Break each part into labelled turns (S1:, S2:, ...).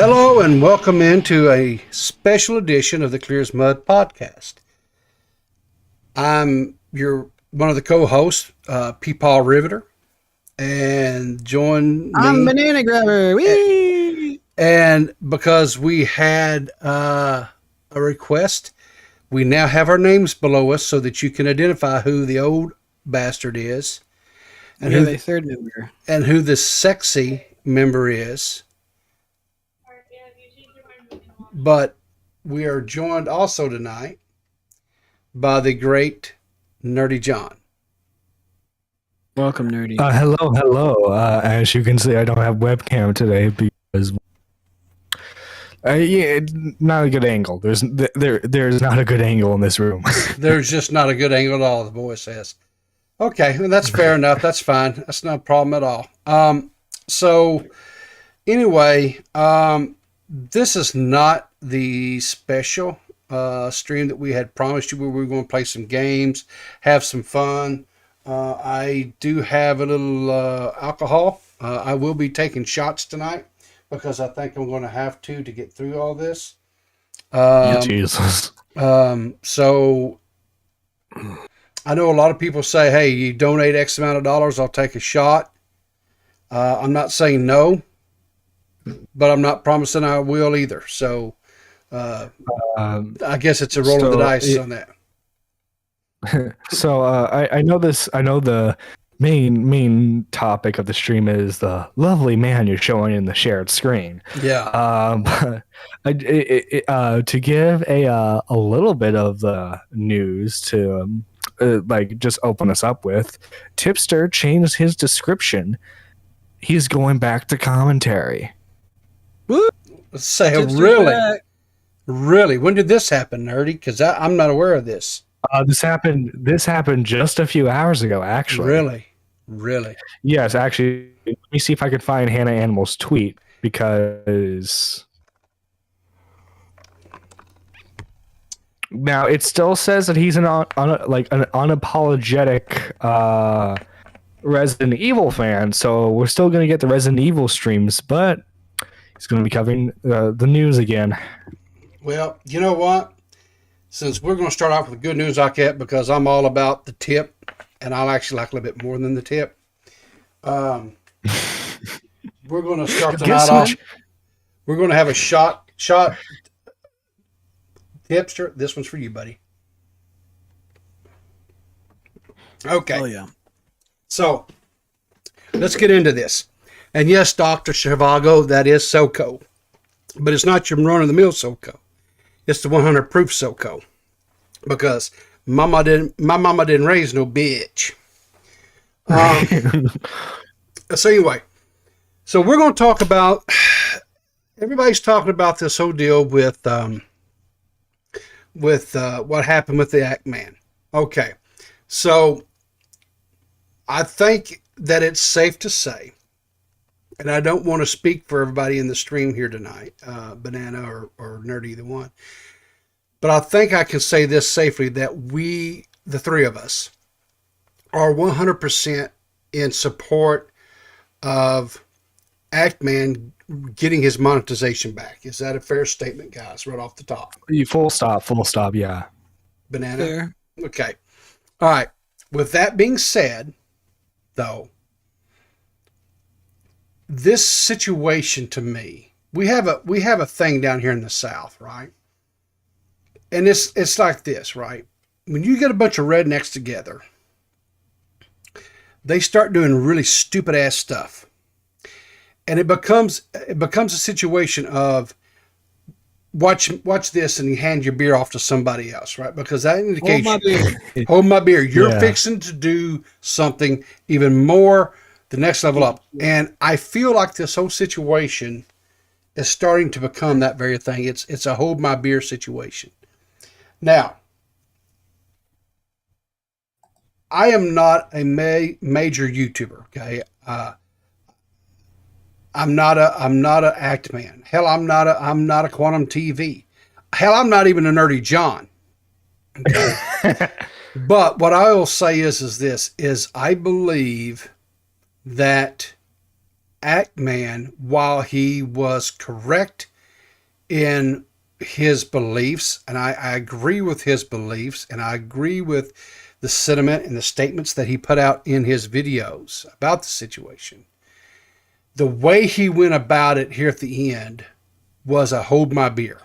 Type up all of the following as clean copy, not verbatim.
S1: Hello and welcome into a special edition of the Clear as Mud podcast. I'm one of the co-hosts, Peepaw Riveter, and join me.
S2: I'm Banana Grabber. Whee!
S1: And because we had a request, we now have our names below us so that you can identify who the old bastard is, and
S2: who the third member,
S1: and who the sexy member is. But we are joined also tonight by the great Nerdy John.
S2: Welcome, Nerdy.
S3: Hello. As you can see, I don't have webcam today because not a good angle. There's not a good angle in this room.
S1: There's just not a good angle at all, the boy says. Okay, well, that's fair enough. That's fine. That's not a problem at all. So anyway, this is not the special stream that we had promised you where we were going to play some games, have some fun. I do have a little alcohol. I will be taking shots tonight because I think I'm going to have to get through all this.
S3: Jesus.
S1: So I know a lot of people say, hey, you donate X amount of dollars, I'll take a shot. I'm not saying no, but I'm not promising I will either. So I guess it's a roll of the dice on that.
S3: So I know this. I know the main topic of the stream is the lovely man you're showing in the shared screen.
S1: Yeah.
S3: To give a little bit of the news to just open us up with, Tipster changed his description. He's going back to commentary.
S1: Let's say, really? When did this happen, Nerdy? Because I'm not aware of this.
S3: This happened just a few hours ago, actually.
S1: Really?
S3: Yes, actually. Let me see if I could find Hannah Animal's tweet because now it still says that he's an unapologetic Resident Evil fan. So we're still going to get the Resident Evil streams, but he's going to be covering the news again.
S1: Well, you know what? Since we're going to start off with good news like that, because I'm all about the tip, and I'll actually like a little bit more than the tip. We're going to start the night off. We're going to have a shot. Tipster, this one's for you, buddy. Okay.
S2: Oh, yeah.
S1: So, let's get into this. And yes, DrSharvago, that is SoCo. But it's not your run-of-the-mill SoCo. It's the 100 proof SoCo. Because my mama didn't raise no bitch. So anyway, so we're going to talk about, everybody's talking about this whole deal with what happened with the Act Man. Okay, so I think that it's safe to say, and I don't want to speak for everybody in the stream here tonight, Banana or Nerdy, either one, but I think I can say this safely, that we, the three of us, are 100% in support of Actman getting his monetization back. Is that a fair statement, guys, right off the top?
S3: Full stop, yeah.
S1: Banana?
S2: Fair.
S1: Okay. All right. With that being said, though, this situation to me, we have a thing down here in the South, right? And it's like this, right? When you get a bunch of rednecks together, they start doing really stupid ass stuff. And it becomes a situation of watch this and you hand your beer off to somebody else, right? Because that indicates hold my beer. You're fixing to do something even more the next level up. And I feel like this whole situation is starting to become that very thing. It's a hold my beer situation. Now, I am not a major YouTuber, okay? I'm not a act man. Hell, I'm not a Quantum TV. Hell, I'm not even a Nerdy John. Okay? But what I will say is I believe that Actman, while he was correct in his beliefs, and I agree with his beliefs, and I agree with the sentiment and the statements that he put out in his videos about the situation. The way he went about it here at the end was a hold my beer.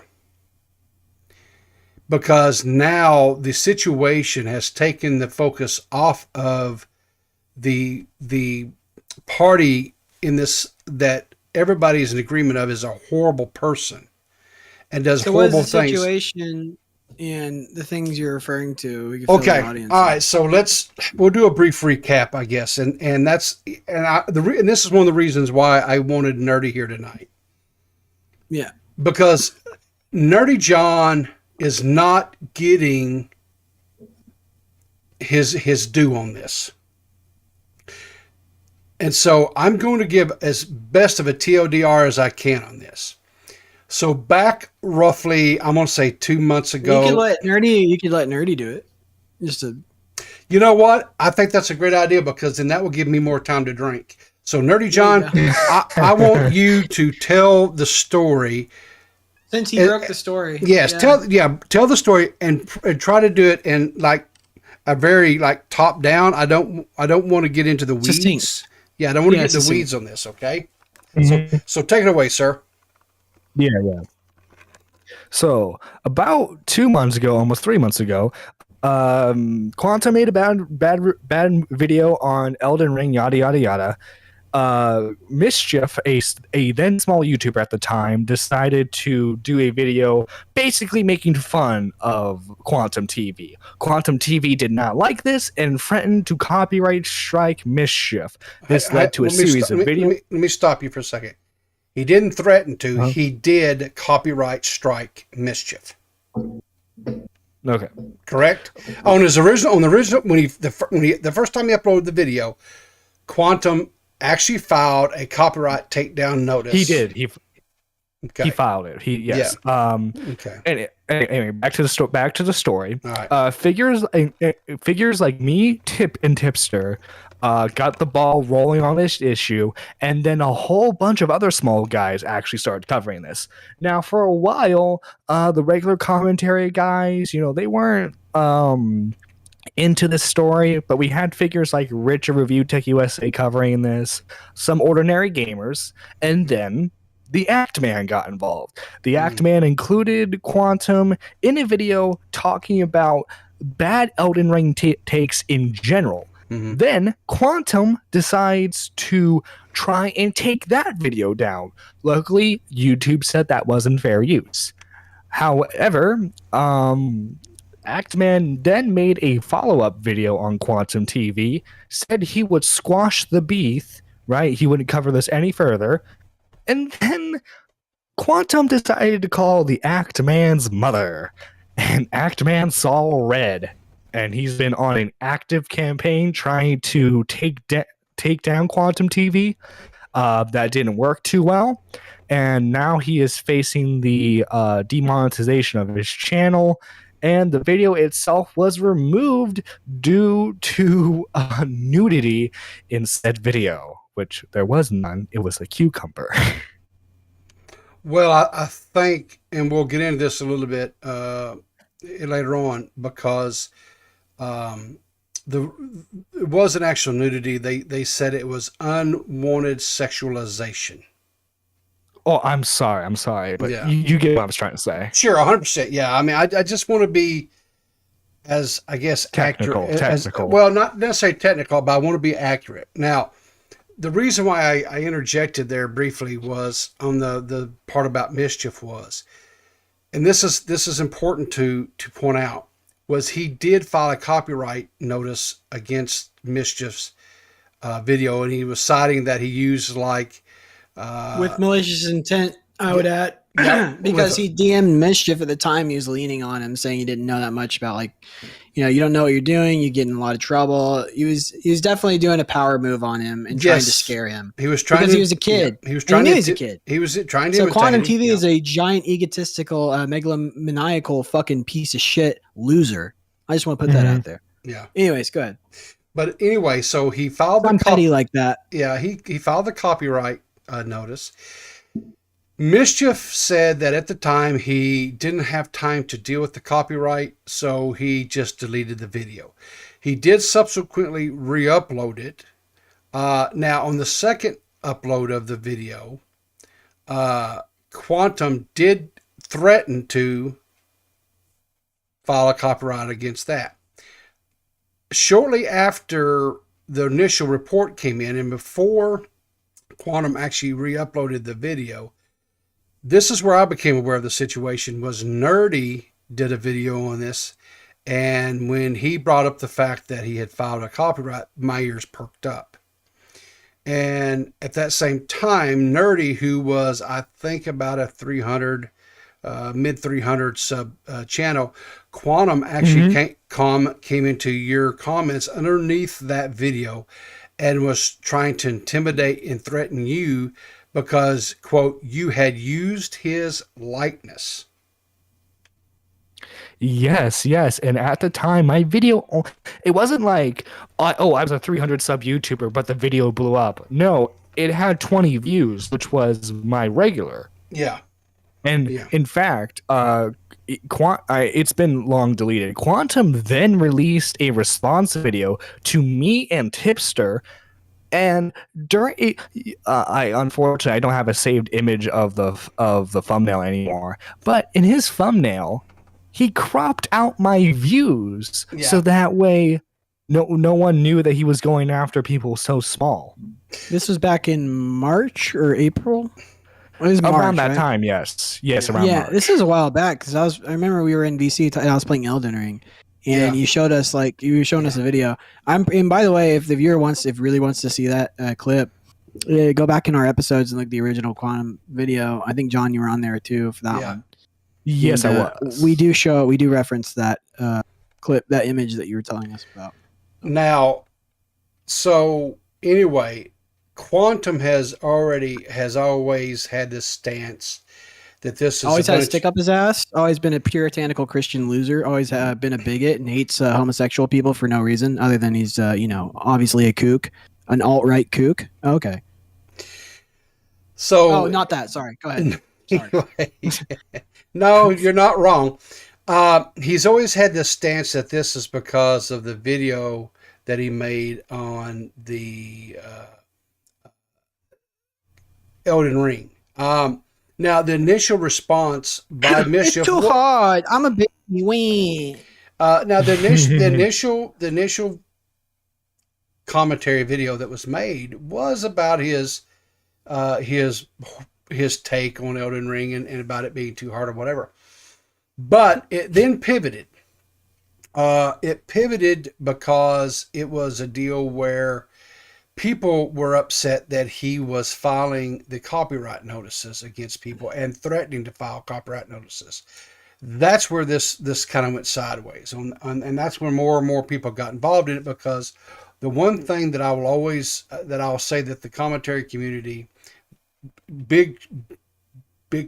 S1: Because now the situation has taken the focus off of the party in this that everybody is in agreement of is a horrible person and does horrible
S2: what is the
S1: things.
S2: Situation and the things you're referring to? We can fill
S1: Okay,
S2: the audience
S1: all
S2: in.
S1: right. So we'll do a brief recap, I guess, and this is one of the reasons why I wanted Nerdy here tonight.
S2: Yeah,
S1: Because Nerdy John is not getting his due on this. And so I'm going to give as best of a TLDR as I can on this. So back roughly, I'm going to say 2 months ago.
S2: you could let Nerdy do it. Just to
S1: You know what? I think that's a great idea because then that will give me more time to drink. So Nerdy John, I want you to tell the story.
S2: since he broke the story.
S1: Yes, tell the story and try to do it in like a very like top down. I don't want to get into the weeds.
S2: Succinct.
S1: Yeah, I don't want to get into the
S2: succinct.
S1: weeds on this. Okay,
S3: Mhm.
S1: so take it away, sir.
S3: Yeah. So about 2 months ago, almost 3 months ago, Quantum made a bad video on Elden Ring, yada yada yada. Mischief, a then small YouTuber at the time, decided to do a video basically making fun of Quantum TV. Quantum TV did not like this and threatened to copyright strike Mischief. This led to a series of videos.
S1: Let me stop you for a second. He didn't threaten to.
S3: Huh?
S1: He did copyright strike Mischief.
S3: Okay.
S1: Correct. On the original, when the first time he uploaded the video, Quantum actually filed a copyright takedown notice.
S3: He did. He
S1: Okay.
S3: filed it. Yes.
S1: Okay.
S3: Anyway, back to the story.
S1: All right.
S3: Figures like me, Tip, and Tipster got the ball rolling on this issue, and then a whole bunch of other small guys actually started covering this. Now, for a while, the regular commentary guys, they weren't into this story, but we had figures like Rich of Review Tech USA covering this, some ordinary gamers, and then the Act Man got involved. The Act Man included Quantum in a video talking about bad Elden Ring takes in general.
S1: Mhm.
S3: Then Quantum decides to try and take that video down. Luckily, YouTube said that wasn't fair use. However, Actman then made a follow-up video on Quantum TV, said he would squash the beef, right? He wouldn't cover this any further. And then Quantum decided to call the Actman's mother. And Actman saw red. And he's been on an active campaign trying to take down Quantum TV. That didn't work too well. And now he is facing the demonetization of his channel. And the video itself was removed due to nudity in said video, which there was none. It was a cucumber.
S1: Well, I think, and we'll get into this a little bit later on, because it wasn't actual nudity. They said it was unwanted sexualization.
S3: Oh, I'm sorry, but
S1: Yeah.
S3: you get what I was trying to say.
S1: Sure, 100%. Yeah, I mean, I just want to be as, I guess,
S3: Technical.
S1: Well, not necessarily technical, but I want to be accurate. Now, the reason why I interjected there briefly was on the part about Mischief was, and this is important to point out, was he did file a copyright notice against Mischief's video, and he was citing that he used like
S2: with malicious intent, I would add,
S1: Yeah,
S2: because he DM'd Mischief at the time. He was leaning on him, saying he didn't know that much about, like, you don't know what you're doing. You get in a lot of trouble. He was definitely doing a power move on him and trying to scare him.
S1: He was trying
S2: because
S1: to,
S2: he was a kid.
S1: Yeah, he was
S2: And
S1: trying
S2: he
S1: to.
S2: knew he was a kid.
S1: He was trying to.
S2: So
S1: imitate
S2: Quantum
S1: him.
S2: TV
S1: Yeah.
S2: is a giant egotistical, megalomaniacal fucking piece of shit loser. I just want to put that out there.
S1: Yeah.
S2: Anyways, go ahead.
S1: But anyway, so he filed
S2: I'm petty like that.
S1: Yeah, he filed the copyright notice. Mischief said that at the time he didn't have time to deal with the copyright, so he just deleted the video. He did subsequently re-upload it. Now, on the second upload of the video, Quantum did threaten to file a copyright against that. Shortly after the initial report came in, and before Quantum actually re-uploaded the video, this is where I became aware of the situation. Was Nerdy did a video on this, and when he brought up the fact that he had filed a copyright, my ears perked up. And at that same time, Nerdy, who was, I think, about a 300, mid 300 sub channel, Quantum actually came into your comments underneath that video and was trying to intimidate and threaten you because, quote, you had used his likeness.
S3: Yes. And at the time, my video, it wasn't like, I was a 300 sub YouTuber, but the video blew up. No, it had 20 views, which was my regular.
S1: Yeah.
S3: And in fact, it's been long deleted. Quantum then released a response video to me and Tipster. And during unfortunately, I don't have a saved image of the thumbnail anymore. But in his thumbnail, he cropped out my views so that way no one knew that he was going after people so small.
S2: This was back in March or April. It was
S3: around
S2: March,
S3: that
S2: right?
S3: time, yes, around March.
S2: This is a while back because I remember we were in VC and I was playing Elden Ring. And you showed us us a video. And by the way, if the viewer really wants to see that clip, go back in our episodes and look at the original Quantum video. I think John, you were on there too for that one.
S3: Yes,
S2: and,
S3: I was.
S2: We do reference that clip, that image that you were telling us about.
S1: Now, so anyway, Quantum has always had this stance that this is
S2: always had a stick up his ass. Always been a puritanical Christian loser. Always been a bigot and hates homosexual people for no reason other than he's obviously a kook, an alt-right kook. Okay.
S1: So
S2: not that. Sorry. Go ahead.
S1: Sorry. No, you're not wrong. He's always had this stance that this is because of the video that he made on the Elden Ring. Now, the initial response by Mischief...
S2: It's too hard. I'm a big win.
S1: Now, the initial commentary video that was made was about his take on Elden Ring and about it being too hard or whatever. But it then pivoted. It pivoted because it was a deal where people were upset that he was filing the copyright notices against people and threatening to file copyright notices. That's where this kind of went sideways. And that's where more and more people got involved in it, because the one thing that I'll say that the commentary community, big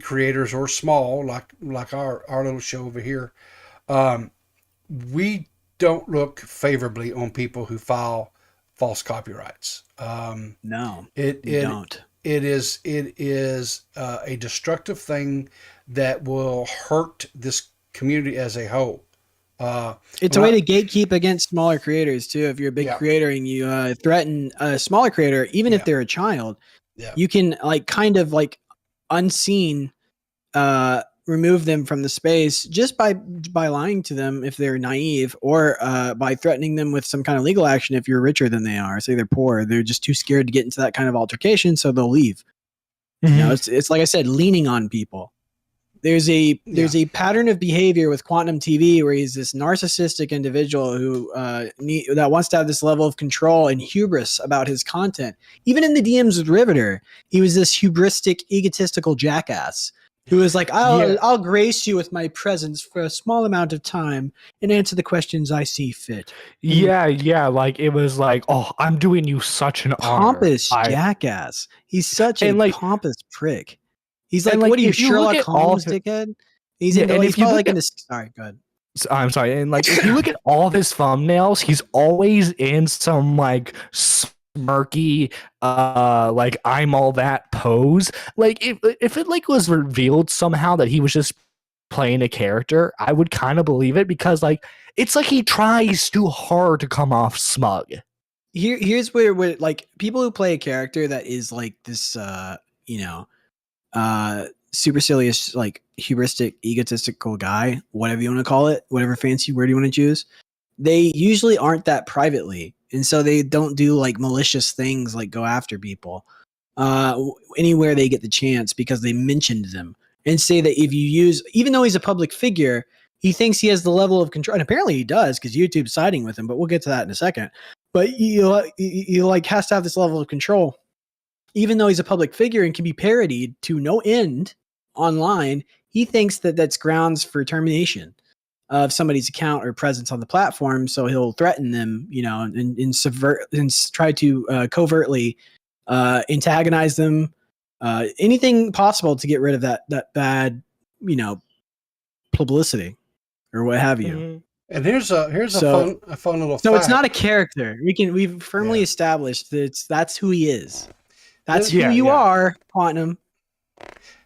S1: creators or small, like our little show over here, we don't look favorably on people who file false copyrights.
S2: No,
S1: it
S2: don't.
S1: It is a destructive thing that will hurt this community as a whole.
S2: It's a way to gatekeep against smaller creators too. If you're a big creator and you threaten a smaller creator, even if they're a child, you can kind of unseen remove them from the space just by lying to them if they're naive, or by threatening them with some kind of legal action if you're richer than they are. Say they're poor, they're just too scared to get into that kind of altercation, so they'll leave.
S3: Mm-hmm.
S2: It's like I said, leaning on people. There's a pattern of behavior with Quantum TV where he's this narcissistic individual who that wants to have this level of control and hubris about his content. Even in the DMs with Riveter, he was this hubristic, egotistical jackass who was like, I'll grace you with my presence for a small amount of time and answer the questions I see fit.
S3: Yeah. Like, it was like, oh, I'm doing you such an
S2: pompous jackass. He's such a pompous prick. He's like, what are you, Sherlock Holmes, dickhead? He's probably in this. Sorry, go ahead.
S3: I'm sorry. And if you look at all of his thumbnails, he's always in some smirky, like I'm all that pose. Like if it like was revealed somehow that he was just playing a character, I would kind of believe it, because like it's like he tries too hard to come off smug.
S2: Here's where like people who play a character that is like this supercilious, like hubristic, egotistical guy, whatever you want to call it, whatever fancy word you want to choose, they usually aren't that privately, and so they don't do like malicious things like go after people anywhere they get the chance, because they mentioned them and say that if you use, even though he's a public figure, he thinks he has the level of control, and apparently he does because YouTube's siding with him, but we'll get to that in a second. But you like has to have this level of control, even though he's a public figure and can be parodied to no end online. He thinks that that's grounds for termination of somebody's account or presence on the platform. So he'll threaten them, and subvert and try to covertly antagonize them, anything possible to get rid of that bad, publicity or what have you.
S1: Mm-hmm. And here's a fun little.
S2: So fact. It's not a character. We've firmly established that that's who he is. That's who you are, Quantum.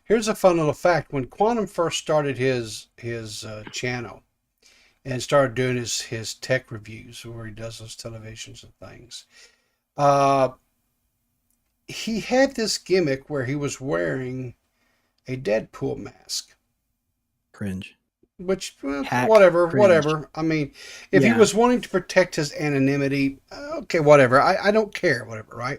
S1: Here's a fun little fact. When Quantum first started his channel and started doing his tech reviews, where he does those televisions and things, he had this gimmick where he was wearing a Deadpool mask.
S2: Cringe.
S1: Which, whatever. I mean, if he was wanting to protect his anonymity, okay, whatever. I don't care, whatever, right?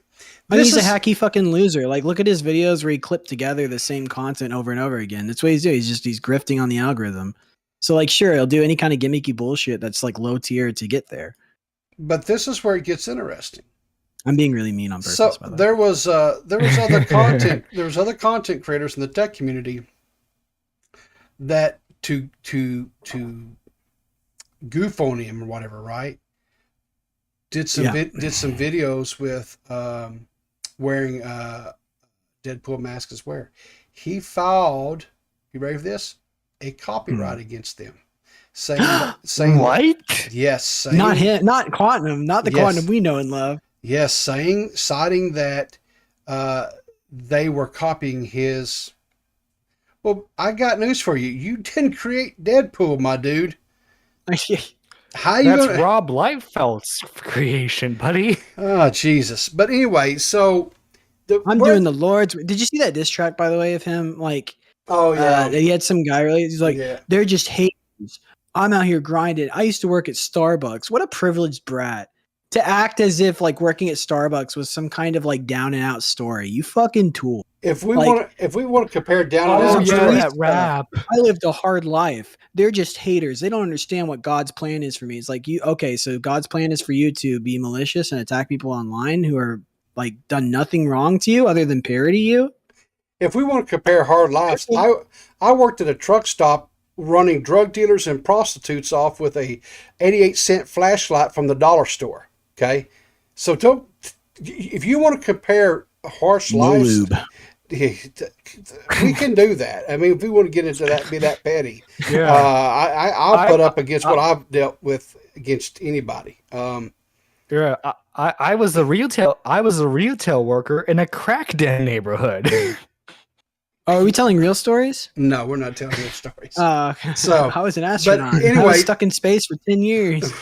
S2: I mean, he's a hacky fucking loser. Like, look at his videos where he clipped together the same content over and over again. That's what he's doing. He's grifting on the algorithm. So, like, sure, he'll do any kind of gimmicky bullshit that's like low tier to get there.
S1: But this is where it gets interesting.
S2: I'm being really mean on purpose.
S1: So
S2: by the way.
S1: there was other content. There was other content creators in the tech community that to goof on him or whatever, right? Did some videos with wearing Deadpool mask as wear. He filed, you ready for this? A copyright against them. Saying
S3: what?
S1: Yes.
S2: Not him, not Quantum, not the Quantum we know and love.
S1: Yes, citing that they were copying his. Well, I got news for you. You didn't create Deadpool, my dude.
S3: How you That's Rob Liefeld's creation, buddy.
S1: Oh, Jesus. But anyway, so
S2: I'm doing the Lord's. Did you see that diss track, by the way, of him? Like,
S1: oh yeah,
S2: he had some guy really. He's like, they're just haters. I'm out here grinding. I used to work at Starbucks. What a privileged brat to act as if like working at Starbucks was some kind of like down and out story. You fucking tool.
S1: If we want to compare down and out,
S3: that rap.
S2: I lived a hard life. They're just haters. They don't understand what God's plan is for me. It's like so God's plan is for you to be malicious and attack people online who are like done nothing wrong to you other than parody you.
S1: If we want to compare hard lives, I worked at a truck stop running drug dealers and prostitutes off with a 88-cent flashlight from the dollar store. Okay, so if you want to compare harsh lives, we can do that. I mean, if we want to get into that, be that petty, I'll put up against what I've dealt with against anybody.
S3: I was a retail worker in a crack den neighborhood.
S2: Are we telling real stories?
S1: No, we're not telling real stories.
S2: So I was an astronaut.
S1: But anyway,
S2: I was stuck in space for 10 years.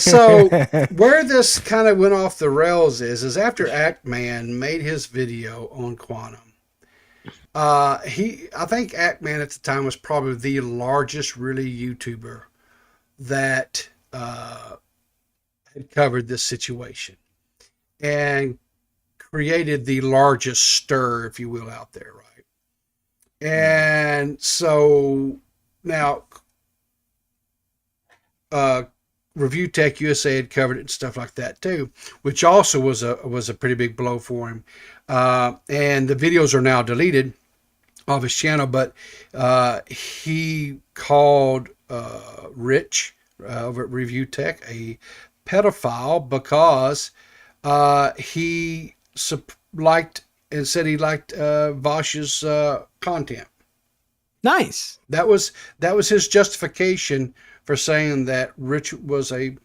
S1: So where this kind of went off the rails is after Actman made his video on Quantum. I think Actman at the time was probably the largest really YouTuber that had covered this situation and created the largest stir, if you will, out there, right? And so now Review Tech USA had covered it and stuff like that too, which also was a pretty big blow for him. And the videos are now deleted off his channel, but he called Rich over at Review Tech a pedophile because he liked and said he liked Vosh's content.
S2: Nice.
S1: That was his justification for saying that Rich was a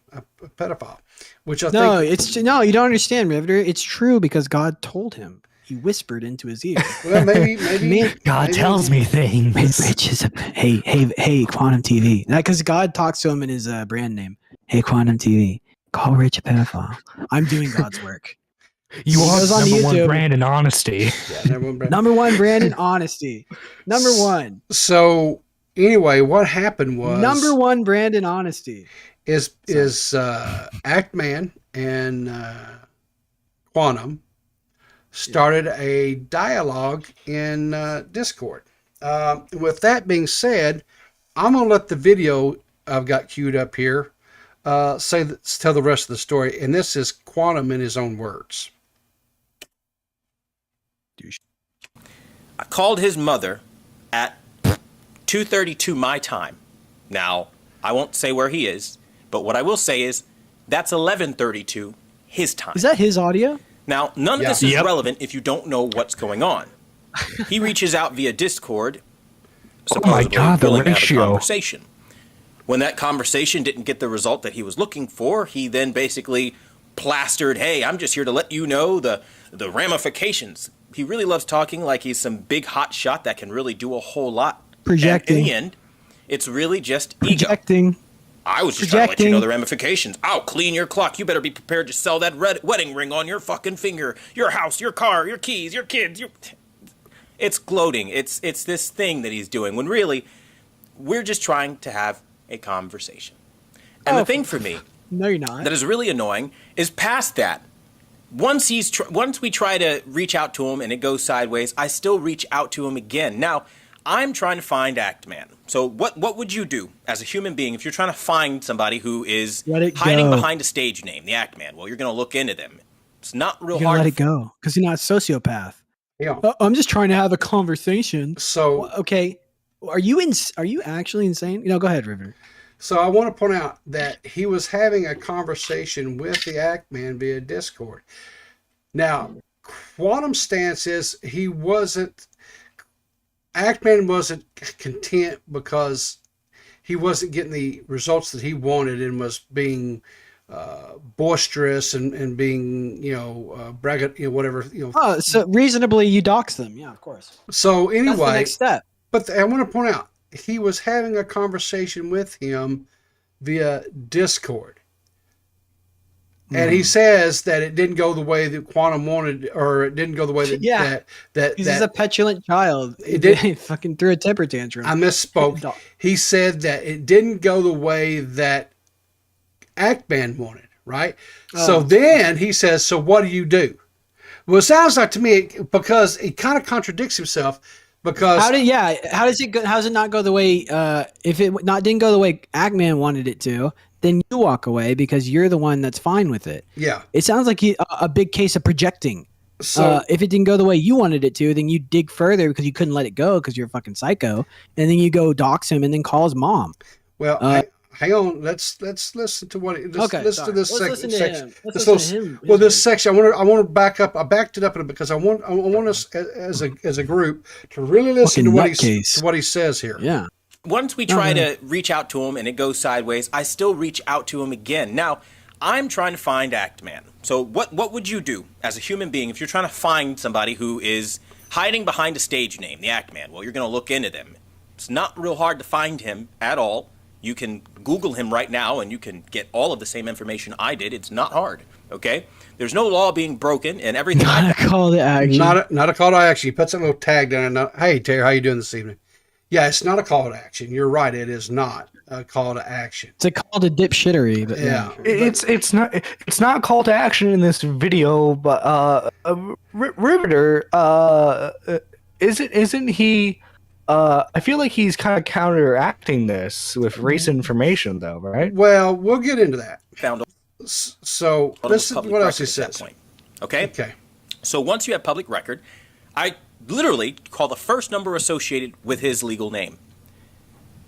S1: pedophile, which I
S2: think no, you don't understand, Riveter. It's true because God told him. He whispered into his ear.
S1: Well, maybe
S3: God tells me things.
S2: Rich is hey, Quantum TV. Because God talks to him in his brand name. Hey, Quantum TV, call Rich a pedophile. I'm doing God's work.
S3: You are number one brand in honesty.
S1: Yeah,
S2: number one brand in honesty. Number one.
S1: So anyway, what happened was
S2: number one brand in honesty
S1: is Actman and Quantum started a dialogue in Discord. With that being said, I'm gonna let the video I've got queued up here tell the rest of the story, and this is Quantum in his own words.
S4: I called his mother at 2:32 my time. Now, I won't say where he is, but what I will say is that's 11:32 his time.
S2: Is that his audio?
S4: Now, none of this is relevant if you don't know what's going on. He reaches out via Discord, supposedly willing to have a conversation. When that conversation didn't get the result that he was looking for, he then basically plastered, hey, I'm just here to let you know the ramifications. He really loves talking like he's some big hot shot that can really do a whole lot.
S2: Projecting.
S4: And in the end, it's really just ego.
S2: Projecting.
S4: I was just trying to let you know the ramifications. I'll clean your clock. You better be prepared to sell that wedding ring on your fucking finger. Your house, your car, your keys, your kids. It's gloating. It's this thing that he's doing when really we're just trying to have a conversation. And the thing for me
S2: no, you're not.
S4: that is really annoying is past that. Once we try to reach out to him and it goes sideways, I still reach out to him again. Now, I'm trying to find Actman. So what would you do as a human being if you're trying to find somebody who is hiding behind a stage name, the Actman? Well, you're going to look into them. It's not real hard.
S2: Let it go because you're not a sociopath.
S1: Yeah.
S2: I'm just trying to have a conversation.
S1: So
S2: okay, are you actually insane? Go ahead, River.
S1: So I want to point out that he was having a conversation with the Actman via Discord. Now, Quantum's stance is Actman wasn't content because he wasn't getting the results that he wanted and was being boisterous and being, braggart, whatever,
S2: Oh, so reasonably you dox them. Yeah, of course.
S1: So anyway,
S2: that's the next step.
S1: But I want to point out, he was having a conversation with him via Discord. And he says that it didn't go the way that Quantum wanted, or it didn't go the way that
S2: he's a petulant child. He fucking threw a temper tantrum.
S1: I misspoke. He said that it didn't go the way that Actman wanted, right? So then he says, so what do you do? Well, it sounds like to me, because he kind of contradicts himself, because
S2: how does it go? How does it not go the way? If it didn't go the way Actman wanted it to, then you walk away because you're the one that's fine with it.
S1: Yeah,
S2: it sounds like a big case of projecting. So if it didn't go the way you wanted it to, then you dig further because you couldn't let it go because you're a fucking psycho, and then you go dox him and then call his mom.
S1: Well, hang on. Let's listen to what. Listen to this section. This section. I want to back up. I backed it up because I want us as a group to really listen to what he says here.
S2: Yeah.
S4: Once we try to reach out to him and it goes sideways, I still reach out to him again. Now, I'm trying to find Actman. So what would you do as a human being if you're trying to find somebody who is hiding behind a stage name, the Actman? Well, you're going to look into them. It's not real hard to find him at all. You can Google him right now and you can get all of the same information I did. It's not hard, okay? There's no law being broken and everything.
S2: Not a call to action.
S1: Not a call to action. He puts a little tag down. Hey, Terry, how you doing this evening? Yeah, it's not a call to action. You're right. It is not a call to action.
S2: It's a call to dipshittery. But
S1: yeah.
S3: It's not a call to action in this video, but Riveter, isn't he? I feel like he's kind of counteracting this with race information, though, right?
S1: Well, we'll get into that.
S4: Found.
S1: So listen to what else he says.
S4: Okay.
S1: Okay.
S4: So once you have public record, I literally call the first number associated with his legal name.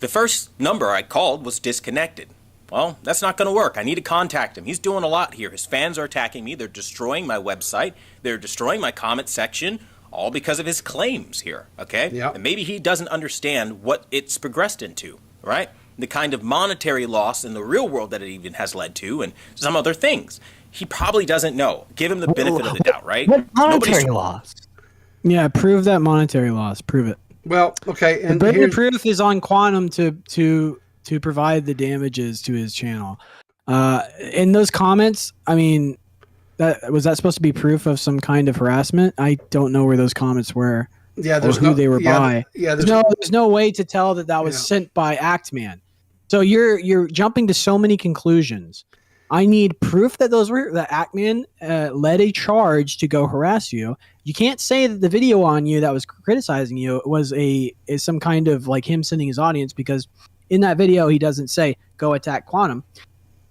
S4: The first number I called was disconnected. Well, that's not going to work. I need to contact him. He's doing a lot here. His fans are attacking me. They're destroying my website. They're destroying my comment section, all because of his claims here, okay?
S1: Yep.
S4: And maybe he doesn't understand what it's progressed into, right? the kind of monetary loss in the real world that it even has led to, and some other things. He probably doesn't know. Give him the benefit of the doubt, right?
S3: What monetary loss?
S2: Yeah, prove that monetary loss. Prove it.
S1: Well, okay,
S2: The
S1: and
S2: burden of proof is on Quantum to provide the damages to his channel. In those comments, I mean, was that supposed to be proof of some kind of harassment? I don't know where those comments were.
S1: Yeah,
S2: there's who they were by.
S1: Yeah,
S2: there's no way to tell that was sent by Actman. So you're jumping to so many conclusions. I need proof that that Actman led a charge to go harass you. You can't say that the video on you that was criticizing you is some kind of like him sending his audience, because in that video he doesn't say go attack Quantum.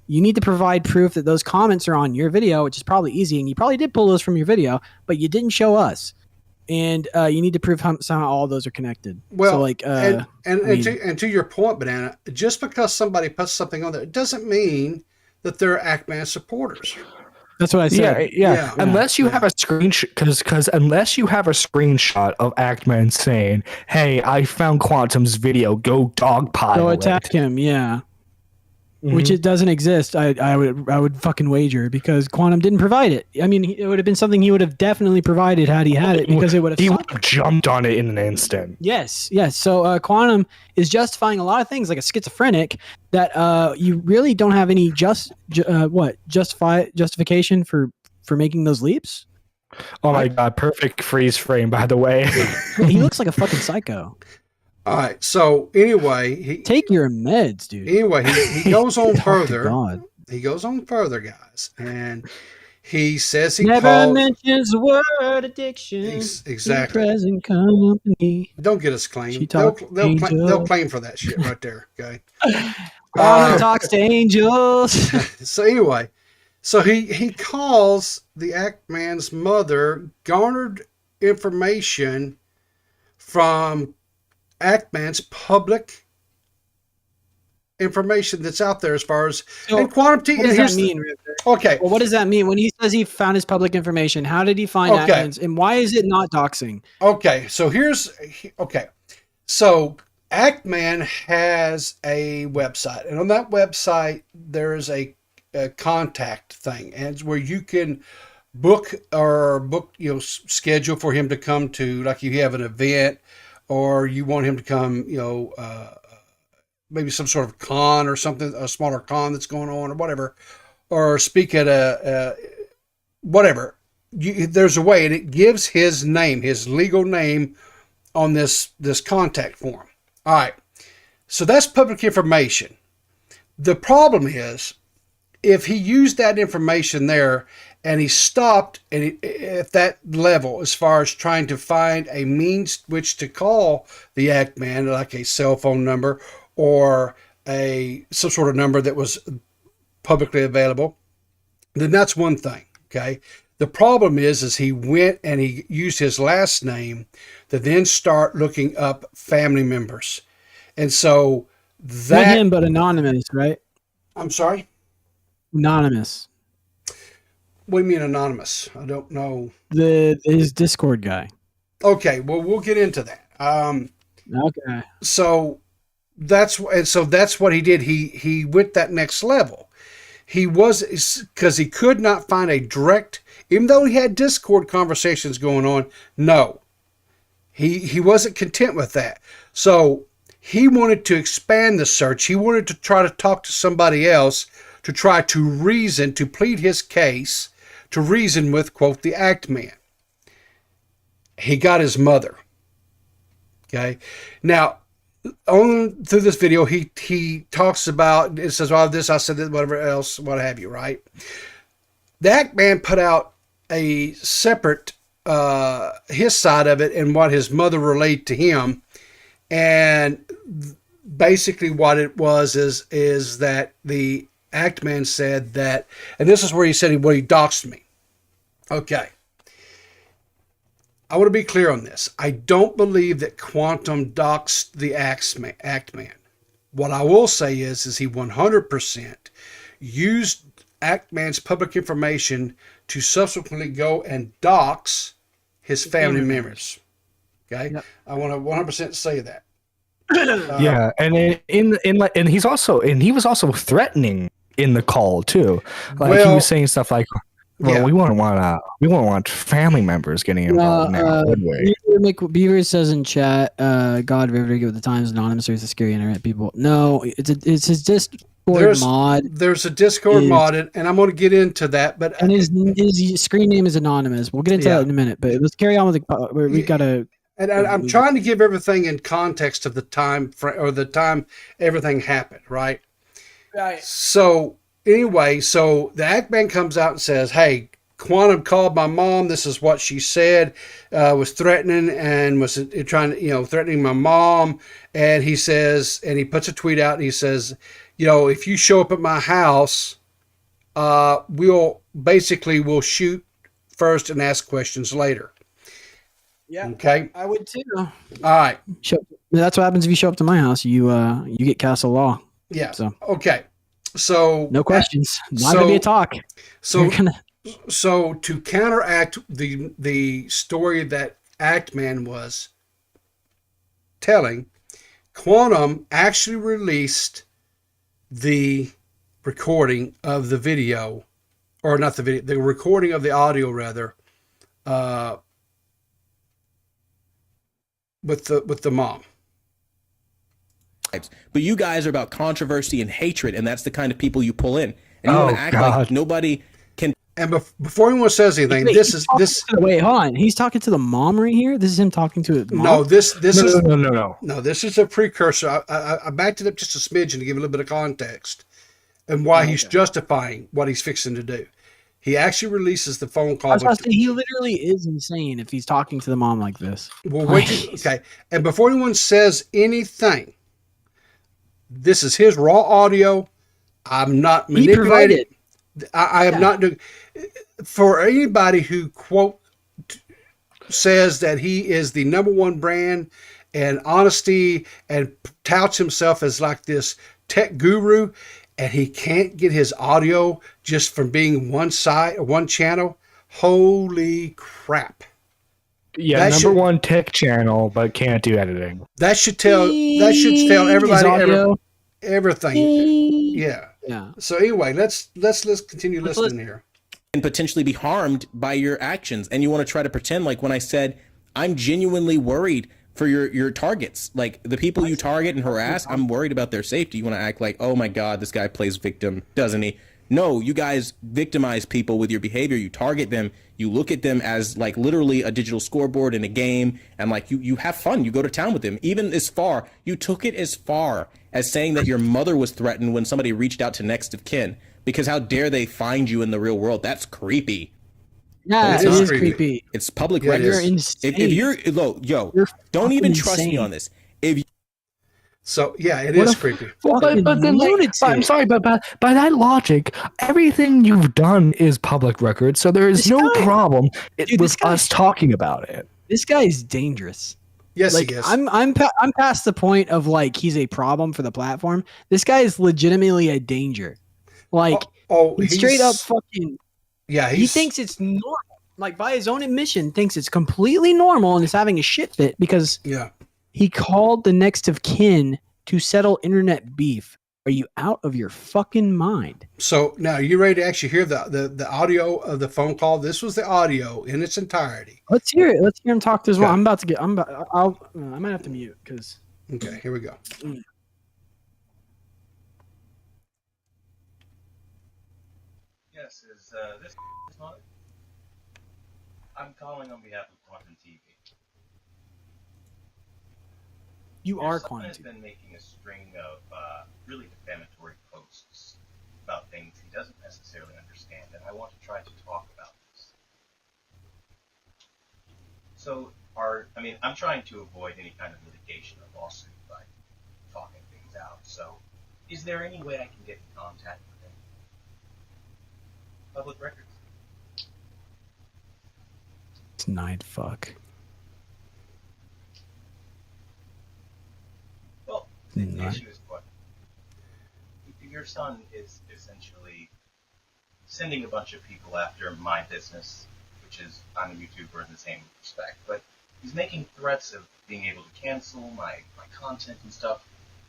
S2: You need to provide proof that those comments are on your video, which is probably easy, and you probably did pull those from your video, but you didn't show us. And you need to prove somehow all of those are connected.
S1: Well,
S2: so like,
S1: and to your point, Banana, just because somebody puts something on there, it doesn't mean that they're Actman supporters.
S2: That's what I said.
S3: Yeah. Unless you have a screenshot, because unless you have a screenshot of Actman saying, "Hey, I found Quantum's video. Go dogpile.
S2: Go attack him." Yeah. Mm-hmm. Which it doesn't exist. I would fucking wager, because Quantum didn't provide it. I mean, it would have been something he would have definitely provided had he had it, because it would have.
S3: He would have jumped on it in an instant.
S2: Yes. So Quantum is justifying a lot of things like a schizophrenic that you really don't have any justification for making those leaps.
S3: Oh my god! Perfect freeze frame, by the way.
S2: He looks like a fucking psycho.
S1: All right. So anyway,
S2: take your meds, dude.
S1: Anyway, he goes on further.
S2: God.
S1: He goes on further, guys, and he says he
S2: never mentions the word addiction.
S1: Exactly.
S2: Present company.
S1: Don't get us claimed. They'll claim for that shit right there. Okay.
S2: Talks to angels.
S1: So anyway, he calls the Actman's mother, garnered information from Actman's public information that's out there as far as and Quantum.
S2: What does that mean?
S1: Okay.
S2: Well, what does that mean when he says he found his public information? How did he find Actman's, and why is it not doxing?
S1: Okay, so so Actman has a website, and on that website there is a contact thing, and it's where you can book schedule for him to come to, like you have an event, or you want him to come, maybe some sort of con or something, a smaller con that's going on or whatever, or speak at a whatever. There's a way, and it gives his name, his legal name, on this contact form. All right, so that's public information. The problem is, if he used that information there and he stopped at that level as far as trying to find a means which to call the Actman, like a cell phone number or some sort of number that was publicly available, then that's one thing. Okay. The problem is he went and he used his last name to then start looking up family members. And so that...
S2: Not him, but anonymous, right?
S1: I'm sorry?
S2: Anonymous.
S1: What do you mean anonymous? I don't know.
S2: His Discord guy.
S1: Okay, well, we'll get into that.
S2: Okay.
S1: So that's what he did. He went that next level. He was, because he could not find a direct, even though he had Discord conversations going on. No, he wasn't content with that. So he wanted to expand the search. He wanted to try to talk to somebody else to try to reason, to plead his case, to reason with, quote, the Actman. He got his mother. Okay. Now, on through this video, he talks about, it says, well, this, I said that, whatever else, what have you, right? The Actman put out a separate, his side of it and what his mother relayed to him. And basically what it was is that the Actman said that, and this is where he said he doxed me. Okay. I want to be clear on this. I don't believe that Quantum doxed the Actman. What I will say is he 100% used Actman's public information to subsequently go and dox his family members. Okay? Yep. I want to 100% say that.
S3: Yeah, and and he was also threatening in the call too. Like he was saying stuff like, "Well, we won't want family members getting involved now, would we?"
S2: Beaver says in chat, "God River with the Times Anonymous or the scary internet people." No, it's his Discord mod.
S1: There's a Discord mod, and I'm going to get into that. But
S2: and his screen name is anonymous. We'll get into that in a minute. But let's carry on with the. We gotta.
S1: And I'm trying to give everything in context of the time the time everything happened, right?
S2: Right.
S1: So anyway, so the Act-Man comes out and says, "Hey, Quantum called my mom. This is what she said. Was threatening and was trying to, threatening my mom." And he says, and he puts a tweet out and he says, "If you show up at my house, we'll shoot first and ask questions later."
S2: Yeah.
S1: Okay.
S2: I would too.
S1: All right.
S2: That's what happens if you show up to my house. You get castle law.
S1: Yeah.
S2: So
S1: okay. So
S2: no questions. Not gonna be a talk.
S1: So to counteract the story that Act-Man was telling, Quantum actually released the recording of the video, or not the video, the recording of the audio rather, with the mom.
S4: But you guys are about controversy and hatred, and that's the kind of people you pull in. And you want to act like nobody can.
S1: And before anyone says anything,
S2: wait, hold on. He's talking to the mom right here. This is him talking to his mom.
S1: No, this is
S3: no.
S1: No, this is a precursor. I backed it up just a smidgen to give a little bit of context and why he's justifying what he's fixing to do. He actually releases the phone call.
S2: He literally is insane if he's talking to the mom like this.
S1: Well, okay. And before anyone says anything, this is his raw audio. I'm not manipulating. I am not doing. For anybody who says that he is the number one brand and honesty and touts himself as like this tech guru, and he can't get his audio just from being one channel. Holy crap.
S3: Yeah, number one tech channel, but can't do editing.
S1: That should tell everybody everything. Yeah. So anyway, let's continue listening here.
S4: And potentially be harmed by your actions. And you want to try to pretend like when I said I'm genuinely worried for your targets, like the people you target and harass, I'm worried about their safety. You want to act like, oh my God, this guy plays victim, doesn't he? No, you guys victimize people with your behavior. You target them. You look at them as like literally a digital scoreboard in a game, and like you have fun. You go to town with them. Even you took it as far as saying that your mother was threatened when somebody reached out to next of kin. Because how dare they find you in the real world? That's creepy.
S2: Yeah, it is creepy.
S4: It's public record.
S2: You're insane.
S4: If you're don't even trust me on this. It
S1: is creepy.
S3: But then, I'm sorry, but by that logic, everything you've done is public record, so there is no problem with us talking about it.
S2: This guy is dangerous.
S1: Yes, he is.
S2: I'm past the point of like he's a problem for the platform. This guy is legitimately a danger. Like, he's straight up fucking.
S1: Yeah,
S2: he thinks it's normal. Like by his own admission, thinks it's completely normal and is having a shit fit because he called the next of kin to settle internet beef. Are you out of your fucking mind?
S1: So now you ready to actually hear the audio of the phone call? This was the audio in its entirety.
S2: Let's hear it. Let's hear him talk to his mom. I might have to mute because.
S1: Okay, here we go.
S5: Yes, is this mother? I'm calling on behalf of Quantum TV.
S2: You are Quantum
S5: TV. Has been making a string of really defamatory posts about things he doesn't necessarily understand, and I want to try to talk about this. So, I'm trying to avoid any kind of litigation or lawsuit by talking things out. So, is there any way I can get in contact with him? Public records.
S2: Tonight, fuck.
S5: Well, the issue is what your son is essentially sending a bunch of people after my business, which is I'm a YouTuber in the same respect, but He's making threats of being able to cancel my content and stuff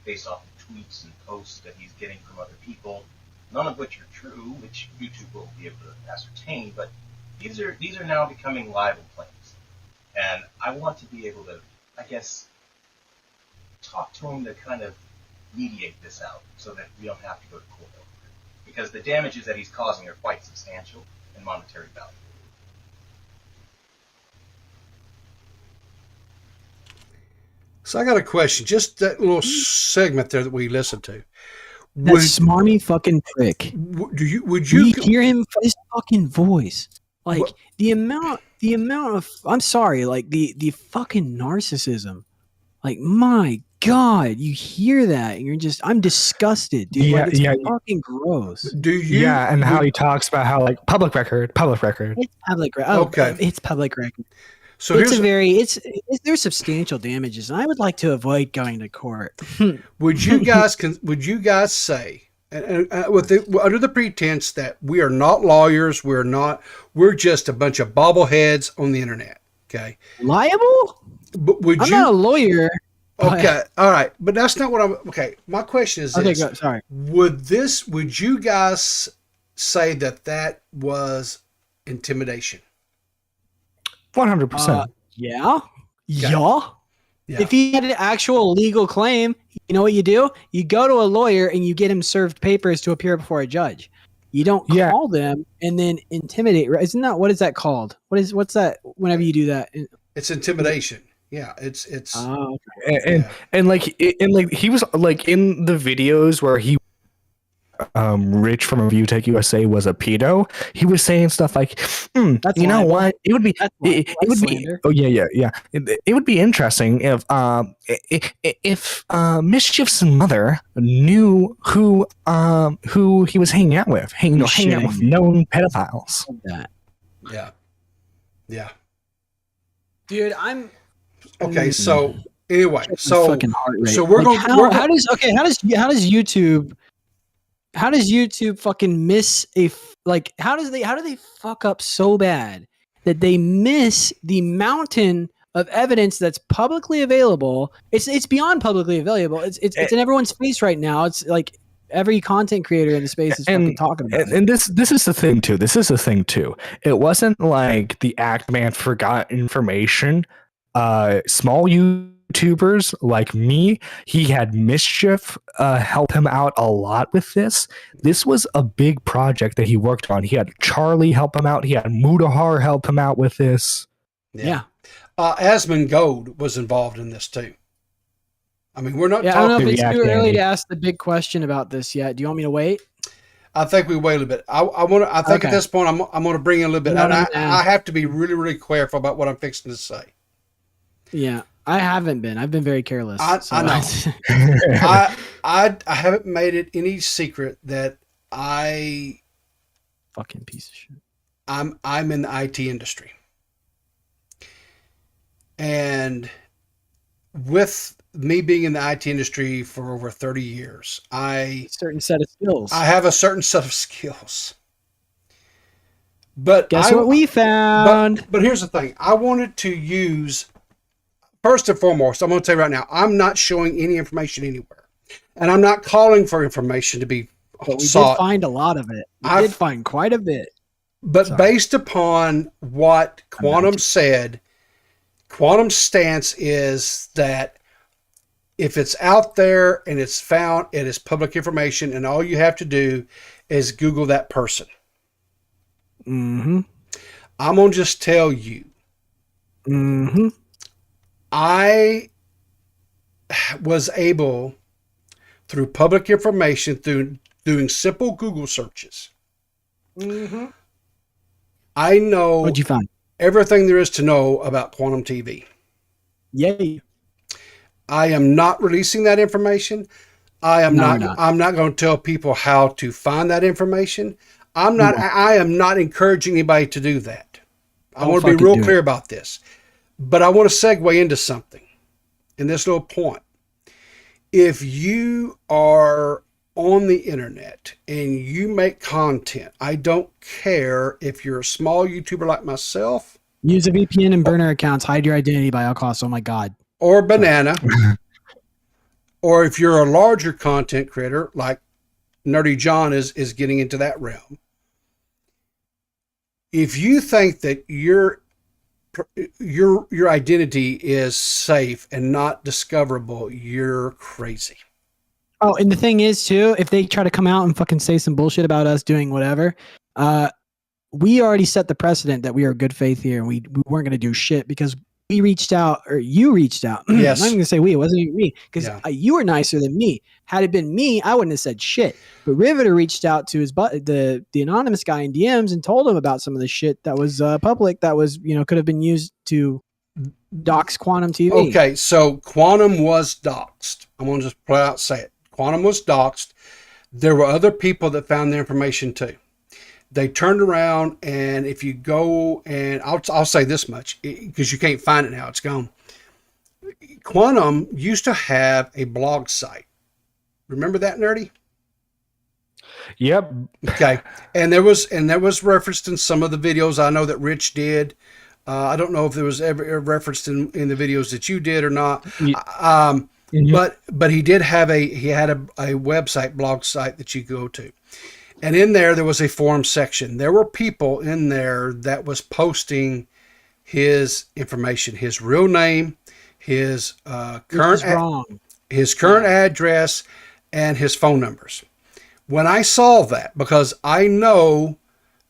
S5: based off of tweets and posts that he's getting from other people, none of which are true, which YouTube will be able to ascertain, but these are now becoming libel claims. And I want to be able to, I guess, talk to him to kind of mediate this out so that we don't have to go to court over it. Because the damages that he's causing are quite substantial in monetary value.
S1: So I got a question. Just that little segment there that we listened to.
S2: That smarmy fucking prick.
S1: Would you
S2: hear him? His fucking voice, like what? the amount of. I'm sorry, like the fucking narcissism. Like, my God, you hear that and you're just, I'm disgusted, dude.
S3: Yeah,
S2: like, it's fucking gross.
S1: Do you?
S3: Yeah, and how he talks about how like public record.
S2: It's public record.
S1: Okay,
S2: it's public record.
S1: So
S2: it's there's substantial damages, and I would like to avoid going to court.
S1: Would you guys say, and under the pretense that we are not lawyers, we're just a bunch of bobbleheads on the internet, okay?
S2: Liable?
S1: But I'm
S2: not a lawyer.
S1: Okay, all right, but that's not what I'm. Okay, my question is this:
S2: sorry.
S1: Would you guys say that was intimidation?
S3: 100%.
S2: Yeah. If he had an actual legal claim, you know what you do? You go to a lawyer and you get him served papers to appear before a judge. You don't call them and then intimidate. Isn't that, what is that called? What's that? Whenever you do that,
S1: it's intimidation. Yeah, it's.
S2: Oh,
S3: okay. And like he was like in the videos where he. Rich from Review Tech USA was a pedo. He was saying stuff like, you know what? It would be, it would be. Oh yeah. It would be interesting if Mischief's mother knew who he was hanging out with, hanging out with known pedophiles.
S1: Yeah.
S2: Dude, I'm
S1: okay. So anyway, so
S2: we're going. How does YouTube? How does YouTube fucking miss how do they fuck up so bad that they miss the mountain of evidence that's publicly available? It's beyond publicly available. It's in everyone's face right now. It's like every content creator in the space is fucking talking about it.
S3: And this is the thing too. It wasn't like the Act-Man forgot information. Small YouTubers like me, he had Mischief help him out a lot with this. This was a big project that he worked on. He had Charlie help him out. He had Mudahar help him out with this.
S2: Yeah.
S1: Asmongold was involved in this too. I mean, we're not talking.
S2: I don't know if it's too early to ask the big question about this yet. Do you want me to wait?
S1: I think we wait a little bit. I think at this point I'm going to bring in a little bit. I have to be really, really careful about what I'm fixing to say.
S2: Yeah. I haven't been. I've been very careless.
S1: I know. I haven't made it any secret that I
S2: fucking piece of shit.
S1: I'm in the IT industry, and with me being in the IT industry for over 30 years,
S2: certain set of skills.
S1: I have a certain set of skills. But
S2: guess what we found?
S1: But here's the thing. I wanted to use. First and foremost, I'm going to tell you right now, I'm not showing any information anywhere. And I'm not calling for information to be sought.
S2: We did find a lot of it. We did find quite a bit.
S1: But based upon what Quantum said, Quantum's stance is that if it's out there and it's found, it is public information, and all you have to do is Google that person.
S2: Mm-hmm.
S1: I'm going to just tell you.
S2: Mm-hmm.
S1: I was able, through public information, through doing simple Google searches, I know
S2: what'd you find?
S1: Everything there is to know about Quantum TV.
S2: Yay.
S1: I am not releasing that information. I'm not going to tell people how to find that information. I am not encouraging anybody to do that. I want to be real clear about this. But I want to segue into something in this little point. If you are on the internet and you make content, I don't care if you're a small YouTuber like myself
S2: Use a VPN and burner accounts. Hide your identity by all costs. Oh my God.
S1: Or Banana. Or if you're a larger content creator, like Nerdy John is getting into that realm. If you think that your identity is safe and not discoverable, you're crazy.
S2: Oh, and the thing is too, if they try to come out and fucking say some bullshit about us doing whatever, we already set the precedent that we are good faith here, and we weren't going to do shit because we reached out, or you reached out.
S1: Yes.
S2: I'm not even going to say we, it wasn't even me, because you were nicer than me. Had it been me, I wouldn't have said shit. But Riveter reached out to the anonymous guy in DMs and told him about some of the shit that was public, that was, could have been used to dox Quantum TV.
S1: Okay, so Quantum was doxed. I'm going to just play out and say it. Quantum was doxed. There were other people that found the information too. They turned around, and if you go, and I'll say this much, because you can't find it now, it's gone. Quantum used to have a blog site. Remember that, Nerdy?
S3: Yep.
S1: Okay, and there was referenced in some of the videos. I know that Rich did. I don't know if there was ever referenced in the videos that you did or not. But he did have a website, blog site that you go to. And in there was a forum section. There were people in there that was posting his information, his real name, his current address, and his phone numbers. When I saw that, because I know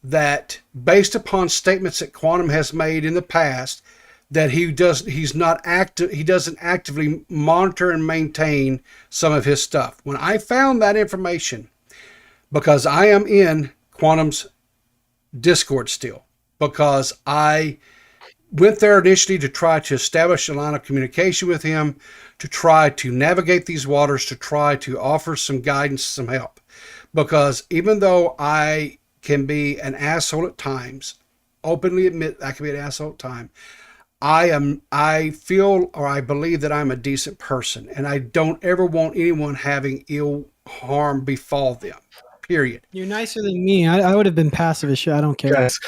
S1: that based upon statements that Quantum has made in the past, that he doesn't actively monitor and maintain some of his stuff. When I found that information, because I am in Quantum's Discord still, because I went there initially to try to establish a line of communication with him, to try to navigate these waters, to try to offer some guidance, some help. Because even though I can be an asshole at times, openly admit I can be an asshole at times, I feel, or I believe that I'm a decent person, and I don't ever want anyone having ill harm befall them. Period.
S2: You're nicer than me. I would have been passive as shit. I don't care.
S3: Guys,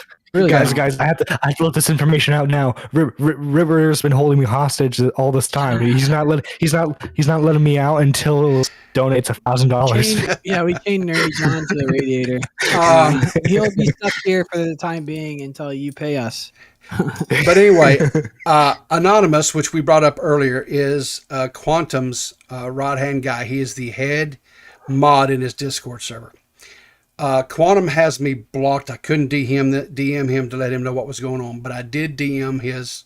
S3: I have to let this information out now. River's been holding me hostage all this time. He's not letting me out until he donates $1,000.
S2: Yeah, we chained Nerdy John to the radiator. He'll be stuck here for the time being until you pay us.
S1: But anyway, Anonymous, which we brought up earlier, is Quantum's right-hand guy. He is the head mod in his Discord server. Quantum has me blocked. I couldn't DM him to let him know what was going on, but I did DM his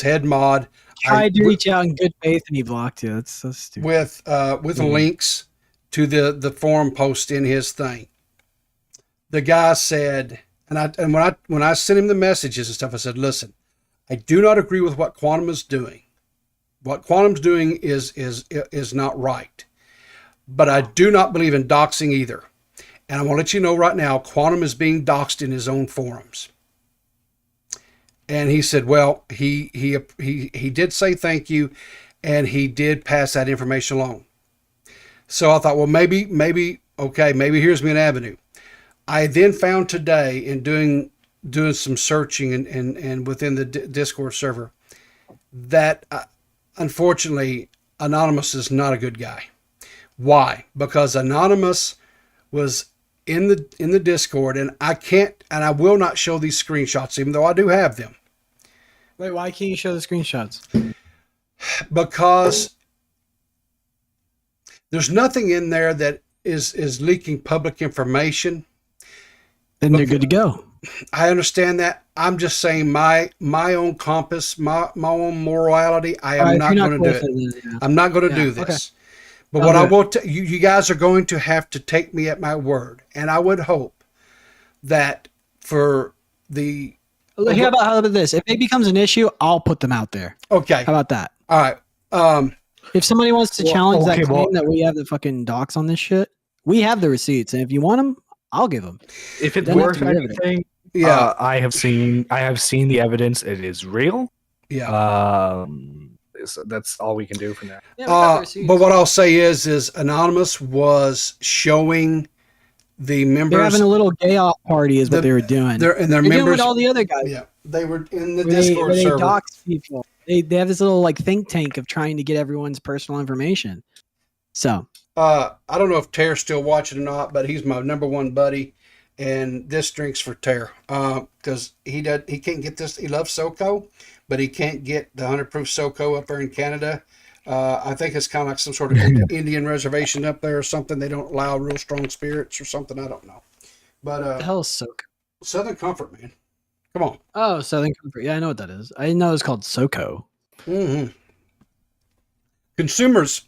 S1: head mod.
S2: Tried to reach out in good faith, and he blocked you. That's so stupid.
S1: With links to the forum post in his thing. The guy said, and when I sent him the messages and stuff, I said, listen, I do not agree with what Quantum is doing. What Quantum's doing is not right. But I do not believe in doxing either. And I want to let you know right now, Quantum is being doxed in his own forums. And he said, well, he did say thank you, and he did pass that information along. So I thought, well, maybe here's me an avenue. I then found today in doing some searching and within the Discord server that unfortunately Anonymous is not a good guy. Why? Because Anonymous was in the Discord, and I can't, and I will not show these screenshots, even though I do have them.
S2: Wait, why can't you show the screenshots?
S1: Because there's nothing in there that is leaking public information.
S2: Then they're good to go.
S1: I understand that. I'm just saying my own compass, my own morality. I am not going to do it. I'm not going to do this. Okay. But what I will tell you, you guys are going to have to take me at my word. And I would hope that for the...
S2: How about this? If it becomes an issue, I'll put them out there.
S1: Okay.
S2: How about that?
S1: All right.
S2: If somebody wants to challenge that claim that we have the fucking docs on this shit, we have the receipts. And if you want them, I'll give them.
S3: If it's worth anything, I have seen the evidence. It is real.
S1: Yeah.
S3: So that's all we can do for now.
S1: But what I'll say is Anonymous was showing the members.
S2: They're having a little gay off party, is what they were doing.
S1: They're
S2: doing with all the other guys.
S1: Yeah, they were in the
S2: where
S1: Discord
S2: they
S1: server.
S2: dox people. They have this little like think tank of trying to get everyone's personal information. So
S1: I don't know if Ter's still watching or not, but he's my number one buddy, and this drink's for Ter because he can't get this. He loves SoCo, but he can't get the 100 proof SoCo up there in Canada. I think it's kind of like some sort of Indian reservation up there or something. They don't allow real strong spirits or something. I don't know. But
S2: what the hell is SoCo?
S1: Southern Comfort, man. Come on.
S2: Oh, Southern Comfort. Yeah, I know what that is. I didn't know it was called SoCo.
S1: Mm-hmm. Consumers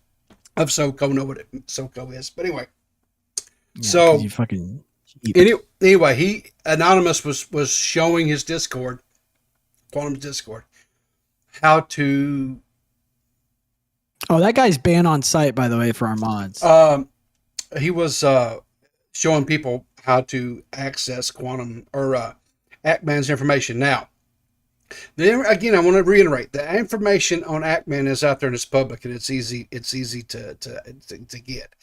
S1: of SoCo know what SoCo is. But anyway.
S2: Yeah,
S1: so
S2: you fucking
S1: anyway, he Anonymous was showing his Discord, Quantum's Discord, how to.
S2: Oh, that guy's banned on site, by the way, for our mods.
S1: He was showing people how to access Quantum or Actman's information. Now, again, I want to reiterate: the information on Actman is out there and it's public, and it's easy to get.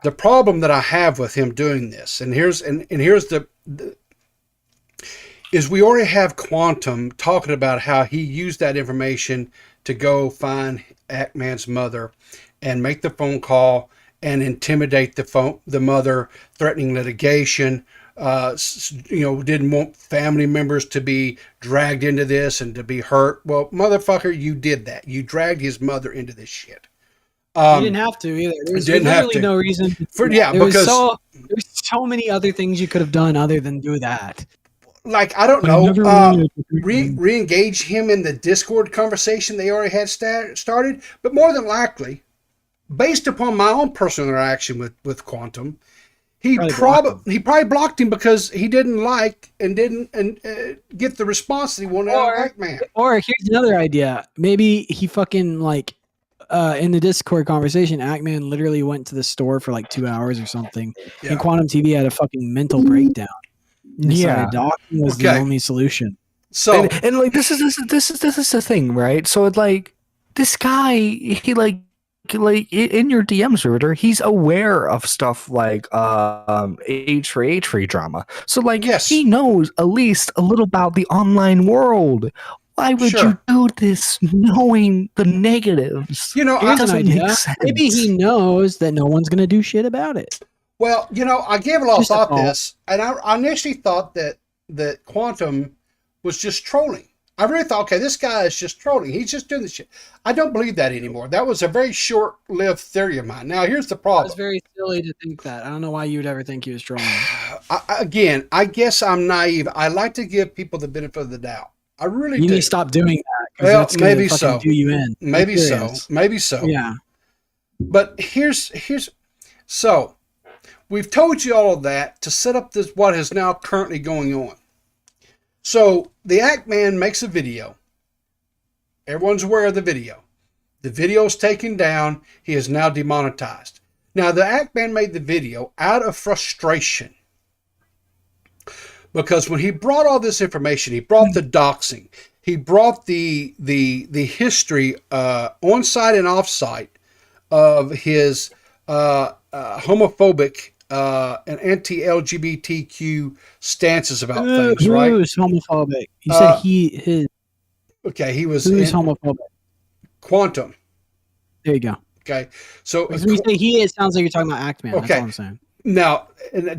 S1: The problem that I have with him doing this, and here's the is we already have Quantum talking about how he used that information to go find Actman's mother and make the phone call and intimidate the mother, threatening litigation. Didn't want family members to be dragged into this and to be hurt. Well, motherfucker, you did that. You dragged his mother into this shit.
S2: You didn't have to either. There's literally no reason. There's so many other things you could have done other than do that.
S1: Like, I don't know, re-engage him in the Discord conversation they already had started, but more than likely, based upon my own personal interaction with Quantum, he probably blocked him because he didn't like and didn't get the response that he wanted out of Actman.
S2: Or here's another idea: maybe he fucking in the Discord conversation, Actman literally went to the store for like 2 hours or something, and Quantum TV had a fucking mental breakdown. Docking was the only solution.
S3: So and like this is the thing, right? So it's like this guy, he like in your DMs, Ritter, he's aware of stuff like age free drama. So like he knows at least a little about the online world. Why would you do this knowing the negatives?
S2: Here's an idea. Maybe he knows that no one's gonna do shit about it.
S1: Well, I gave a lot of thought to this, and I initially thought that Quantum was just trolling. I really thought, okay, this guy is just trolling. He's just doing this shit. I don't believe that anymore. That was a very short-lived theory of mine. Now, here's the problem.
S2: It's very silly to think that. I don't know why you would ever think he was trolling.
S1: I guess I'm naive. I like to give people the benefit of the doubt. I really do.
S2: You need to stop doing that.
S1: Well, maybe so.
S2: Do you in?
S1: Maybe so. Maybe so.
S2: Yeah.
S1: But here's so. We've told you all of that to set up what is now currently going on. So the Actman makes a video. Everyone's aware of the video. The video is taken down. He is now demonetized. Now the Actman made the video out of frustration because when he brought all this information, he brought the doxing, he brought the history on-site and off-site of his homophobic and anti-LGBTQ stances about things, right?
S2: Who's homophobic? You said his.
S1: Okay, he was.
S2: Who's homophobic?
S1: Quantum.
S2: There you go.
S1: Okay, so
S2: when you say he, it sounds like you're talking about Actman. Okay. That's all I'm saying.
S1: Now,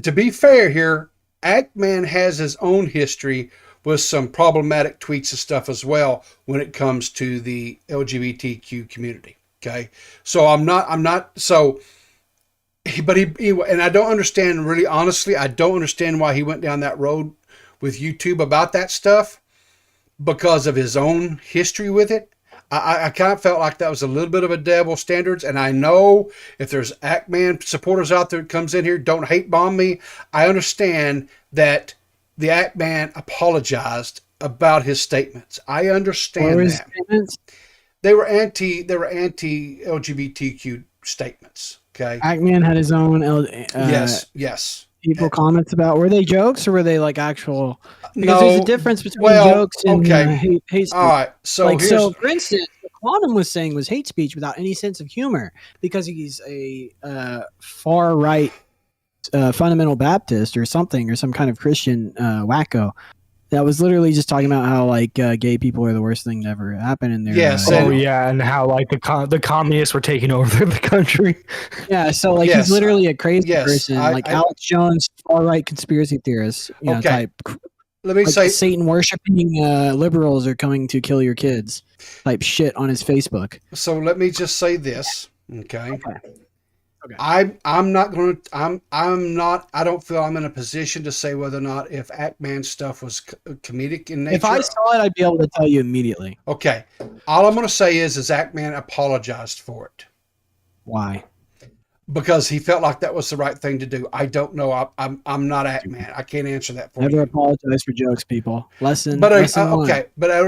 S1: to be fair here, Actman has his own history with some problematic tweets and stuff as well when it comes to the LGBTQ community. Okay, so I'm not so. But he and I don't understand, really honestly, I don't understand why he went down that road with YouTube about that stuff because of his own history with it. I kind of felt like that was a little bit of a double standards, and I know if there's Actman supporters out there that comes in here, don't hate bomb me. I understand that the Actman apologized about his statements. I understand that.
S2: Statements?
S1: They were anti-LGBTQ statements. Okay.
S2: Actman had his own.
S1: Yes.
S2: People comments about, were they jokes or were they like actual? Because there's a difference between jokes and hate speech.
S1: All right. So
S2: for instance, what Quantum was saying was hate speech without any sense of humor because he's a far right fundamental Baptist or something, or some kind of Christian wacko that was literally just talking about how like gay people are the worst thing to ever happen in their
S1: Yes,
S3: and how like the communists were taking over the country.
S2: Yeah, so like he's literally a crazy person, like Alex Jones, far right conspiracy theorist, type.
S1: Let me say,
S2: Satan worshiping liberals are coming to kill your kids, type shit on his Facebook.
S1: So let me just say this, okay. I'm not going to. I don't feel I'm in a position to say whether or not if Act-Man stuff was comedic in nature.
S2: If I saw it, I'd be able to tell you immediately.
S1: Okay, all I'm going to say is Act-Man apologized for it.
S2: Why?
S1: Because he felt like that was the right thing to do. I don't know. I'm not Act-Man. I can't answer that for you.
S2: Never apologize for jokes, people. Lesson.
S1: But
S2: lesson
S1: okay, but I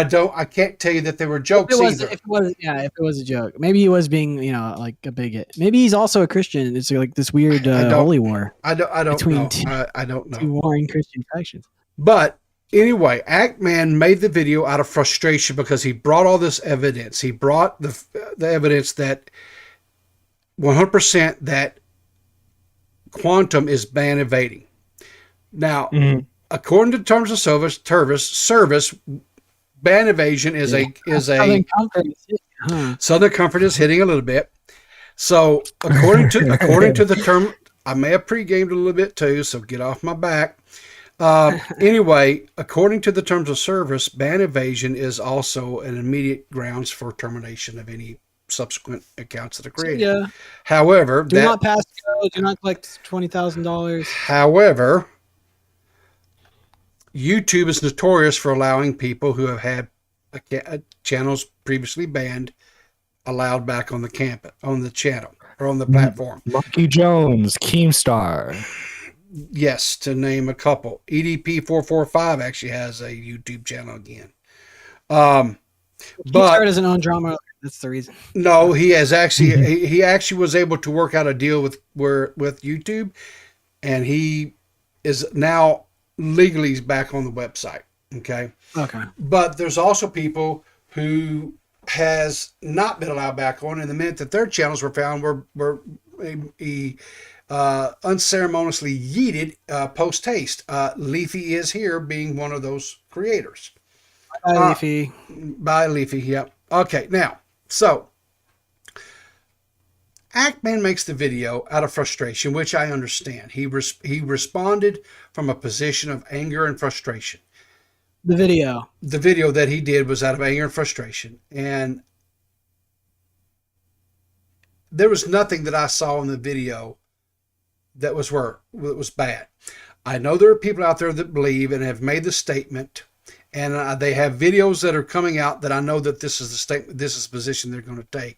S1: don't. I can't tell you that they were jokes either.
S2: If it was a joke, maybe he was being, like a bigot. Maybe he's also a Christian. It's like this weird holy war.
S1: I don't
S2: between
S1: know. I don't know.
S2: Two warring Christian factions.
S1: But anyway, Act-Man made the video out of frustration because he brought all this evidence. He brought the evidence that 100% that quantum is band evading. Now, according to terms of service. Band evasion is a Southern Comfort is hitting a little bit. So according to the term, I may have pre-gamed a little bit too, so get off my back. Anyway, according to the terms of service, band evasion is also an immediate grounds for termination of any subsequent accounts that are created.
S2: Yeah.
S1: However,
S2: do not pass go, do not collect $20,000.
S1: However, YouTube is notorious for allowing people who have had channels previously banned allowed back on the channel or on the platform.
S3: Monkey Jones, Keemstar.
S1: Yes, to name a couple. EDP445 actually has a YouTube channel again. But
S2: Keemstar doesn't own drama. That's the reason.
S1: No, he has actually he actually was able to work out a deal with YouTube, and he is now legally back on the website. Okay. But there's also people who has not been allowed back on, and the minute that their channels were found were unceremoniously yeeted post haste. Leafy is here being one of those creators. By Leafy, yep. Okay, now, so Act-Man makes the video out of frustration, which I understand. He responded from a position of anger and frustration. The video that he did was out of anger and frustration, and there was nothing that I saw in the video that was bad. I know there are people out there that believe and have made the statement, and they have videos that are coming out that I know that this is the statement, this is the position they're going to take,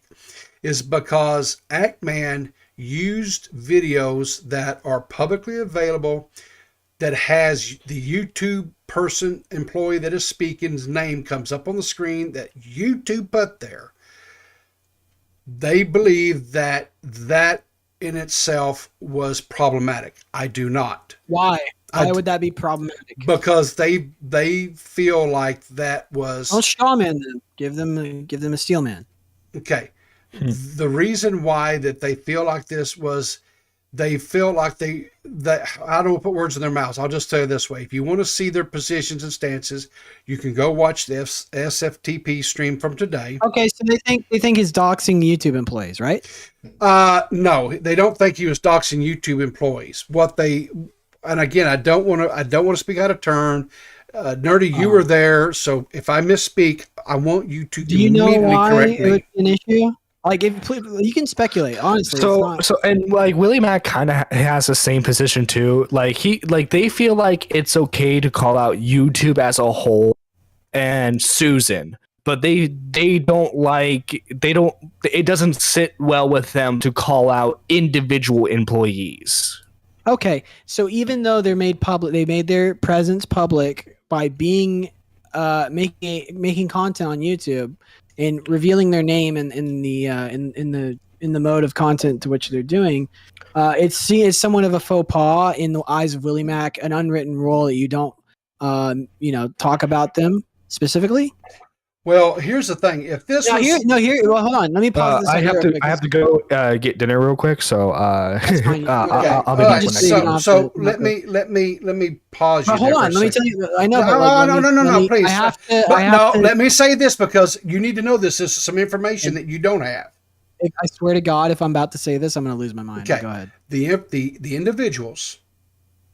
S1: is because Act-Man used videos that are publicly available that has the YouTube employee that is speaking's name comes up on the screen that YouTube put there. They believe that in itself was problematic. I do not.
S2: Why? Why would that be problematic?
S1: Because they feel like that was.
S2: Well, strawman them. Give them a steel man.
S1: Okay. The reason why that they feel like this was, they feel like I don't put words in their mouths. I'll just tell you this way. If you want to see their positions and stances, you can go watch the SFTP stream from today.
S2: Okay, so they think he's doxing YouTube employees, right?
S1: No, they don't think he was doxing YouTube employees. And again, I don't want to speak out of turn. Nerdy, you were there, so if I misspeak, I want you to immediately correct me.
S2: It would be an issue? Like, you can speculate, honestly.
S3: And like Willie Mack kind of has the same position too. Like they feel like it's okay to call out YouTube as a whole and Susan, but it doesn't sit well with them to call out individual employees.
S2: Okay, so even though they made their presence public by being making content on YouTube and revealing their name in the mode of content to which they're doing, it's seen as somewhat of a faux pas in the eyes of Willie Mack, an unwritten rule that you don't talk about them specifically.
S1: Well, here's the thing. If this
S2: Well, hold on. Let me pause this.
S3: I have to go get dinner real quick. So
S2: fine.
S3: I'll be
S1: All
S3: back
S1: right.
S3: when I
S1: So let me pause you.
S2: But hold
S1: there for
S2: on.
S1: a
S2: Let me
S1: second.
S2: tell you. I know.
S1: No, please.
S2: to.
S1: Let me say this because you need to know this. This is some information that you don't have.
S2: I swear to God, if I'm about to say this, I'm going to lose my mind.
S1: Okay.
S2: Go ahead.
S1: The individuals.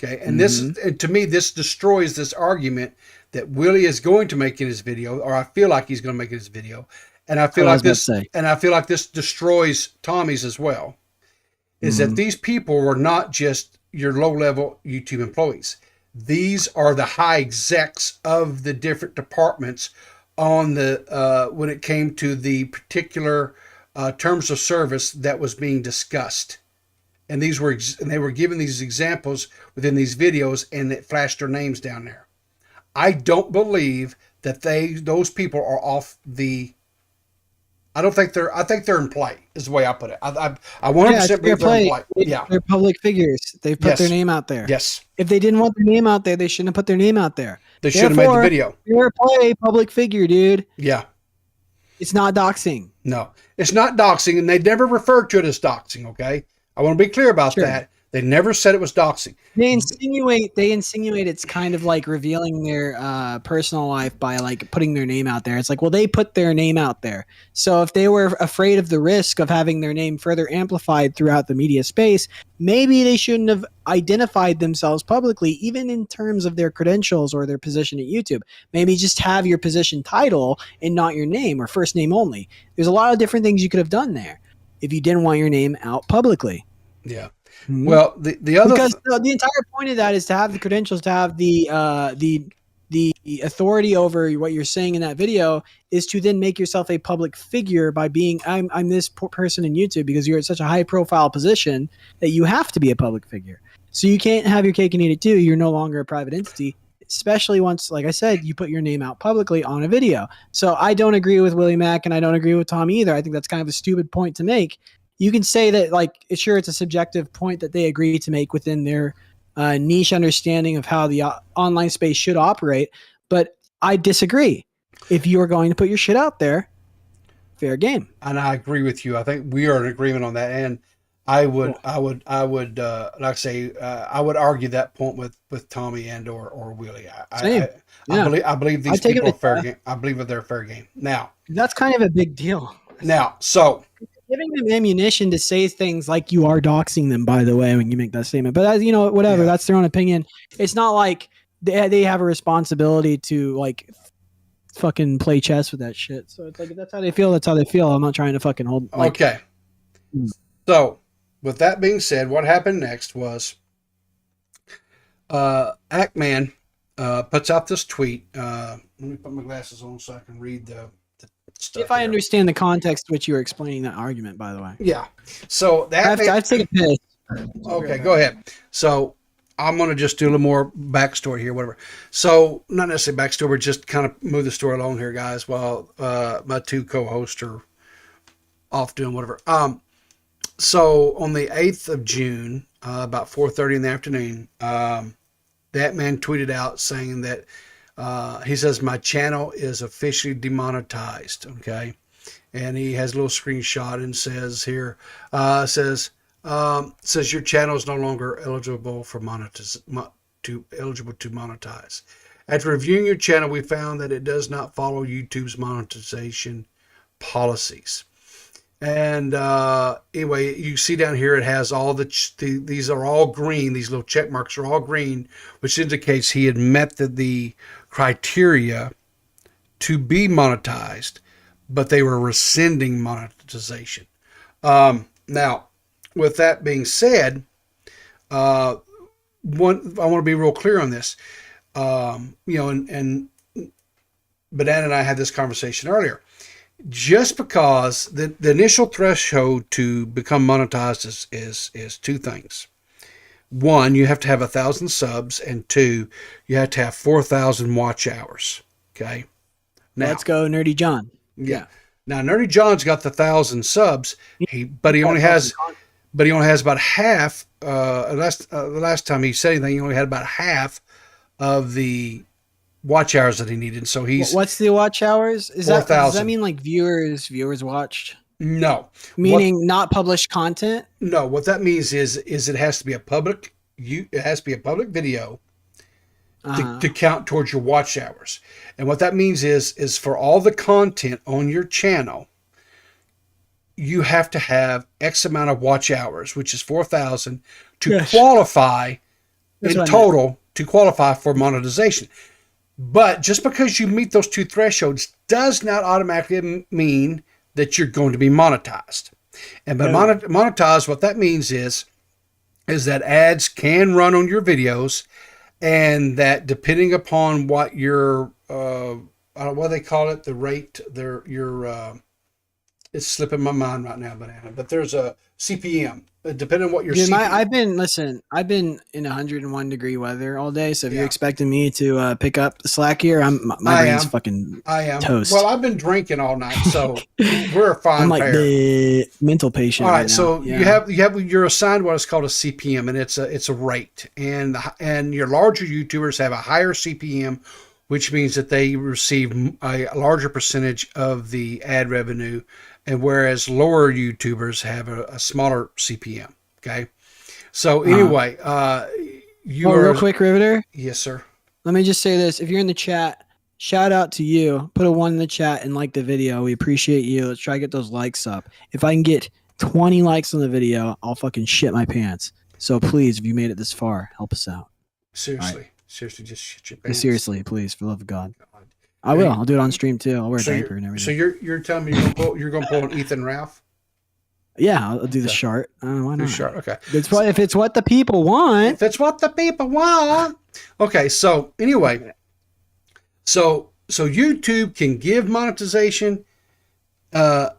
S1: Okay, and and to me, this destroys this argument that Willie is going to make in his video, or I feel like he's going to make in his video, and I feel like this destroys Tommy's as well. Is that these people were not just your low-level YouTube employees. These are the high execs of the different departments on the when it came to the particular terms of service that was being discussed. And they were given these examples within these videos, and it flashed their names down there. I don't believe that those people are off the. I think they're in play. Is the way I put it. I 100% believe they're in play. Yeah,
S2: they're public figures. They've put their name out there.
S1: Yes.
S2: If they didn't want their name out there, they shouldn't have put their name out there.
S1: They should have made the video.
S2: You're a public figure, dude.
S1: Yeah.
S2: It's not doxing.
S1: No, it's not doxing, and they never referred to it as doxing. Okay. I want to be clear about that. They never said it was doxing.
S2: They insinuate it's kind of like revealing their personal life by like putting their name out there. It's like, well, they put their name out there. So if they were afraid of the risk of having their name further amplified throughout the media space, maybe they shouldn't have identified themselves publicly, even in terms of their credentials or their position at YouTube. Maybe just have your position title and not your name, or first name only. There's a lot of different things you could have done there if you didn't want your name out publicly.
S1: Yeah. Well, the other
S2: because the entire point of that is to have the credentials, to have the authority over what you're saying in that video, is to then make yourself a public figure by being I'm this person in YouTube, because you're at such a high profile position that you have to be a public figure. So you can't have your cake and eat it too. You're no longer a private entity, especially once, like I said, you put your name out publicly on a video. So I don't agree with Willie Mack, and I don't agree with Tom either. I think that's kind of a stupid point to make. You can say that, like, sure, it's a subjective point that they agree to make within their niche understanding of how the online space should operate, but I disagree. If you are going to put your shit out there, fair game.
S1: And I agree with you. I think we are in agreement on that. And I would like I say, I would argue that point with Tommy and or Willie. I believe these people are fair game. I believe that they're fair game. Now,
S2: that's kind of a big deal.
S1: Now, so
S2: giving them ammunition to say things like you are doxing them, by the way, when you make that statement. But whatever, that's their own opinion. It's not like they have a responsibility to like fucking play chess with that shit. So it's like, if that's how they feel, that's how they feel. I'm not trying to fucking hold.
S1: Okay. So with that being said, what happened next was Ackman puts out this tweet. Let me put my glasses on so I can read the stuff.
S2: If I understand the context to which you were explaining that argument, by the way.
S1: Yeah. So that
S2: I have to take a piss.
S1: Okay, go ahead. So I'm going to just do a little more backstory here, whatever. So not necessarily backstory, but just kind of move the story along here, guys, while my two co-hosts are off doing whatever. So on the 8th of June, about 4:30 in the afternoon, that man tweeted out saying that he says, my channel is officially demonetized. Okay. And he has a little screenshot and says here, says your channel is no longer eligible for eligible to monetize. After reviewing your channel, we found that it does not follow YouTube's monetization policies. And anyway, you see down here, it has all these are all green. These little check marks are all green, which indicates he had met the criteria to be monetized, but they were rescinding monetization. Now, with that being said, I want to be real clear on this. And Banana and I had this conversation earlier. Just because the initial threshold to become monetized is two things. One, you have to have 1,000 subs, and two, you have to have 4,000 watch hours. Okay. Now,
S2: let's go, Nerdy John.
S1: Yeah. Now, Nerdy John's got the 1,000 subs, but he only has about half. The last time he said anything, he only had about half of the watch hours that he needed. So he's
S2: what's the watch hours? Does that
S1: 4,000.
S2: mean like viewers watched?
S1: No,
S2: meaning not published content.
S1: No, what that means is it has to be a public video to count towards your watch hours. And what that means is for all the content on your channel, you have to have X amount of watch hours, which is 4,000, to qualify in total to qualify for monetization. But just because you meet those two thresholds does not automatically mean that you're going to be monetized. And by monetized, what that means is that ads can run on your videos, and that depending upon what your what they call it, the rate, it's slipping my mind right now, Banana, but there's a CPM. Depending on what your CPM.
S2: I've been in 101 degree weather all day, so if you're expecting me to pick up the slack here, my brain's fucking toast.
S1: Well, I've been drinking all night, so we're a fine
S2: I'm like
S1: pair.
S2: the mental patient.
S1: All right, so you're assigned what is called a CPM, and it's a rate, and your larger YouTubers have a higher CPM, which means that they receive a larger percentage of the ad revenue, and whereas lower YouTubers have a smaller CPM. Okay, so anyway,
S2: real quick, Riveter.
S1: Yes, sir.
S2: Let me just say this: if you're in the chat, shout out to you. Put a 1 in the chat and like the video. We appreciate you. Let's try to get those likes up. If I can get 20 likes on the video, I'll fucking shit my pants. So please, if you made it this far, help us out.
S1: Seriously.
S2: Right.
S1: Seriously, just shit your pants.
S2: Seriously, please, for the love of God. I will. I'll do it on stream too. I'll wear a diaper and everything.
S1: So you're telling me you're gonna pull an Ethan Ralph?
S2: Yeah, I'll do the shart. Why not?
S1: Shart. Okay.
S2: If it's what the people want.
S1: If it's what the people want. Okay. So anyway, so YouTube can give monetization. Not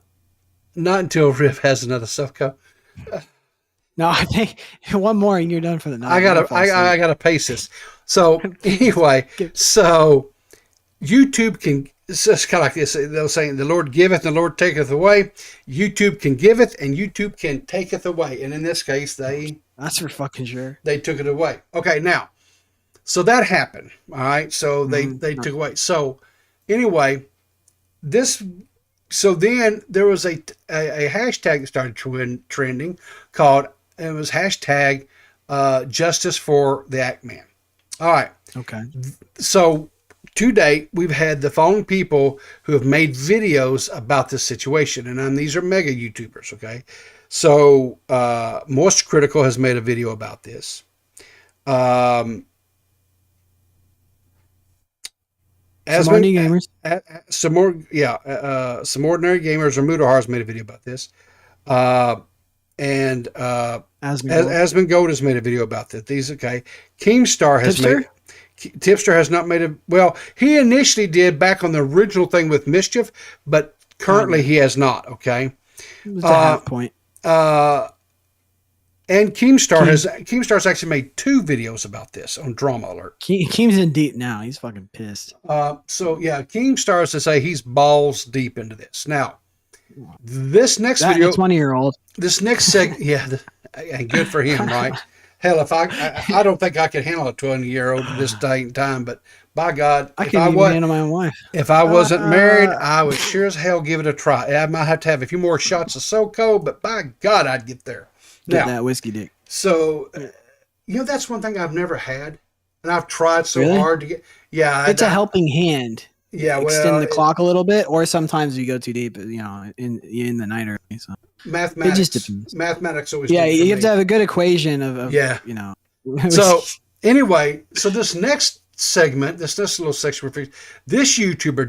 S1: until Riv has another stuff go.
S2: No, I think one more and you're done for the night.
S1: I gotta pace this. So anyway, so YouTube can. It's just kind of like this. They're saying the Lord giveth and the Lord taketh away. YouTube can giveth and YouTube can taketh away. And in this case,
S2: that's for fucking sure.
S1: They took it away. Okay, now, so that happened. All right, so they took away. So anyway, so then there was a hashtag that started trending called, it was hashtag justice for the Act Man. All right.
S2: Okay.
S1: So to date, we've had the following people who have made videos about this situation, and these are mega YouTubers. Okay. So Most Critical has made a video about this.
S2: Some ordinary gamers.
S1: Some ordinary gamers or Moodahar has made a video about this. And Asmongold has made a video about that. Keemstar has made. Tipster has not made a. Well, he initially did back on the original thing with Mischief, but currently he has not. Okay.
S2: It was a half point.
S1: And Keemstar's actually made 2 videos about this on Drama Alert.
S2: Keem's in deep now. He's fucking pissed.
S1: Keemstar is to say he's balls deep into this. Now, this next video.
S2: 20-year-old.
S1: This next segment, and good for him, right? Hell, if I don't think I could handle a 20-year-old at this day and time, but by God,
S2: I can't even handle my own wife.
S1: If I wasn't married, I would sure as hell give it a try. I might have to have a few more shots of SoCo, but by God, I'd get there.
S2: Get that whiskey dick.
S1: So, that's one thing I've never had, and I've tried so hard to get. Yeah,
S2: it's a helping hand.
S1: Yeah,
S2: extend the clock a little bit, or sometimes you go too deep. In the night early. So
S1: mathematics.
S2: It just depends.
S1: Mathematics always.
S2: Yeah, you have to have a good equation of.
S1: So anyway, so this next segment, this little section, this YouTuber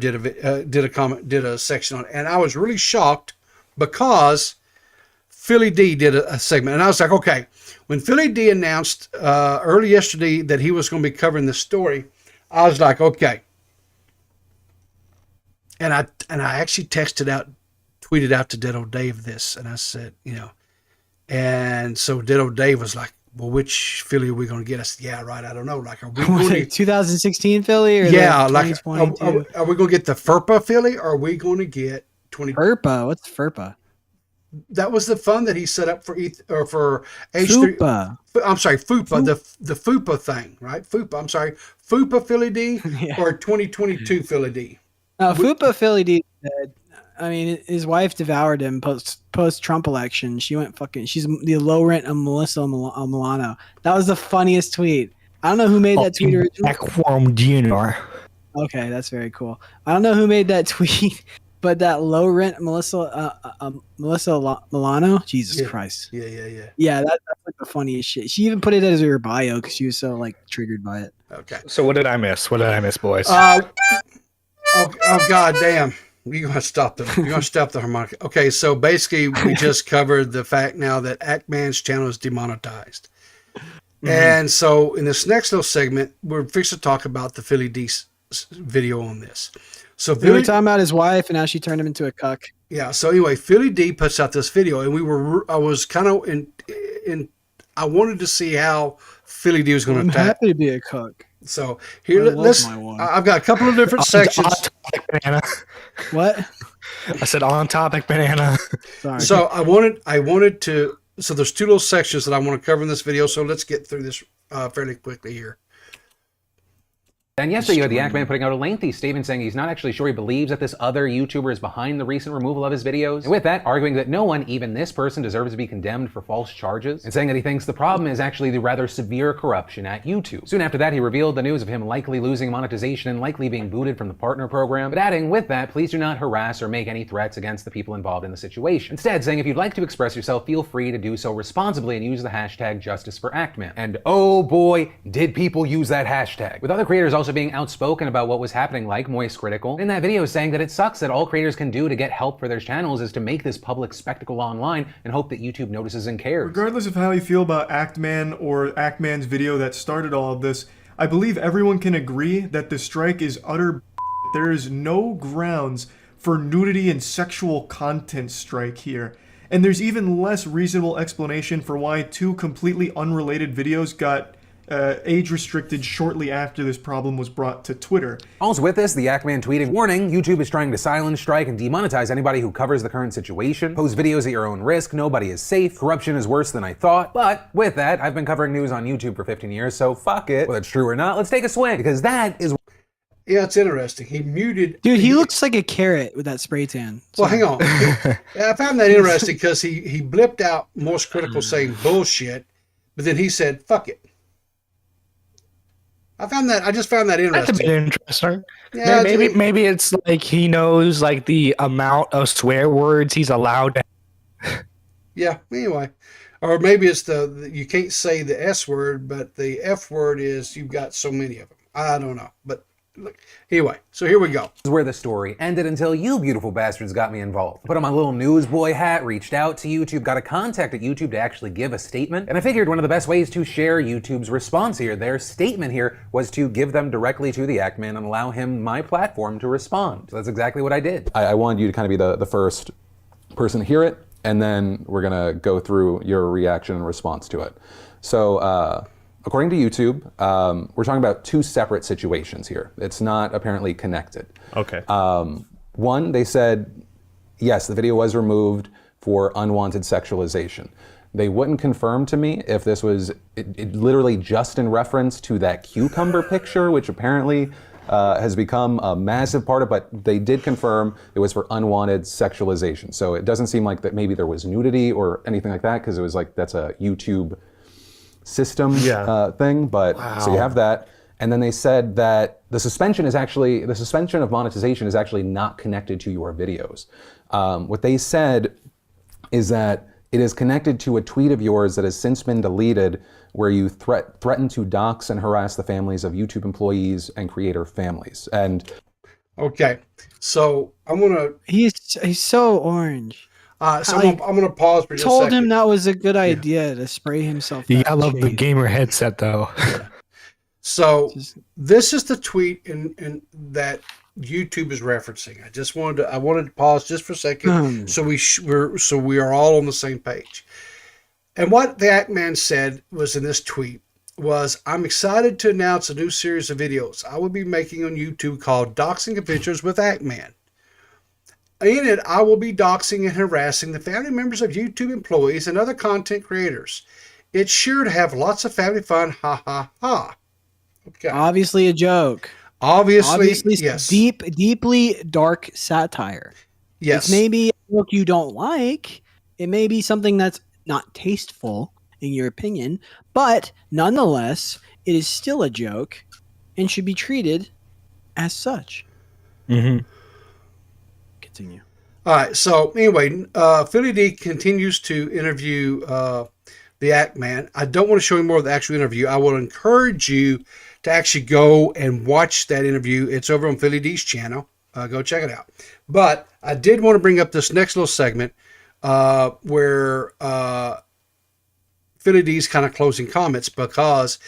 S1: did a section on it, and I was really shocked because Philly D did a segment, and I was like, okay. When Philly D announced early yesterday that he was going to be covering this story, I was like, okay. And I actually tweeted out to Dead Old Dave this, and I said, and so Dead Old Dave was like, well, which Philly are we going to get? Us? Yeah, right. I don't know. Like, are we going to
S2: 2016 Philly or
S1: like are we going to get the FERPA Philly, or are we going to get 20?
S2: FERPA? What's FERPA?
S1: that was the fund that he set up for for H3.
S2: Fupa.
S1: I'm sorry, FUPA, the FUPA thing, right? FUPA. I'm sorry, FUPA Philly D
S2: Yeah.
S1: or 2022 Philly D.
S2: Fupa Philly D said, I mean, his wife devoured him post Trump election. She went fucking. She's the low rent of Melissa Milano. That was the funniest tweet. I don't know who made that tweet originally.
S3: Equum Junior.
S2: Okay, that's very cool. I don't know who made that tweet, but that low rent Melissa Milano. Jesus Christ.
S1: Yeah.
S2: Yeah, that's like the funniest shit. She even put it as her bio because she was so like triggered by it.
S1: Okay.
S3: So what did I miss? What did I miss, boys?
S1: Oh god damn. You're gonna stop the harmonica. Okay, so basically we just covered the fact now that Ackman's channel is demonetized. Mm-hmm. And so in this next little segment, we're fixing to talk about the Philly D video on this. So
S2: we were talking about his wife and how she turned him into a cuck.
S1: Yeah, so anyway, Philly D puts out this video and I was kind of I wanted to see how Philly D was going to attack.
S2: I'm happy to be a cuck.
S1: So here, I've got a couple of different sections.
S3: On topic, Banana.
S2: What?
S3: I said on topic, Banana.
S2: Sorry.
S1: So I wanted to. So there's two little sections that I want to cover in this video. So let's get through this fairly quickly here.
S6: And yesterday you had the Ackman putting out a lengthy statement saying he's not actually sure he believes that this other YouTuber is behind the recent removal of his videos. And with that, arguing that no one, even this person, deserves to be condemned for false charges. And saying that he thinks the problem is actually the rather severe corruption at YouTube. Soon after that, he revealed the news of him likely losing monetization and likely being booted from the partner program. But adding with that, please do not harass or make any threats against the people involved in the situation. Instead, saying if you'd like to express yourself, feel free to do so responsibly and use the hashtag justiceforactman. And oh boy, did people use that hashtag. With other creators also being outspoken about what was happening, like Moist Critical. In that video saying that it sucks that all creators can do to get help for their channels is to make this public spectacle online and hope that YouTube notices and cares.
S7: Regardless of how you feel about Ackman or Ackman's video that started all of this, I believe everyone can agree that the strike is utter There is no grounds for nudity and sexual content strike here. And there's even less reasonable explanation for why two completely unrelated videos got age restricted shortly after this problem was brought to Twitter.
S6: Also with this, the Ackman tweeted, "Warning, YouTube is trying to silence, strike, and demonetize anybody who covers the current situation. Post videos at your own risk. Nobody is safe. Corruption is worse than I thought." But with that, I've been covering news on YouTube for 15 years, so fuck it. Whether it's true or not, let's take a swing, because that is...
S1: Yeah, it's interesting. He muted...
S2: Dude, he looks like a carrot with that spray tan.
S1: Well, hang on. I found that interesting because he blipped out Most Critical saying bullshit, but then he said, fuck it. I just found that interesting.
S3: That's a bit interesting.
S1: Yeah,
S3: maybe it's like he knows like the amount of swear words he's allowed to.
S1: Yeah, anyway. Or maybe it's you can't say the S word, but the F word is you've got so many of them. I don't know. But look, anyway, so here we go.
S6: This is where the story ended until you beautiful bastards got me involved. Put on my little newsboy hat, reached out to YouTube, got a contact at YouTube to actually give a statement, and I figured one of the best ways to share YouTube's response here, their statement here, was to give them directly to the Ackman and allow him my platform to respond. So that's exactly what I did. I wanted you to kind of be the first person to hear it, and then we're gonna go through your reaction and response to it. So, according to YouTube, we're talking about two separate situations here. It's not apparently connected.
S3: Okay.
S6: One, they said, yes, the video was removed for unwanted sexualization. They wouldn't confirm to me if this was it literally just in reference to that cucumber picture, which apparently has become a massive part of it, but they did confirm it was for unwanted sexualization. So it doesn't seem like that maybe there was nudity or anything like that, because it was like, that's a YouTube system thing, but wow. So you have that. And then they said that the suspension of monetization is actually not connected to your videos. What they said is that it is connected to a tweet of yours that has since been deleted, where you threaten to dox and harass the families of YouTube employees and creator families. And
S1: okay, so I'm gonna.
S2: He's so orange.
S1: So I'm going to pause for just a second.
S2: Told him that was a good idea to spray himself.
S3: Yeah, I love the gamer headset though.
S1: Yeah. So this is the tweet in that YouTube is referencing. I wanted to pause just for a second, so we are all on the same page. And what the Ackman said was in this tweet was, "I'm excited to announce a new series of videos I will be making on YouTube called Doxing Adventures with Ackman. In it, I will be doxing and harassing the family members of YouTube employees and other content creators. It's sure to have lots of family fun. Ha ha ha. Okay.
S2: Obviously a joke.
S1: Obviously yes.
S2: Deeply dark satire.
S1: Yes.
S2: It's maybe a joke you don't like. It may be something that's not tasteful in your opinion, but nonetheless, it is still a joke and should be treated as such.
S3: Mm-hmm.
S2: Continue.
S1: All right. So anyway, Philly D continues to interview the Act Man. I don't want to show you more of the actual interview. I will encourage you to actually go and watch that interview. It's over on Philly D's channel. Go check it out. But I did want to bring up this next little segment where Philly D's kind of closing comments, because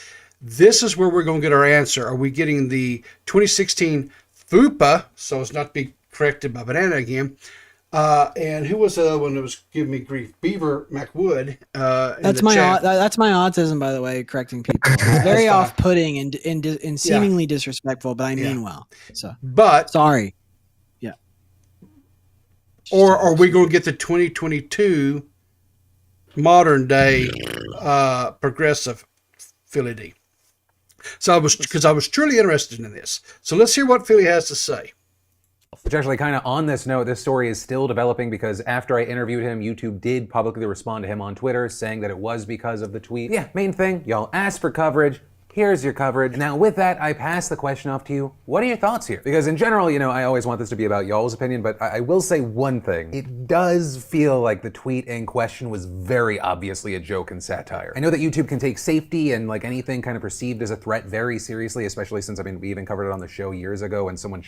S1: this is where we're going to get our answer. Are we getting the 2016 FUPA, so as not to be corrected by Banana again, and who was the other one that was giving me grief? Beaver McWood.
S2: That's my autism, by the way, correcting people. Very off-putting and seemingly disrespectful, but I mean well. So,
S1: but
S2: sorry. Yeah.
S1: Or are we going to get the 2022 modern day progressive Philly D? So I was truly interested in this. So let's hear what Philly has to say.
S6: Which actually kind of on this note, this story is still developing because after I interviewed him, YouTube did publicly respond to him on Twitter saying that it was because of the tweet. Yeah, main thing, y'all asked for coverage. Here's your coverage. Now with that, I pass the question off to you. What are your thoughts here? Because in general, I always want this to be about y'all's opinion, but I will say one thing. It does feel like the tweet in question was very obviously a joke and satire. I know that YouTube can take safety and like anything kind of perceived as a threat very seriously, especially since, we even covered it on the show years ago when someone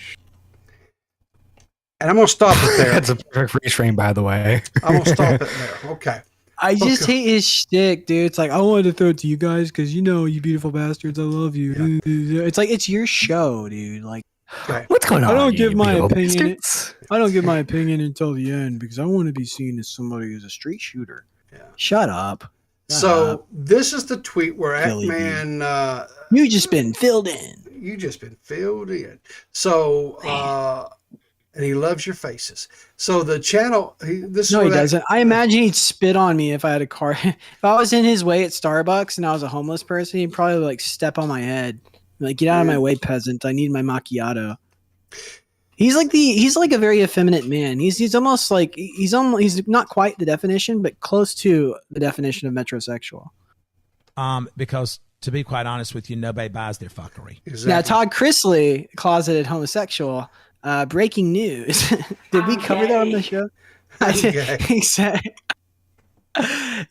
S1: and I'm going to stop it there.
S3: That's a perfect freeze frame, by the way.
S1: I'm going to stop it there. Okay.
S2: I just hate his shtick, dude. It's like, I wanted to throw it to you guys because, you beautiful bastards, I love you. Yeah. It's like, it's your show, dude. Like,
S1: okay.
S3: What's going on?
S2: I don't give my opinion. I don't give my opinion until the end because I want to be seen as somebody who's a street shooter.
S1: Yeah.
S2: Shut up.
S1: This is the tweet where Ackman...
S2: you just been filled in.
S1: You just been filled in. So... and he loves your faces. So the channel, he
S2: doesn't. I imagine he'd spit on me if I had a car. If I was in his way at Starbucks and I was a homeless person, he'd probably like step on my head, like, get out of my way, peasant. I need my macchiato. He's like a very effeminate man. He's almost like he's not quite the definition, but close to the definition of metrosexual.
S8: Because to be quite honest with you, nobody buys their fuckery.
S1: Exactly.
S2: Now Todd Chrisley, closeted homosexual. Breaking news. Did we cover that on the show? Exactly.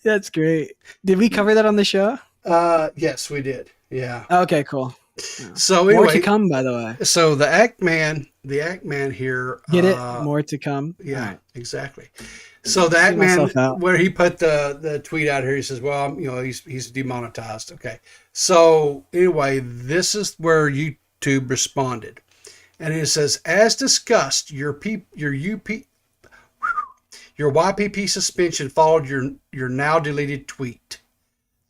S2: That's great. Did we cover that on the show?
S1: Yes, we did. Yeah.
S2: Okay, cool.
S1: So anyway,
S2: more to come, by the way.
S1: So the Act Man here.
S2: Get it? More to come.
S1: Yeah, right. Exactly. So the Act Man, where he put the tweet out here, he says, "Well, he's demonetized." Okay. So anyway, this is where YouTube responded. And it says, as discussed, your YPP suspension followed your now deleted tweet,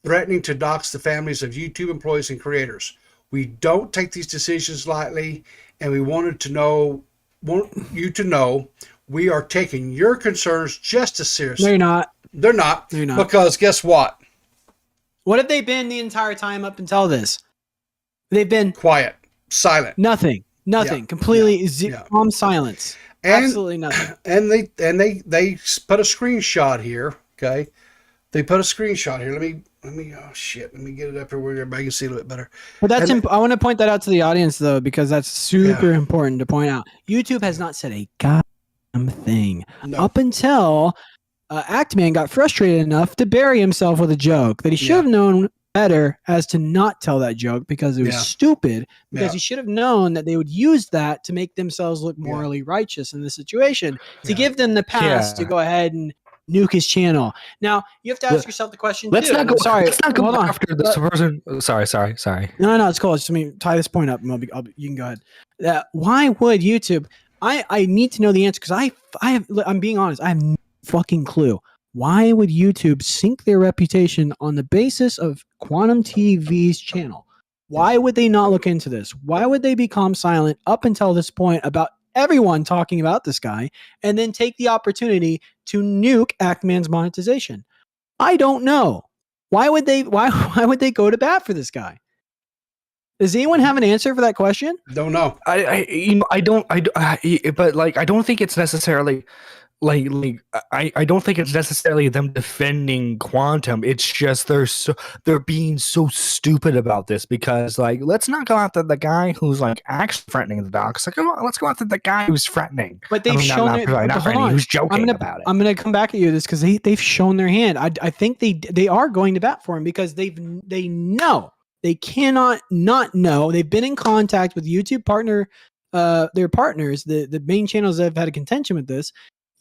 S1: threatening to dox the families of YouTube employees and creators. We don't take these decisions lightly, and we want you to know we are taking your concerns just as seriously.
S2: They're not.
S1: They're not. Because guess what?
S2: What have they been the entire time up until this? They've been
S1: quiet, silent,
S2: nothing. Completely calm silence. Absolutely nothing.
S1: And they put a screenshot here. Okay, they put a screenshot here. Let me get it up here where everybody can see a little bit better.
S2: But that's I want to point that out to the audience though, because that's super important to point out. YouTube has not said a goddamn thing up until Actman got frustrated enough to bury himself with a joke that he should have known better as to not tell that joke because it was stupid, because he should have known that they would use that to make themselves look morally righteous in the situation, to give them the pass to go ahead and nuke his channel. Now you have to ask yourself the question.
S3: Let's not go after this person. Sorry.
S2: No, it's cool. Just let me tie this point up, and you can go ahead. Why would YouTube? I need to know the answer because I'm being honest. I have no fucking clue. Why would YouTube sink their reputation on the basis of Quantum TV's channel? Why would they not look into this? Why would they become silent up until this point about everyone talking about this guy, and then take the opportunity to nuke Ackman's monetization? I don't know. Why would they go to bat for this guy? Does anyone have an answer for that question?
S1: Don't know.
S3: I don't think it's necessarily I don't think it's necessarily them defending Quantum. It's just they're being so stupid about this because like let's not go after the guy who's like actually threatening the dog. It's like let's go after the guy who's threatening.
S2: But they've shown it.
S3: Not threatening, who's joking about it.
S2: I'm gonna come back at you this because they've shown their hand. I think they are going to bat for him because they know they cannot not know. They've been in contact with YouTube their partners, the main channels that have had a contention with this.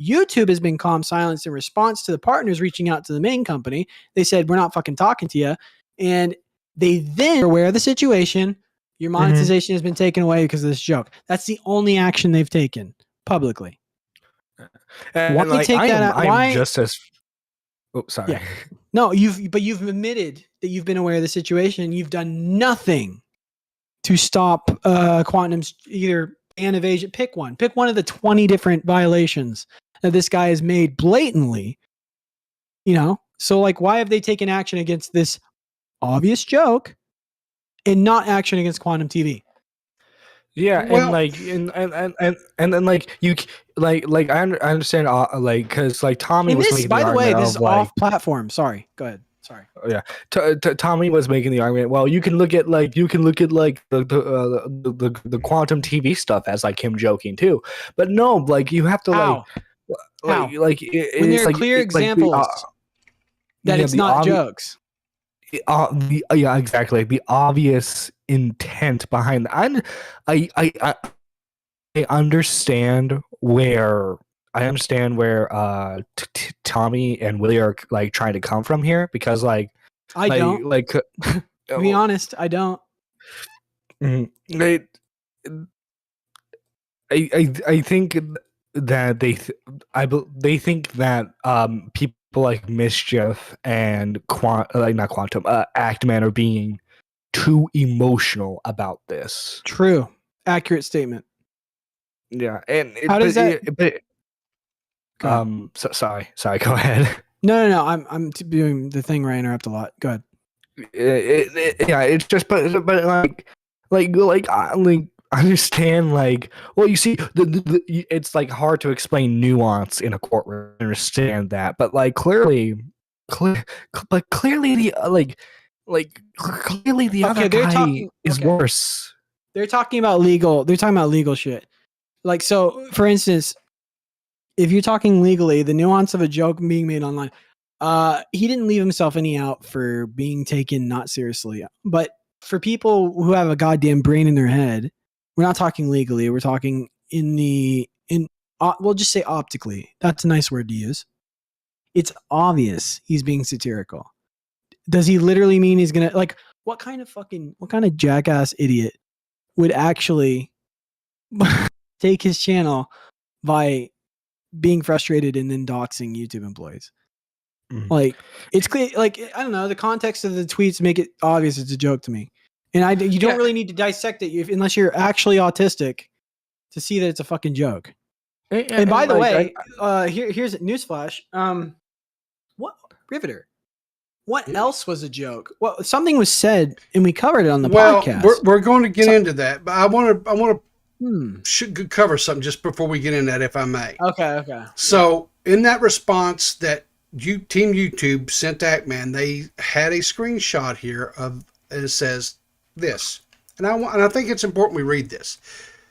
S2: YouTube has been calm silence in response to the partners reaching out to the main company. They said, we're not fucking talking to you. And they then are aware of the situation. Your monetization has been taken away because of this joke. That's the only action they've taken publicly.
S3: Why take that out? Why? Just as... Oh, sorry.
S2: Yeah. No, you've admitted that you've been aware of the situation. You've done nothing to stop Quantum's either ban evasion. Pick one of the 20 different violations that this guy has made blatantly, so like why have they taken action against this obvious joke and not action against Quantum TV?
S3: Yeah, well, and then like you like I understand like because like Tommy was making
S2: by
S3: the
S2: way
S3: argument
S2: this is
S3: like,
S2: off platform. Sorry, go ahead. Sorry.
S3: Yeah, Tommy was making the argument. Well, you can look at the Quantum TV stuff as like him joking too, but no, like you have to when
S2: there are clear examples that it's not jokes.
S3: Yeah, exactly. The obvious intent behind that. I understand where Tommy and Willie are like trying to come from here because like
S2: I don't like to be honest, I don't.
S3: I think that they think that people like Mischief and Actman are being too emotional about this.
S2: True, accurate statement.
S3: Yeah, and
S2: how does that?
S3: Sorry. Go ahead.
S2: No. I'm doing the thing where I interrupt a lot. Go ahead.
S3: It's just but I understand the it's like hard to explain nuance in a courtroom. I understand that, but like clearly the other guy is worse.
S2: They're talking about legal shit. Like, so for instance, if you're talking legally, the nuance of a joke being made online, he didn't leave himself any out for being taken not seriously. But for people who have a goddamn brain in their head, we're not talking legally. We're talking we'll just say optically. That's a nice word to use. It's obvious he's being satirical. Does he literally mean he's gonna like? What kind of jackass idiot would actually take his channel by being frustrated and then doxing YouTube employees? Like, it's clear. Like, I don't know. The context of the tweets make it obvious it's a joke to me. And you don't really need to dissect it unless you're actually autistic to see that it's a fucking joke. And by the way, here's a newsflash. What Riveter? What else was a joke? Well, something was said, and we covered it on the podcast.
S1: We're going to get into that, but I want to cover something just before we get into that, if I may.
S2: Okay.
S1: So, in that response that Team YouTube sent to Ackman, they had a screenshot here of it says this, and I think it's important we read this.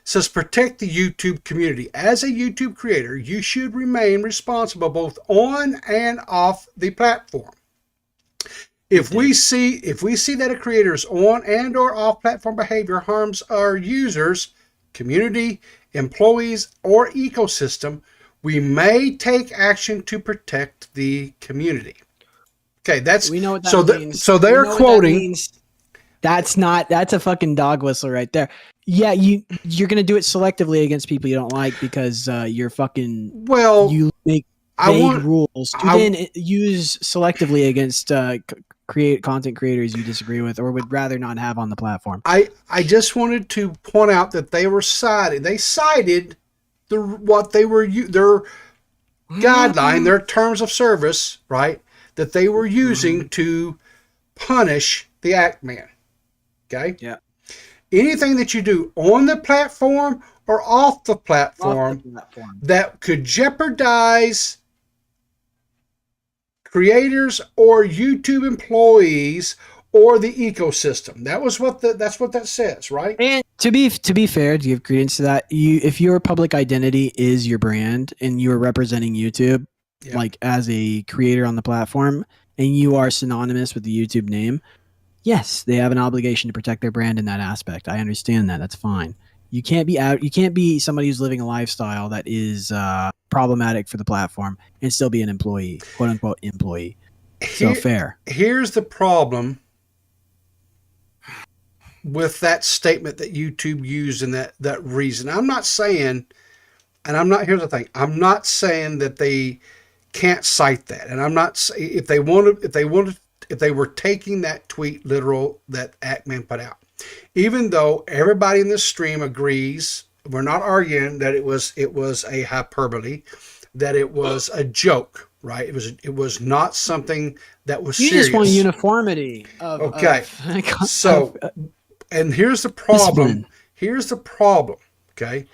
S1: It says, protect the YouTube community. As a YouTube creator, you should remain responsible both on and off the platform. If we see that a creator's on and or off platform behavior harms our users, community, employees, or ecosystem, we may take action to protect the community. Okay,
S2: we know what that means.
S1: So they're quoting.
S2: That's a fucking dog whistle right there. Yeah, you're gonna do it selectively against people you don't like because you're fucking.
S1: Well,
S2: you make vague rules to then use selectively against content creators you disagree with or would rather not have on the platform.
S1: I just wanted to point out that they were cited. They cited what they were their guideline, their terms of service, right? That they were using to punish the Act Man. Okay?
S2: Yeah.
S1: Anything that you do on the platform or off the platform, that could jeopardize creators or YouTube employees or the ecosystem. That's what that says, right?
S2: And to be fair, to give credence to that, if your public identity is your brand and you are representing YouTube, like as a creator on the platform, and you are synonymous with the YouTube name, yes, they have an obligation to protect their brand in that aspect. I understand that. That's fine. You can't be somebody who's living a lifestyle that is problematic for the platform and still be an employee, quote unquote employee. So fair.
S1: Here's the problem with that statement that YouTube used and that reason. I'm not saying, and here's the thing. I'm not saying that they can't cite that. And I'm not, if they were taking that tweet literal that Ackman put out, even though everybody in this stream agrees, we're not arguing that it was a hyperbole, that it was a joke, right? It was not something that was serious.
S2: You just want uniformity.
S1: And here's the problem. Discipline. Here's the problem, okay,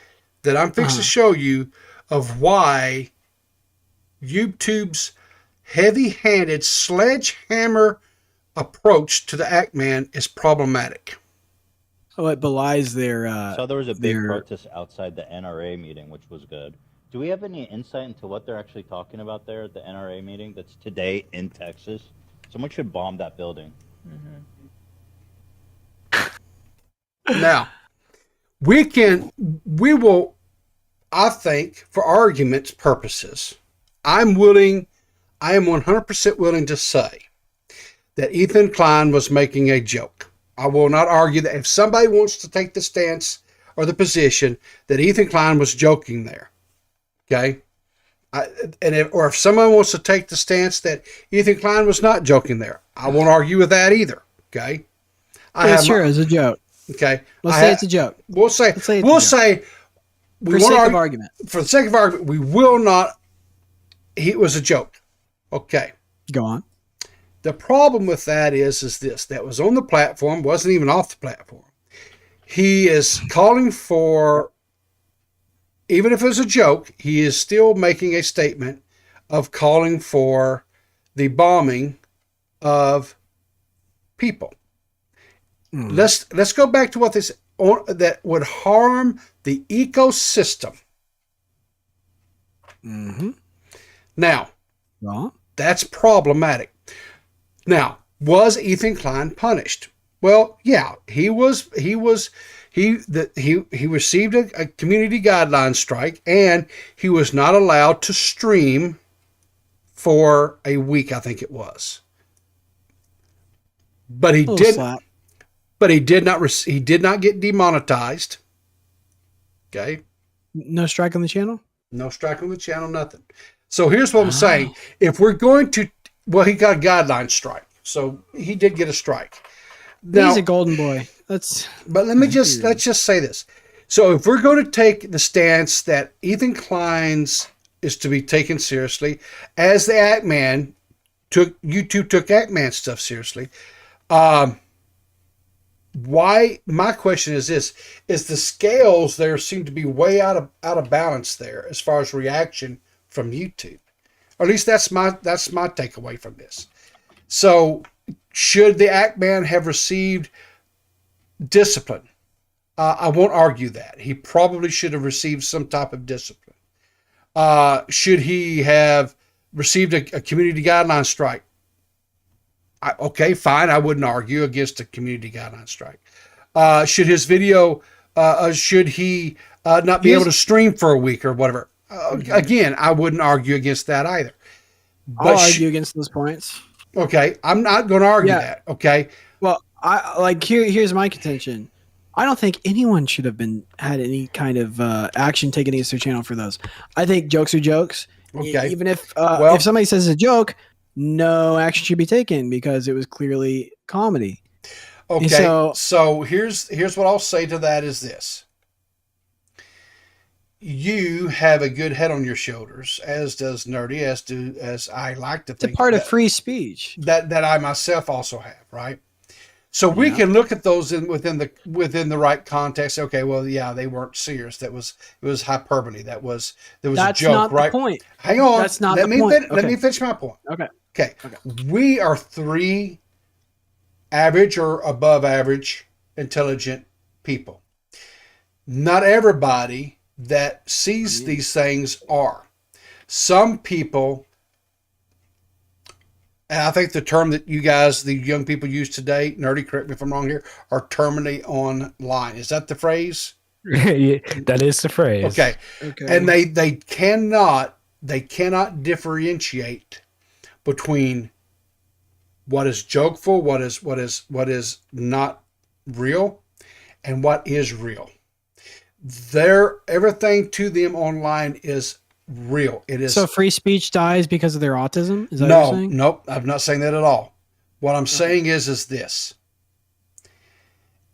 S1: that I'm fixing to show you of why YouTube's heavy-handed sledgehammer approach to the Ackman is problematic.
S2: Oh, it belies their.
S9: So there was a big protest outside the NRA meeting, which was good. Do we have any insight into what they're actually talking about there at the NRA meeting that's today in Texas? Someone should bomb that building.
S1: Now, we will, I think, for argument's purposes, I am 100% willing to say that Ethan Klein was making a joke. I will not argue that if somebody wants to take the stance or the position that Ethan Klein was joking there, okay? If someone wants to take the stance that Ethan Klein was not joking there, I won't argue with that either, okay?
S2: Sure, it's a joke.
S1: Okay.
S2: Let's say it's a joke.
S1: We'll say
S2: for the sake of argument.
S1: For the sake of argument, we will not. It was a joke. Okay.
S2: Go on.
S1: The problem with that is this: that was on the platform, wasn't even off the platform. He is calling for, even if it was a joke, he is still making a statement of calling for the bombing of people. Let's go back to what this that would harm the ecosystem. Now, that's problematic. Now, was Ethan Klein punished? Well, yeah, he received a community guideline strike, and he was not allowed to stream for a week, I think it was. But he didn't. But he did not get demonetized. Okay.
S2: No strike on the channel?
S1: No strike on the channel, nothing. So here's what I'm saying. If we're going to, well, he got a guideline strike. So he did get a strike. Now,
S2: he's a golden boy.
S1: But let's just say this. So if we're going to take the stance that Ethan Klein's is to be taken seriously, as the Ackman YouTube took Ackman stuff seriously, why? My question is this: is the scales there seem to be way out of balance there as far as reaction from YouTube, or at least that's my takeaway from this. So, should the Ackman have received discipline? I won't argue that he probably should have received some type of discipline. Should he have received a community guideline strike? Okay, fine. I wouldn't argue against a community guideline strike. Should his video, should he not be able to stream for a week or whatever? Again, I wouldn't argue against that either.
S2: I'll argue against those points.
S1: Okay, I'm not going to argue that. Okay.
S2: Well, here's my contention. I don't think anyone should have had any kind of action taken against their channel for those. I think jokes are jokes.
S1: Okay.
S2: Even if somebody says it's a joke, no action should be taken because it was clearly comedy.
S1: Okay. So here's what I'll say to that is this. you have a good head on your shoulders, as does Nerdy, as I like to think.
S2: It's a part of free speech
S1: that I myself also have, right? So we can look at those within the right context. Okay, well, yeah, they weren't serious. It was hyperbole. There was a joke,
S2: not
S1: right?
S2: The point.
S1: Hang on.
S2: That's not the point.
S1: Let me finish my point.
S2: Okay.
S1: We are 3 average or above average intelligent people. Not everybody that sees these things are. Some people, and I think the term that you guys, the young people use today, Nerdy, correct me if I'm wrong here, are terminally online. Is that the phrase?
S3: Yeah, that is the phrase.
S1: Okay. And they cannot differentiate between what is jokeful, what is not real, and what is real. Everything to them online is real. It is.
S2: So free speech dies because of their autism? Is that what you're saying?
S1: Nope. I'm not saying that at all. What I'm saying is this.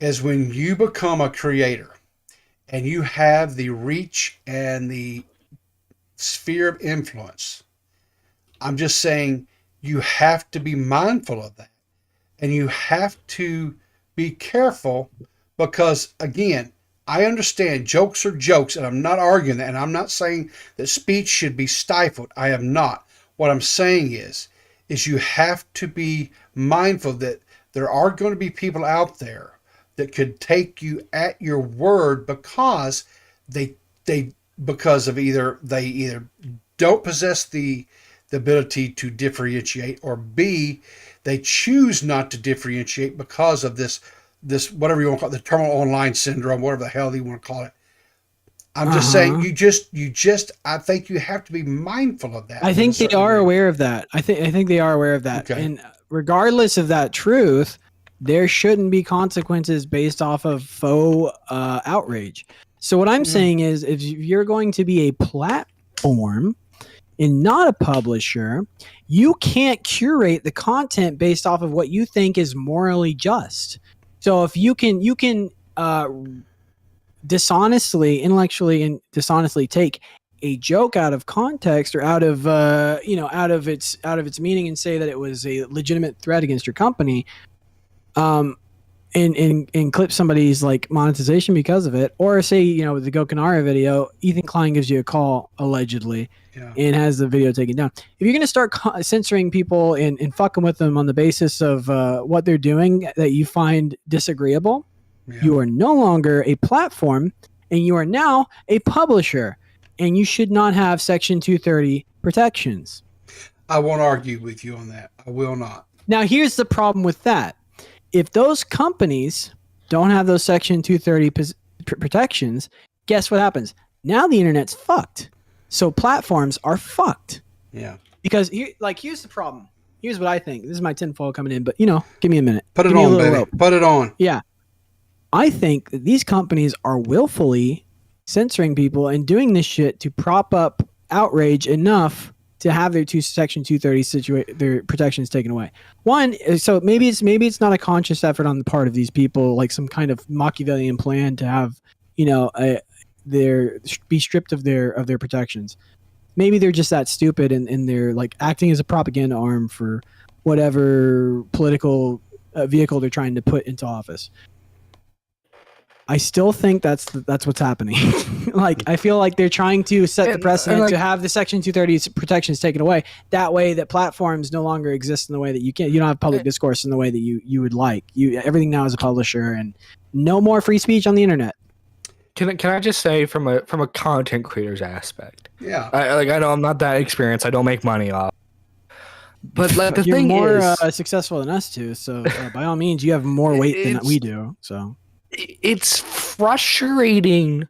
S1: Is when you become a creator and you have the reach and the sphere of influence, I'm just saying you have to be mindful of that. And you have to be careful because, again, I understand jokes are jokes, and I'm not arguing that, and I'm not saying that speech should be stifled. I am not. What I'm saying is you have to be mindful that there are going to be people out there that could take you at your word because because of either they don't possess the ability to differentiate, or B, they choose not to differentiate because of this whatever you want to call it, the terminal online syndrome, whatever the hell you want to call it. I'm just saying, I think you have to be mindful of that.
S2: I think they are aware of that. I think they are aware of that.
S1: Okay.
S2: And regardless of that truth, there shouldn't be consequences based off of faux outrage. So what I'm saying is, if you're going to be a platform and not a publisher, you can't curate the content based off of what you think is morally just. So if you can dishonestly, intellectually and dishonestly take a joke out of context or out of its meaning and say that it was a legitimate threat against your company, and clip somebody's like monetization because of it, or say, with the Gokanara video, Ethan Klein gives you a call allegedly and has the video taken down. If you're going to start censoring people and fucking with them on the basis of what they're doing that you find disagreeable, you are no longer a platform and you are now a publisher, and you should not have Section 230 protections.
S1: I won't argue with you on that. I will not.
S2: Now, here's the problem with that. If those companies don't have those Section 230 protections, guess what happens? Now the internet's fucked. So platforms are fucked.
S1: Yeah.
S2: Because here's the problem. Here's what I think. This is my tinfoil coming in, but give me a minute.
S1: Put it on, baby. Put it on.
S2: Yeah. I think that these companies are willfully censoring people and doing this shit to prop up outrage enough to have their Section 230 their protections taken away. One, so maybe it's not a conscious effort on the part of these people, like some kind of Machiavellian plan to have, be stripped of their protections. Maybe they're just that stupid and they're like acting as a propaganda arm for whatever political vehicle they're trying to put into office. I still think that's what's happening. I feel like they're trying to set the precedent to have the Section 230 protections taken away. That way that platforms no longer exist in the way that you don't have public discourse in the way that you would like. Everything now is a publisher, and no more free speech on the internet.
S3: Can I just say from a content creator's aspect?
S1: Yeah.
S3: I know I'm not that experienced. I don't make money off. But the
S2: You're
S3: thing
S2: more
S3: is,
S2: successful than us too. So by all means, you have more weight than we do. So.
S3: It's frustrating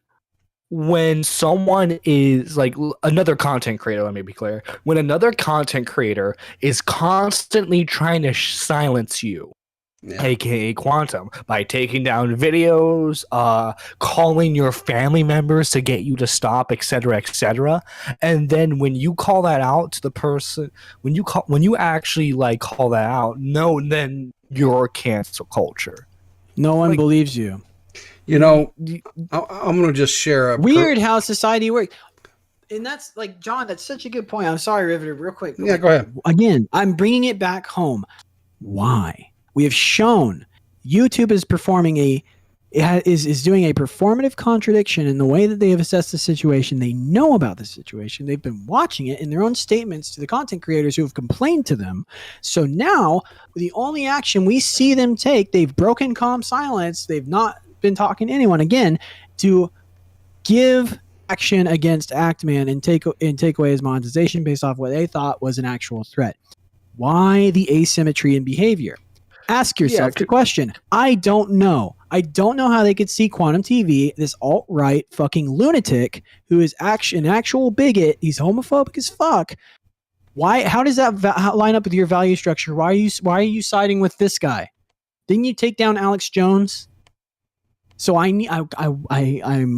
S3: when someone is like another content creator. Let me be clear. When another content creator is constantly trying to silence you, aka Quantum, by taking down videos, calling your family members to get you to stop, etc., and then when you call that out to the person, when you actually call that out, then you're cancel culture.
S2: No one believes you.
S1: You know, I'm going to just share a
S2: weird how society works. And that's like, John, that's such a good point. I'm sorry, Riveter, real quick.
S1: Yeah, go ahead.
S2: Again, I'm bringing it back home. Why? We have shown YouTube is performing is doing a performative contradiction in the way that they have assessed the situation. They know about the situation. They've been watching it in their own statements to the content creators who have complained to them. So now the only action we see them take, they've broken calm silence. They've not been talking to anyone again to give action against Actman and take away his monetization based off what they thought was an actual threat. Why the asymmetry in behavior? Ask yourself the question. I don't know. I don't know how they could see Quantum TV, this alt-right fucking lunatic who is an actual bigot. He's homophobic as fuck. Why? How does that line up with your value structure? Why are you siding with this guy? Didn't you take down Alex Jones? So I'm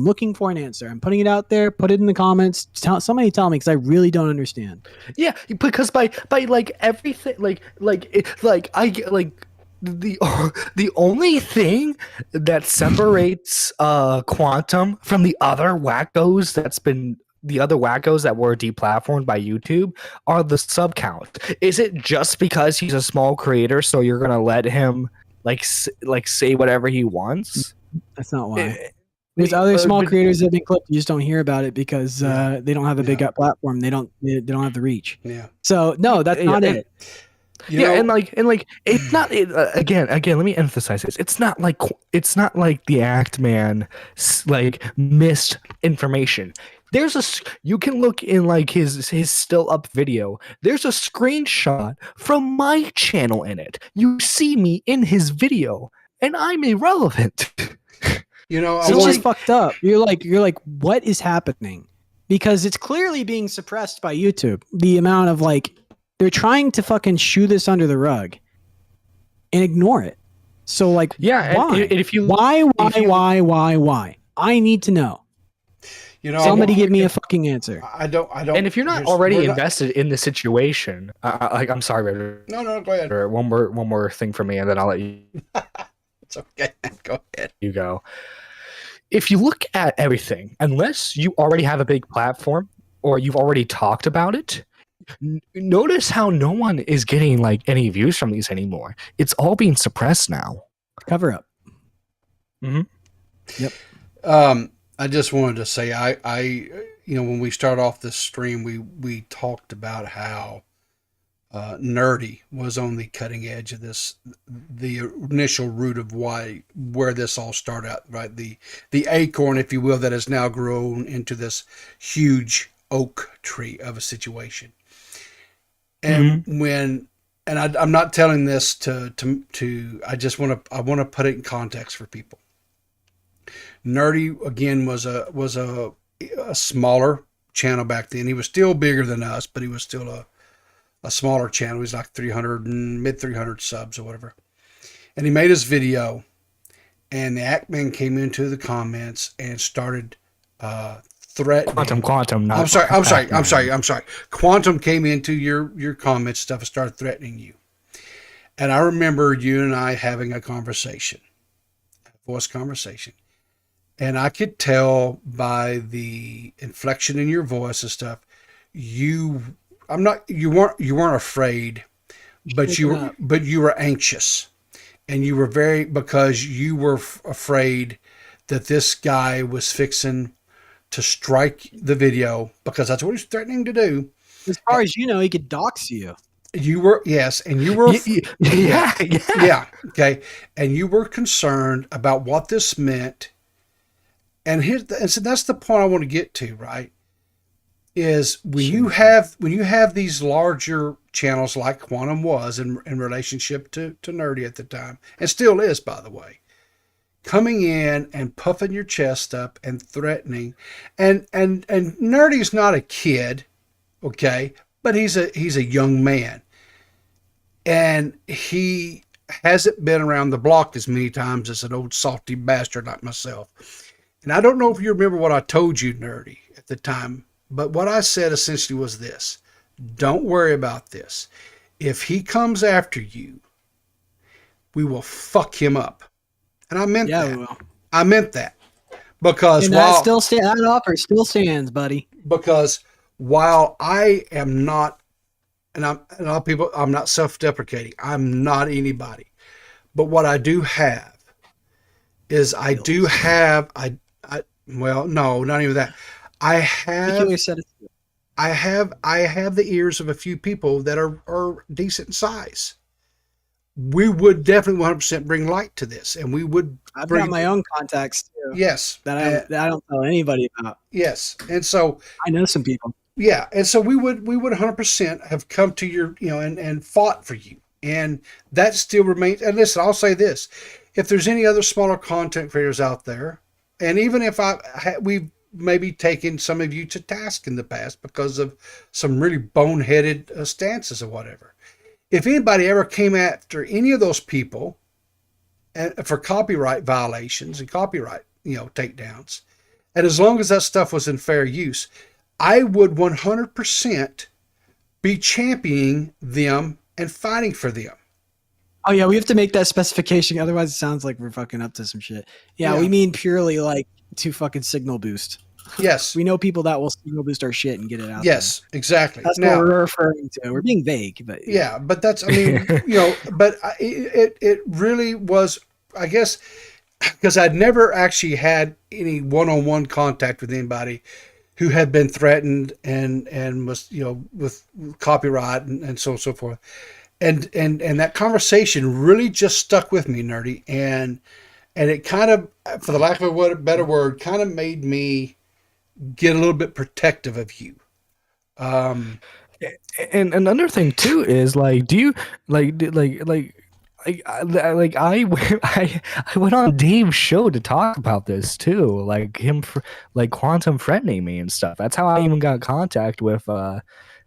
S2: looking for an answer. I'm putting it out there. Put it in the comments. Somebody tell me, because I really don't understand.
S3: Yeah, because by like everything, the only thing that separates Quantum from the other wackos that were deplatformed by YouTube are the sub count. Is it just because he's a small creator, so you're gonna let him say whatever he wants?
S2: That's not why. There's other small creators that have been clipped. You just don't hear about it because they don't have a big platform. They don't have the reach.
S1: Yeah.
S2: So no, that's not it.
S3: It's not again. Let me emphasize this. It's not like the Actman missed information. You can look in his still up video. There's a screenshot from my channel in it. You see me in his video, and I'm irrelevant.
S2: It's just fucked up. You're like, what is happening? Because it's clearly being suppressed by YouTube. The amount of they're trying to fucking shoo this under the rug and ignore it. So why? Why? I need to know. Somebody give me a fucking answer.
S1: I don't.
S3: And if you're not already invested in the situation, I'm sorry,
S1: No, go ahead.
S3: One more thing for me, and then I'll let you.
S1: It's okay. Go ahead.
S3: You go. If you look at everything, unless you already have a big platform or you've already talked about it, notice how no one is getting any views from these anymore. It's all being suppressed now.
S2: Cover up.
S3: Mm-hmm.
S2: Yep.
S1: I just wanted to say, I when we start off this stream, we talked about how Nerdy was on the cutting edge of this, the initial root of where this all started out, right? The acorn, if you will, that has now grown into this huge oak tree of a situation. And I'm not telling this to I just want to put it in context for people. Nerdy again was a smaller channel back then. He was still bigger than us, but he was still a smaller channel. He was like 300 and mid 300 subs or whatever. And he made his video, and the Actman came into the comments and started threatening.
S3: Quantum.
S1: I'm sorry. Quantum came into your comments stuff and started threatening you. And I remember you and I having a conversation, a voice conversation. And I could tell by the inflection in your voice and stuff, you weren't afraid, but you were anxious, and you were because you were afraid that this guy was fixing to strike the video, because that's what he's threatening to do.
S2: As far as you know, he could dox you.
S1: You were, yes, and you were, yeah, okay, and you were concerned about what this meant. And so that's the point I want to get to, right? Is when you have these larger channels like Quantum was in relationship to Nerdy at the time, and still is, by the way, coming in and puffing your chest up and threatening, and Nerdy's not a kid, okay, but he's a young man, and he hasn't been around the block as many times as an old salty bastard like myself. And I don't know if you remember what I told you, Nerdy, at the time, but what I said essentially was this: don't worry about this. If he comes after you, we will fuck him up. And I meant that. I meant that because
S2: And that still that offer still stands, buddy.
S1: Because while I am not, and I'm a lot of people, I'm not self-deprecating. I'm not anybody, but what I do have is I well, no, not even that. I have the ears of a few people that are decent size. We would definitely 100% bring light to this, and we would.
S2: I've got my own contacts too.
S1: Yes,
S2: that I don't tell anybody about.
S1: Yes, and so
S2: I know some people.
S1: Yeah, and so we would 100% have come to your, and fought for you, and that still remains. And listen, I'll say this: if there's any other smaller content creators out there, and even if we've maybe taken some of you to task in the past because of some really boneheaded stances or whatever, if anybody ever came after any of those people for copyright violations and copyright takedowns, and as long as that stuff was in fair use, I would 100% be championing them and fighting for them.
S2: Oh yeah, we have to make that specification, otherwise it sounds like we're fucking up to some shit. Yeah, we mean purely like to fucking signal boost.
S1: Yes.
S2: We know people that will signal boost our shit and get it out.
S1: Yes,
S2: there.
S1: Exactly.
S2: That's what we're referring to. We're being vague, but
S1: yeah, but that's, I mean, but it really was, I guess, because I'd never actually had any one-on-one contact with anybody who had been threatened and was, with copyright and so on and so forth. And that conversation really just stuck with me, Nerdy. And it kind of, for the lack of a better word, kind of made me get a little bit protective of you.
S3: And another thing too is like, do you I went on Dave's show to talk about this too, like him quantum threatening me and stuff. That's how I even got in contact with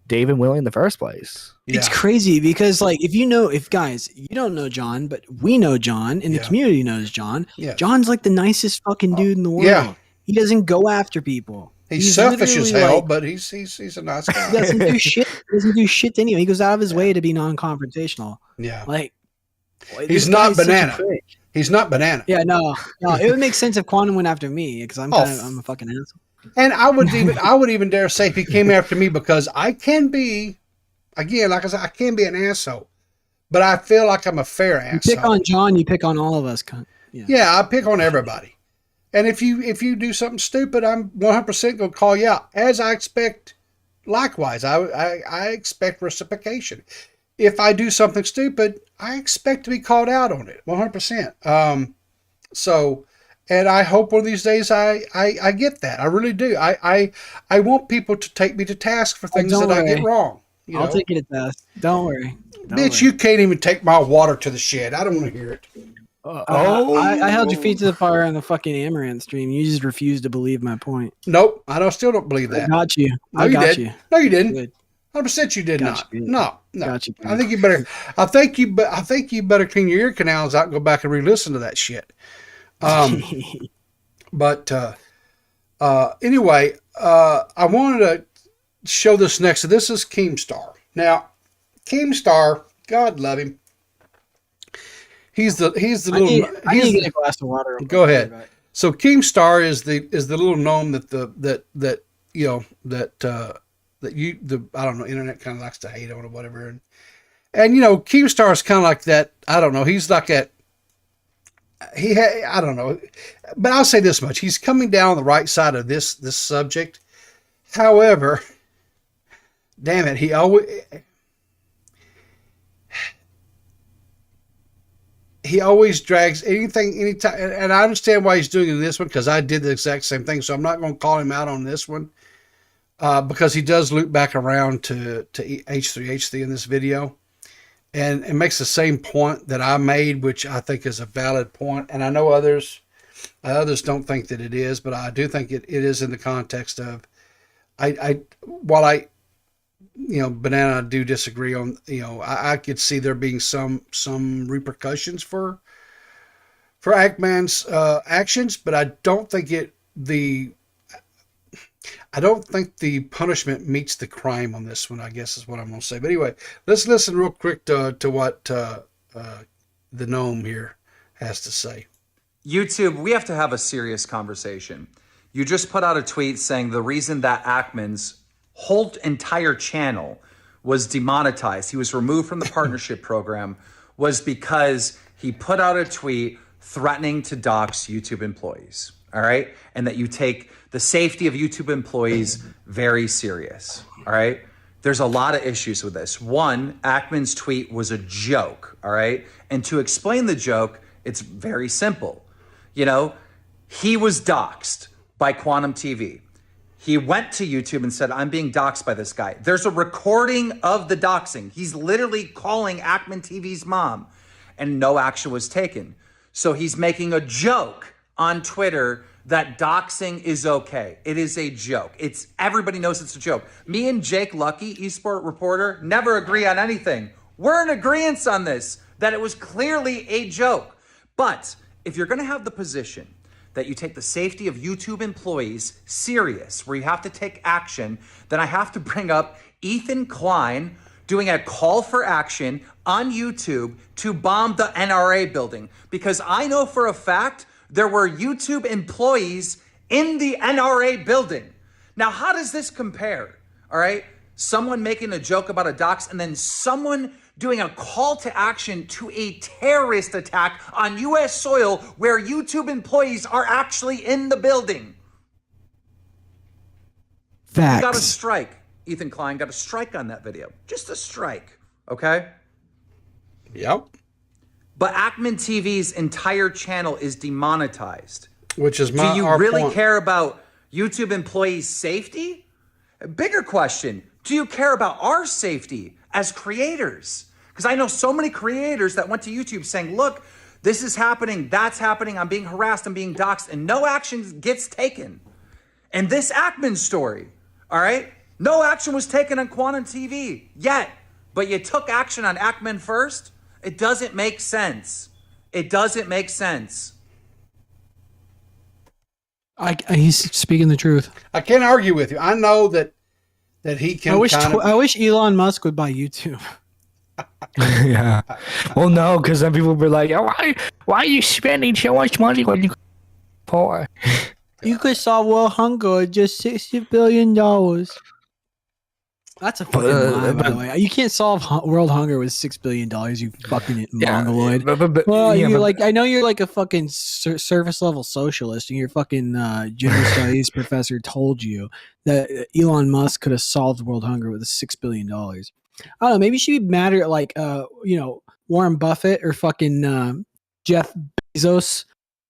S3: Dave and Willie in the first place.
S2: It's crazy because if guys, you don't know John, but we know John and the community knows John.
S1: Yeah.
S2: John's like the nicest fucking dude in the world.
S1: Yeah.
S2: He doesn't go after people.
S1: He's selfish as hell, but he's a nice guy.
S2: He doesn't do shit. He doesn't do shit to anyone. He goes out of his way to be non-confrontational.
S1: Yeah.
S2: He's
S1: not Banana. He's not Banana.
S2: Yeah, no. It would make sense if Quantum went after me because I'm a fucking asshole.
S1: And I would even dare say if he came after me, because I can be, again, like I said, I can be an asshole, but I feel like I'm a fair asshole.
S2: You pick on John, you pick on all of us.
S1: Yeah, I pick on everybody. And if you do something stupid, I'm 100% going to call you out, as I expect. Likewise, I expect reciprocation. If I do something stupid, I expect to be called out on it 100%. So, and I hope one of these days I get that. I really do. I want people to take me to task for things that I get wrong.
S2: I'll take you to task. Don't worry.
S1: Bitch, you can't even take my water to the shed. I don't want to hear it.
S2: I held your feet to the fire on the fucking Amaranth stream. You just refused to believe my point.
S1: Nope, still don't believe that.
S2: I got you.
S1: No, you did.
S2: You.
S1: No, you didn't.
S2: Good.
S1: 100% you did not. No.
S2: Got you,
S1: I think you better. I think you better clean your ear canals out and go back and re-listen to that shit. But anyway, I wanted to show this next. So this is Keemstar. Now, Keemstar, God love him. He's the little.
S2: I need to get a glass of water.
S1: Go ahead. So Keemstar is the little gnome that I don't know, internet kind of likes to hate on or whatever, and Keemstar is kind of like that. I don't know. He's like that. I don't know, but I'll say this much: he's coming down on the right side of this subject. However, damn it, he always drags anytime, and I understand why he's doing it in this one, because I did the exact same thing. So I'm not going to call him out on this one, because he does loop back around to H3H3 in this video, and it makes the same point that I made, which I think is a valid point. And I know others don't think that it is, but I do think it is in the context of, while I Banana, I do disagree on, I could see there being some repercussions for Ackman's actions, but I don't think the punishment meets the crime on this one, I guess is what I'm going to say. But anyway, let's listen real quick to what the gnome here has to say.
S10: YouTube, we have to have a serious conversation. You just put out a tweet saying the reason that Ackman's whole entire channel was demonetized, he was removed from the partnership program, was because he put out a tweet threatening to dox YouTube employees, all right? And that you take the safety of YouTube employees very serious, all right? There's a lot of issues with this. One, Ackman's tweet was a joke, all right? And to explain the joke, it's very simple. You know, he was doxxed by Quantum TV. He went to YouTube and said, I'm being doxxed by this guy. There's a recording of the doxing. He's literally calling Ackman TV's mom, and no action was taken. So he's making a joke on Twitter that doxing is okay. It is a joke. Everybody knows it's a joke. Me and Jake Lucky, eSport reporter, never agree on anything. We're in agreement on this, that it was clearly a joke. But if you're gonna have the position that you take the safety of YouTube employees serious, where you have to take action, then I have to bring up Ethan Klein doing a call for action on YouTube to bomb the NRA building. Because I know for a fact there were YouTube employees in the NRA building. Now, how does this compare? All right, someone making a joke about a dox and then someone doing a call to action to a terrorist attack on US soil where YouTube employees are actually in the building.
S2: Facts.
S10: You got a strike. Ethan Klein got a strike on that video. Just a strike, okay?
S1: Yep.
S10: But Ackman TV's entire channel is demonetized.
S1: Which is
S10: Do you really care about YouTube employees' safety? A bigger question, do you care about our safety as creators? Because I know so many creators that went to YouTube saying, look, this is happening, that's happening, I'm being harassed, I'm being doxxed, and no action gets taken. And this Ackman story, all right? No action was taken on Quantum TV yet, but you took action on Ackman first? It doesn't make sense. It doesn't make sense.
S2: He's speaking the truth.
S1: I can't argue with you. I know that he can.
S2: I wish Elon Musk would buy YouTube.
S3: Yeah. Well, no, because then people will be like, oh, why are you spending so much money when you poor?
S2: You could solve world hunger with just $60 billion. That's a fucking lie, by the way. You can't solve world hunger with $6 billion, you fucking mongoloid. I know you're like a fucking surface level socialist, and your fucking gender studies professor told you that Elon Musk could have solved world hunger with $6 billion. I don't know. Maybe she'd be madder at like Warren Buffett or fucking Jeff Bezos,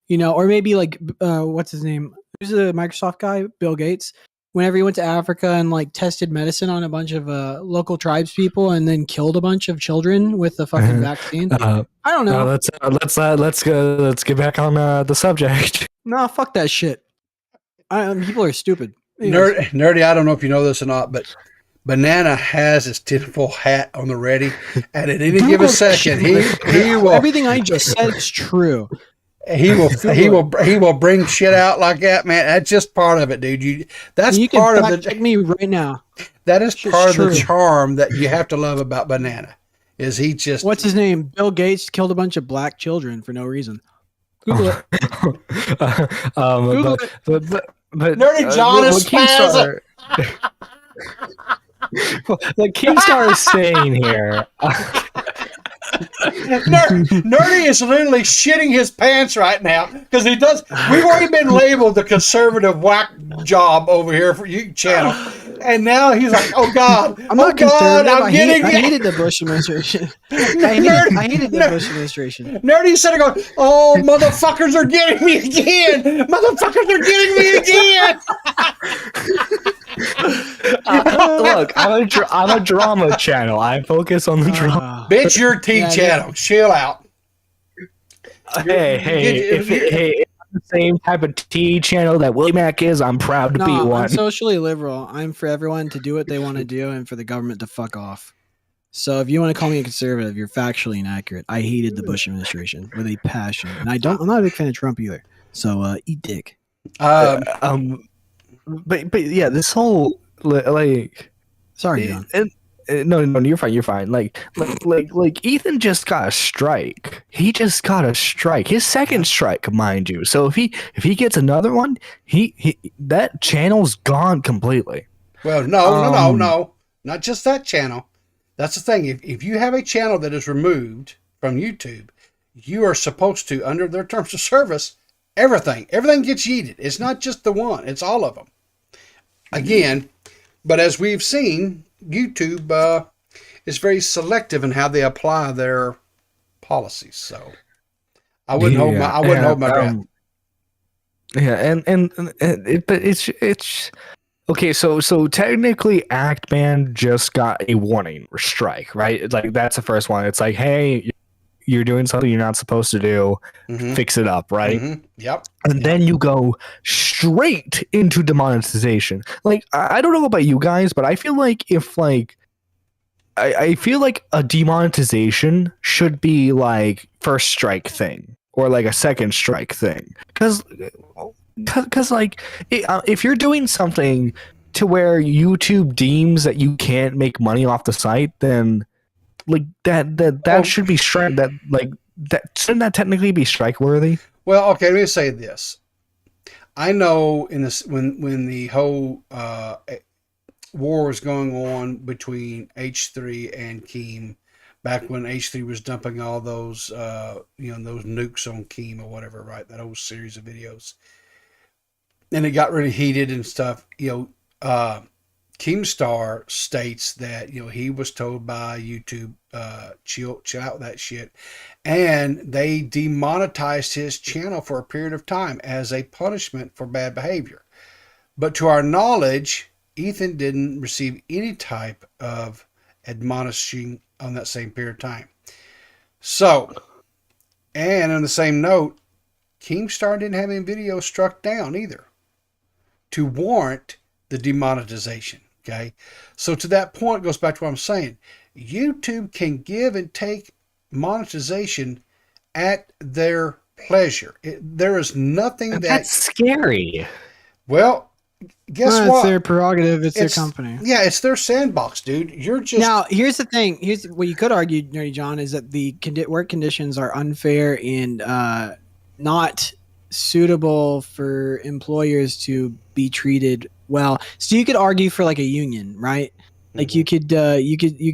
S2: or maybe like what's his name? Who's the Microsoft guy? Bill Gates. Whenever he went to Africa and like tested medicine on a bunch of local tribes people and then killed a bunch of children with the fucking vaccine. I don't know.
S3: Let's get back on the subject.
S2: No, fuck that shit. People are stupid.
S1: Nerdy, I don't know if you know this or not, but Banana has his tinfoil hat on the ready, and at any given second, he will.
S2: Everything I just said is true.
S1: He will bring shit out like that, man. That's just part of it, dude. That's part of the.
S2: Check me right now.
S1: That is part of the charm that you have to love about Banana. Is he just?
S2: What's his name? Bill Gates killed a bunch of black children for no reason. Google it. Google it.
S1: But Nerdy John is spazzing.
S3: What Keemstar is saying here.
S1: Nerdy is literally shitting his pants right now because he does. We've already been labeled the conservative whack job over here for you channel, and now he's like, "Oh God,
S2: I'm not conservative. I hated the Bush administration. I hated the Bush administration."
S1: Nerdy said, "Going, oh motherfuckers are getting me again! Motherfuckers are getting me again!"
S3: Look, I'm a drama channel. I focus on the drama.
S1: Bitch, your T channel. Chill out.
S3: Hey, if it's the same type of T channel that Willie Mac is, I'm proud to be one.
S2: I'm socially liberal. I'm for everyone to do what they want to do and for the government to fuck off. So if you want to call me a conservative, you're factually inaccurate. I hated the Bush administration with a passion, and I'm not a big fan of Trump either. So eat dick.
S3: But yeah, this whole like,
S2: sorry, John.
S3: no, you're fine. You're fine. Like Ethan just got a strike. He just got a strike. His second strike, mind you. So if he gets another one, he that channel's gone completely.
S1: Well, no, not just that channel. That's the thing. If you have a channel that is removed from YouTube, you are supposed to, under their terms of service, everything gets yeeted. It's not just the one; it's all of them. Again, but as we've seen, YouTube is very selective in how they apply their policies. So I wouldn't hold my breath.
S3: Yeah, but it's okay. So technically, Actman just got a warning or strike, right? Like that's the first one. It's like, hey, you're doing something you're not supposed to do. Fix it up, right?
S1: Yep.
S3: And then you go straight into demonetization. Like I don't know about you guys, but I feel like I feel like a demonetization should be like first strike thing or like a second strike thing, because like if you're doing something to where YouTube deems that you can't make money off the site, then like that should be strike. That shouldn't that technically be strike worthy?
S1: Well, okay, let me say this. I know in this when the whole war was going on between H3 and Keem, back when H3 was dumping all those those nukes on Keem or whatever, right? That whole series of videos, and it got really heated and stuff. Keemstar states that he was told by YouTube, chill out with that shit, and they demonetized his channel for a period of time as a punishment for bad behavior. But to our knowledge, Ethan didn't receive any type of admonishing on that same period of time. So, and on the same note, Keemstar didn't have any videos struck down either to warrant the demonetization. Okay, so to that point goes back to what I'm saying. YouTube can give and take monetization at their pleasure. There is nothing
S3: that's scary.
S1: Well, guess what?
S2: It's their prerogative. It's their company.
S1: Yeah, it's their sandbox, dude. You're just
S2: now. Here's the thing. Here's what you could argue, Nerdy John, is that the work conditions are unfair and not suitable for employers to be treated well. So you could argue for like a union, right? Like you could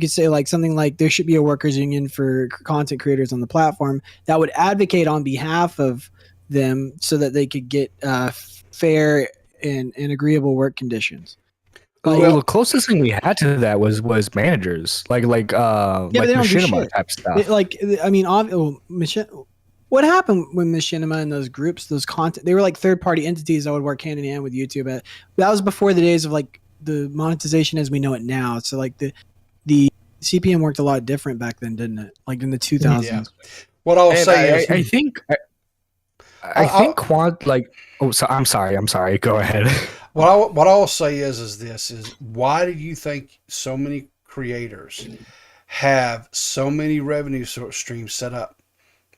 S2: say like something like there should be a workers union for content creators on the platform that would advocate on behalf of them so that they could get fair and agreeable work conditions.
S3: Well, the closest thing we had to that was managers, like machinima type stuff.
S2: What happened when Machinima and those groups, those content, they were like third-party entities that would work hand in hand with YouTube. That was before the days of like the monetization as we know it now. So like the CPM worked a lot different back then, didn't it? Like in the 2000s. Yeah.
S1: What I'll say is,
S3: I think quad like. Oh, so I'm sorry. Go ahead.
S1: What I'll say is why do you think so many creators have so many revenue streams set up?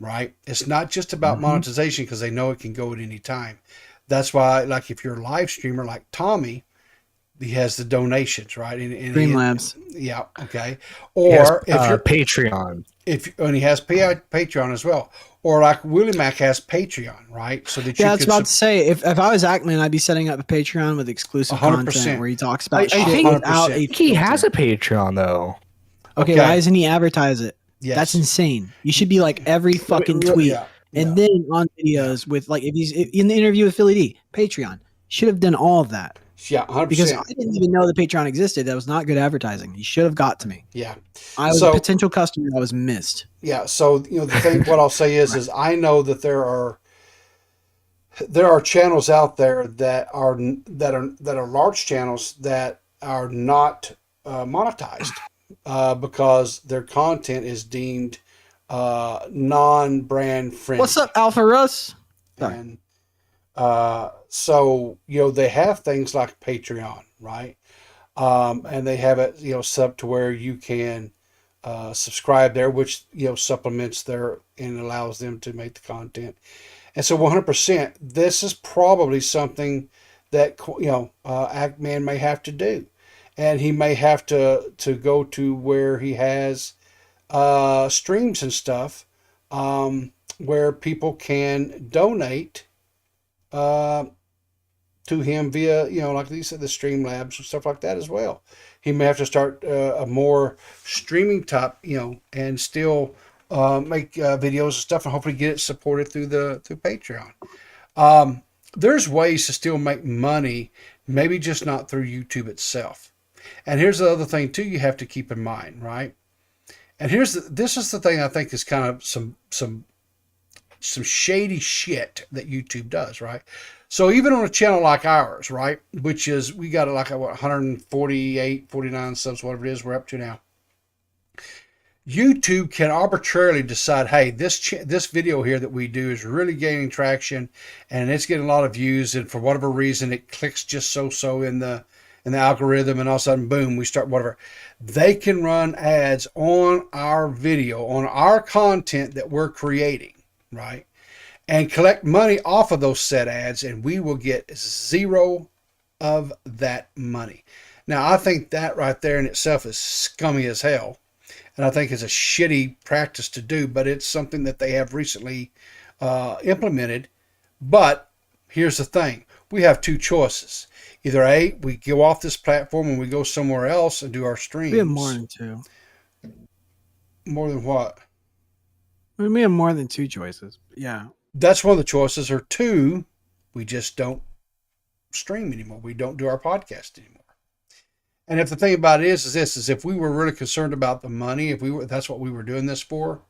S1: Right? It's not just about monetization because they know it can go at any time. That's why, like, if you're a live streamer like Tommy, he has the donations, right? And
S2: Streamlabs.
S1: Yeah. Okay. Or if you're
S3: Patreon,
S1: and he has Patreon as well, or like Willie Mac has Patreon, right? So that
S2: I was about to say, if I was Actman, I'd be setting up a Patreon with exclusive
S1: 100%.
S2: Content where he talks about
S3: I
S2: shit without a
S3: he has a Patreon though.
S2: Okay, why doesn't he advertise it?
S1: Yes.
S2: That's insane. You should be like every fucking tweet, and then on videos with like if he's in the interview with Philly D, Patreon should have done all of that.
S1: Yeah, 100%.
S2: Because I didn't even know the Patreon existed. That was not good advertising. He should have got to me.
S1: Yeah,
S2: I was a potential customer that was missed.
S1: Yeah, so the thing, what I'll say is I know that there are channels out there that are large channels that are not monetized. Because their content is deemed non-brand friendly.
S2: What's up, Alpha Russ?
S1: And so they have things like Patreon, right? And they have it set up to where you can subscribe there, which supplements their and allows them to make the content. And so 100%, this is probably something that Actman may have to do. and he may have to go to where he has streams and stuff, where people can donate to him via, like you said, the Streamlabs and stuff like that as well. He may have to start a more streaming type, and still make videos and stuff, and hopefully get it supported through Patreon. There's ways to still make money, maybe just not through YouTube itself. And here's the other thing too you have to keep in mind, right? And this is the thing I think is kind of some shady shit that YouTube does, right? So even on a channel like ours, right, which is, we got like 148, 49 subs, whatever it is we're up to now. YouTube can arbitrarily decide, hey, this video here that we do is really gaining traction and it's getting a lot of views, and for whatever reason it clicks just so in the algorithm, and all of a sudden, boom, we start whatever. They can run ads on our video, on our content that we're creating, right? And collect money off of those set ads, and we will get zero of that money. Now, I think that right there in itself is scummy as hell. And I think it's a shitty practice to do, but it's something that they have recently implemented. But here's the thing. We have two choices. Either A, we go off this platform and we go somewhere else and do our streams.
S2: We have more than two.
S1: More than what?
S2: We have more than two choices. Yeah.
S1: That's one of the choices. Or two, we just don't stream anymore. We don't do our podcast anymore. And if the thing about it is this, is if we were really concerned about the money, that's what we were doing this for,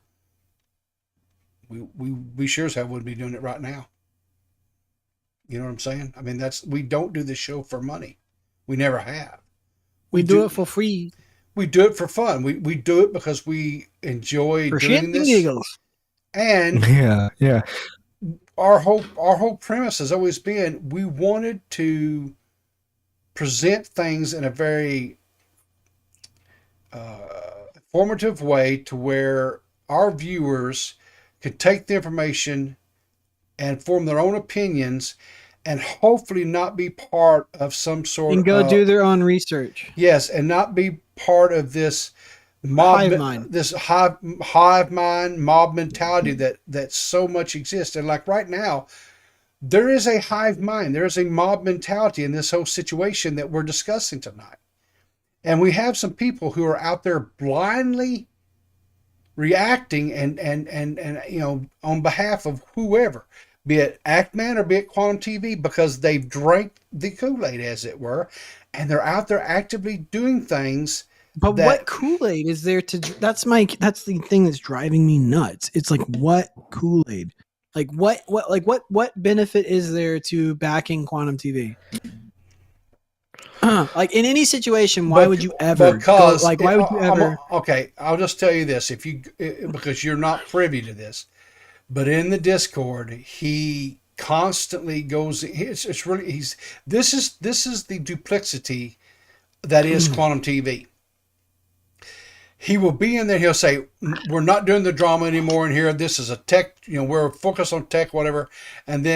S1: we sure as hell wouldn't be doing it right now. You know what I'm saying? I mean, we don't do this show for money. We never have.
S2: We do it for free.
S1: We do it for fun. We do it because we enjoy doing this.
S2: Eagles.
S1: And
S3: yeah.
S1: Our whole premise has always been, we wanted to present things in a very informative way to where our viewers could take the information and form their own opinions, and hopefully not be part of some sort
S2: and go do their own research.
S1: Yes, and not be part of this hive mind mob mentality that so much exists. And like right now, there is a hive mind, there is a mob mentality in this whole situation that we're discussing tonight. And we have some people who are out there blindly reacting and on behalf of whoever, be it Actman or be it Quantum TV, because they've drank the Kool-Aid, as it were, and they're out there actively doing things.
S2: But what Kool-Aid is there to? That's the thing that's driving me nuts. It's like, what Kool-Aid? Like what benefit is there to backing Quantum TV? Like in any situation, why would you ever? Okay, I'll just tell you this: because you're not privy to this. But in the Discord, he constantly goes. This is the duplicity that is Quantum TV. He will be in there. He'll say, "We're not doing the drama anymore in here. This is a tech. We're focused on tech, whatever." And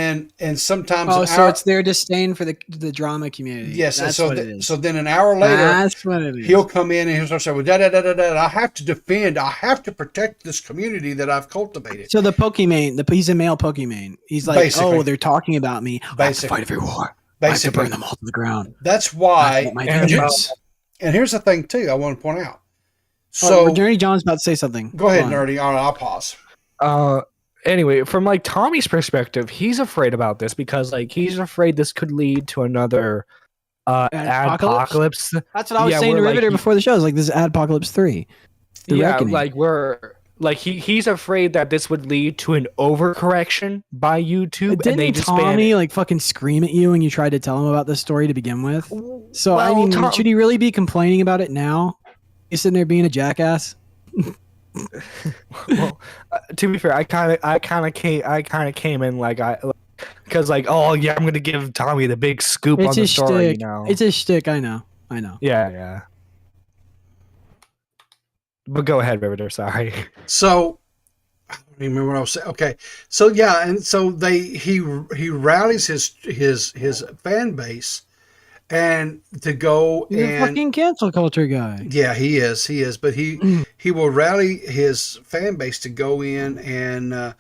S2: sometimes. So it's their disdain for the drama community.
S1: Yes,
S2: that's
S1: what
S2: it is.
S1: So then an hour later,
S2: that's what it is.
S1: He'll come in and he'll start saying, "Well, da da da da da. I have to defend. I have to protect this community that I've cultivated."
S2: So the Pokemon, he's a male Pokemon. He's like, basically, they're talking about me. I have to fight every war. I have to burn them all to the ground.
S1: That's why.
S2: And
S1: here's the thing too. I want to point out. So
S2: Nerdy John's about to say something.
S1: Go ahead, Nerdy. I'll pause.
S3: Anyway, from like Tommy's perspective, he's afraid about this because he's afraid this could lead to another adpocalypse.
S2: That's what I was saying to Riveter before the show. Is like this is Adpocalypse 3.
S3: He's afraid that this would lead to an overcorrection by YouTube.
S2: Didn't Tommy fucking scream at you when you tried to tell him about this story to begin with? So should he really be complaining about it now? He's sitting there being a jackass.
S3: Well, to be fair, I kind of came in because I'm gonna give Tommy the big scoop on the story.
S2: It's a shtick. I know.
S3: Yeah. But go ahead, Riveter. Sorry.
S1: So I don't even remember what I was saying. Okay, so yeah, and so he rallies his fan base, and to go
S2: He's a fucking cancel culture guy.
S1: Yeah, he is, but he will rally his fan base to go in and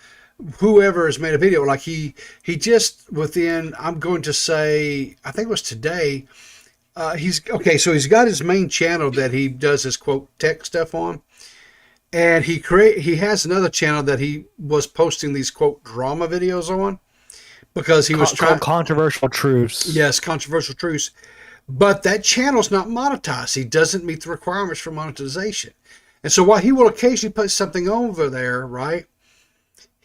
S1: whoever has made a video, like he just within, I'm going to say, I think it was today. So he's got his main channel that he does his quote tech stuff on, and he has another channel that he was posting these quote drama videos on, because he was trying
S3: controversial truths.
S1: Yes, controversial truths. But that channel's not monetized. He doesn't meet the requirements for monetization. And so while he will occasionally put something over there, right,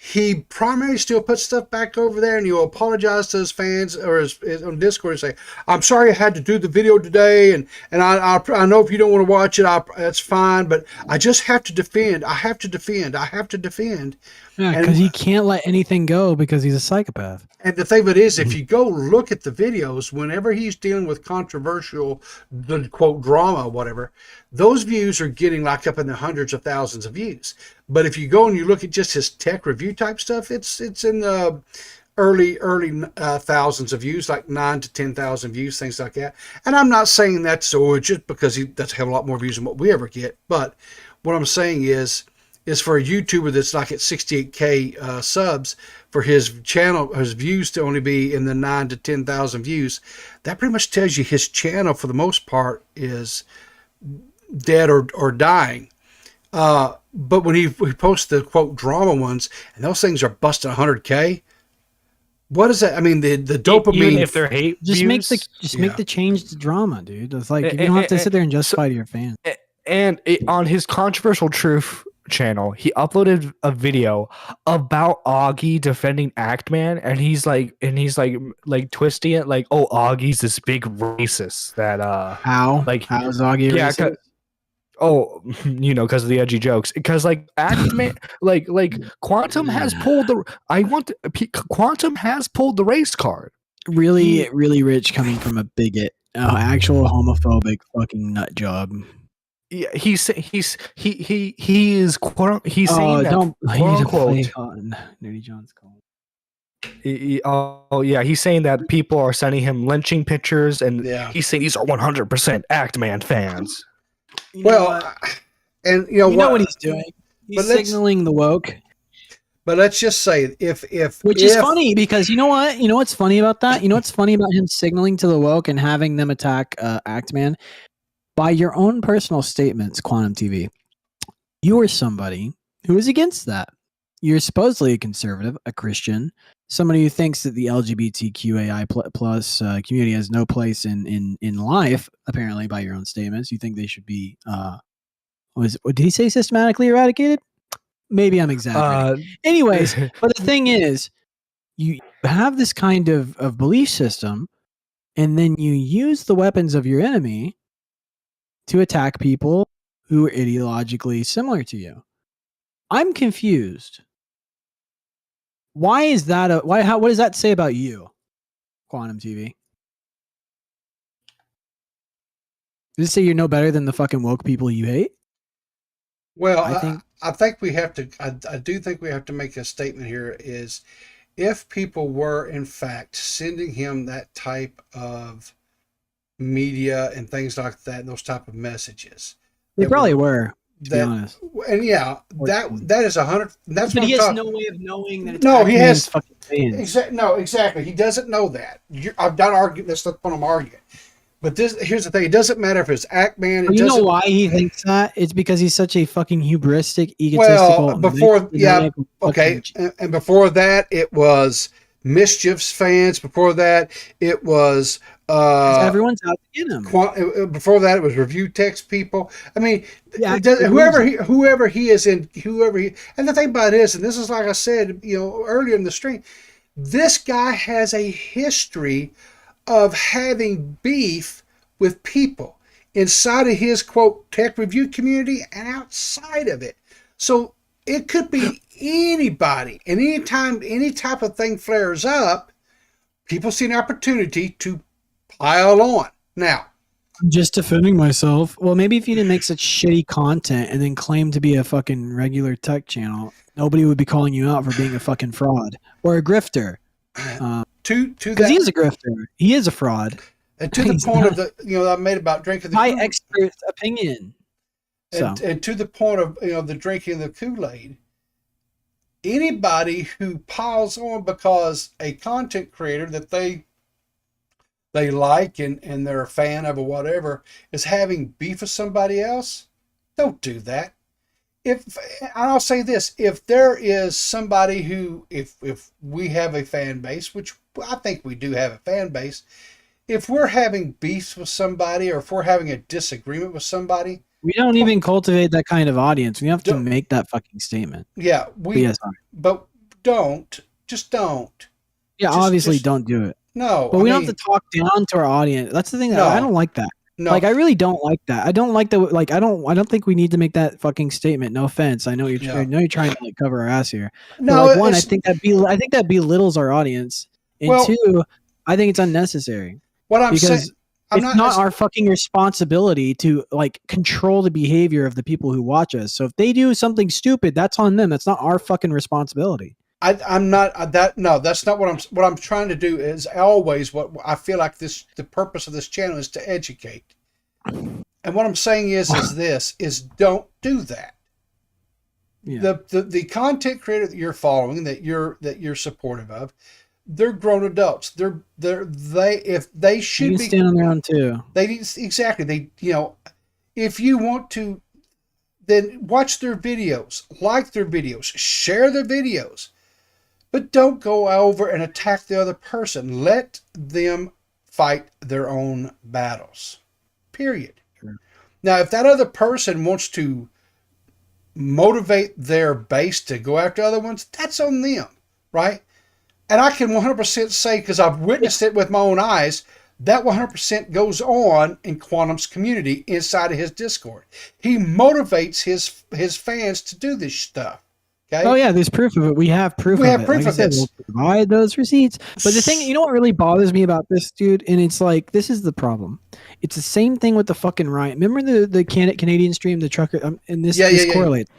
S1: he primarily still puts stuff back over there, and he'll apologize to his fans or his on Discord and say, "I'm sorry I had to do the video today, and I know if you don't want to watch it, that's fine, but I just have to defend. I have to defend.
S2: Yeah, because he can't let anything go because he's a psychopath.
S1: And the thing of it is, if you go look at the videos, whenever he's dealing with controversial, the quote drama, or whatever, those views are getting like up in the hundreds of thousands of views. But if you go and you look at just his tech review type stuff, it's in the early thousands of views, like 9,000 to 10,000 views, things like that. And I'm not saying that's just because that's have a lot more views than what we ever get. But what I'm saying is for a YouTuber that's like at 68K subs, for his channel, his views to only be in the 9,000 to 10,000 views, that pretty much tells you his channel for the most part is dead or dying. But when he posts the quote drama ones, and those things are busting 100K, what is that? I mean, the dopamine.
S3: Even if they're hate
S2: just
S3: views,
S2: make the change to drama, dude. It's like you don't have to sit there and justify to your fans.
S3: And on his controversial truth channel, he uploaded a video about Augie defending Actman, and he's like twisting it like, oh, Augie's this big racist that
S2: how is Augie racist?
S3: Oh, because of the edgy jokes. Because like Actman, like Quantum has pulled Quantum has pulled the race card.
S2: Really rich coming from a bigot, actual homophobic fucking nut job.
S3: Yeah, he's saying that quote unquote
S2: on Nerdy John's call.
S3: He's saying that people are sending him lynching pictures, and he's saying these are 100% Actman fans.
S2: You know what he's doing? He's signaling the woke.
S1: But let's just say if
S2: is funny, because you know what's funny about that? You know what's funny about him signaling to the woke and having them attack Actman? By your own personal statements, Quantum TV, you are somebody who is against that. You're supposedly a conservative, a Christian, somebody who thinks that the LGBTQAI plus community has no place in life. Apparently, by your own statements, you think they should be. Did he say systematically eradicated? Maybe I'm exaggerating. Anyways, but the thing is, you have this kind of belief system, and then you use the weapons of your enemy to attack people who are ideologically similar to you. I'm confused. Why is that what does that say about you, Quantum TV? Does it say you're no better than the fucking woke people you hate?
S1: Well, I think we have to, I do think we have to make a statement here is, if people were in fact sending him that type of media and things like that, those type of messages,
S2: they probably were, to be honest.
S1: And that is 100. That's
S2: but
S1: what
S2: he has no way of knowing that.
S1: He has
S2: fucking fans.
S1: Exactly. He doesn't know that. I've done argument. That's the point I'm arguing. But here's the thing: it doesn't matter if it's Actman.
S2: You know why he thinks that? It's because he's such a fucking hubristic, egotistical.
S1: And before that, it was Mischief's fans. Before that, it was
S2: everyone's out to get him.
S1: Before that, it was review text people. I mean, whoever he is, and the thing about it is, and this is like I said, earlier in the stream, this guy has a history of having beef with people inside of his quote tech review community and outside of it. So it could be anybody, and anytime any type of thing flares up, people see an opportunity to pile on. Now,
S2: I'm just defending myself. Well, maybe if you didn't make such shitty content and then claim to be a fucking regular tech channel, nobody would be calling you out for being a fucking fraud or a grifter. Because he is a grifter. He is a fraud.
S1: And to the point of I made about drinking the
S2: my expert opinion.
S1: And to the point of the drinking the Kool-Aid, anybody who piles on because a content creator that they like and they're a fan of or whatever is having beef with somebody else, don't do that. I'll say this, if there is somebody who, if we have a fan base, which I think we do have a fan base, if we're having beefs with somebody or if we're having a disagreement with somebody,
S2: we don't even cultivate that kind of audience. We have to make that fucking statement.
S1: Yeah, but don't. Just don't.
S2: Yeah, obviously don't do it.
S1: No.
S2: But we don't have to talk down to our audience. That's the thing that I don't like that. No. Like I really don't like that. I don't like that. Like I don't think we need to make that fucking statement. No offense. I know you're trying to like cover our ass here.
S1: No,
S2: but like, one, I think that belittles our audience. And two, I think it's unnecessary.
S1: What I'm saying,
S2: it's not our fucking responsibility to like control the behavior of the people who watch us. So if they do something stupid, that's on them. That's not our fucking responsibility.
S1: I'm not that. No, that's not what I'm trying to do. Is always what I feel like the purpose of this channel is to educate. And what I'm saying is don't do that. Yeah. The content creator that you're following, that you're supportive of, they're grown adults. They should be
S2: stand on their own too.
S1: If you want to, then watch their videos, like their videos, share their videos, but don't go over and attack the other person. Let them fight their own battles. Period. Sure. Now, if that other person wants to motivate their base to go after other ones, that's on them, right? And I can 100% say, because I've witnessed it with my own eyes, that 100% goes on in Quantum's community inside of his Discord. He motivates his fans to do this stuff. Okay?
S2: Oh yeah, there's proof of it. We have proof of it.
S1: Proof of this.
S2: We'll provide those receipts. But the thing, what really bothers me about this, dude, and it's like, this is the problem. It's the same thing with the fucking riot. Remember the Canadian stream, the trucker, and this correlates.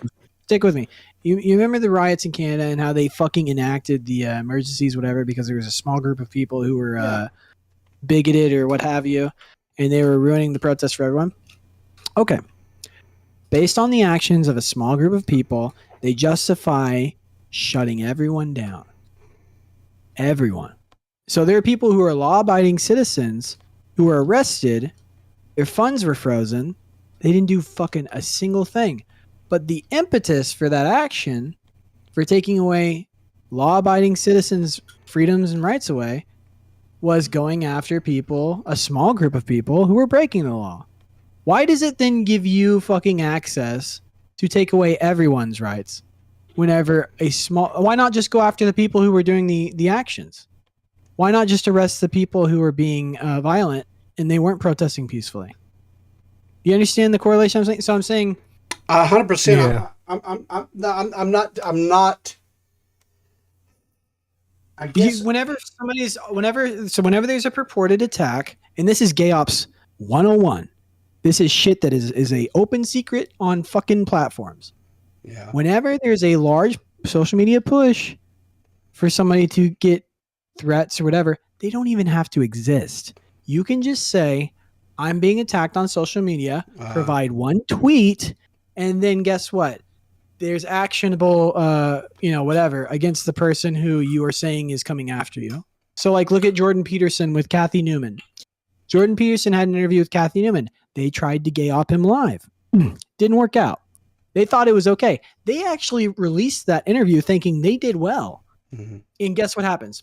S2: Stick with me. You remember the riots in Canada and how they fucking enacted the emergencies, whatever, because there was a small group of people who were bigoted or what have you, and they were ruining the protest for everyone? Okay. Based on the actions of a small group of people, they justify shutting everyone down. Everyone. So there are people who are law-abiding citizens who were arrested, their funds were frozen, they didn't do fucking a single thing. But the impetus for that action, for taking away law-abiding citizens' freedoms and rights away, was going after people, a small group of people who were breaking the law. Why does it then give you fucking access to take away everyone's rights whenever why not just go after the people who were doing the actions? Why not just arrest the people who were being violent and they weren't protesting peacefully? You understand the correlation I'm saying? So I'm saying
S1: 100%. Yeah. I'm not. I guess
S2: whenever there's a purported attack, and this is Gay Ops 101. This is shit that is a open secret on fucking platforms.
S1: Yeah.
S2: Whenever there's a large social media push for somebody to get threats or whatever, they don't even have to exist. You can just say, I'm being attacked on social media, provide one tweet, and then guess what? There's actionable, whatever, against the person who you are saying is coming after you. So, like, look at Jordan Peterson with Kathy Newman. Jordan Peterson had an interview with Kathy Newman. They tried to gay op him live. Didn't work out. They thought it was okay. They actually released that interview thinking they did well. Mm-hmm. And guess what happens?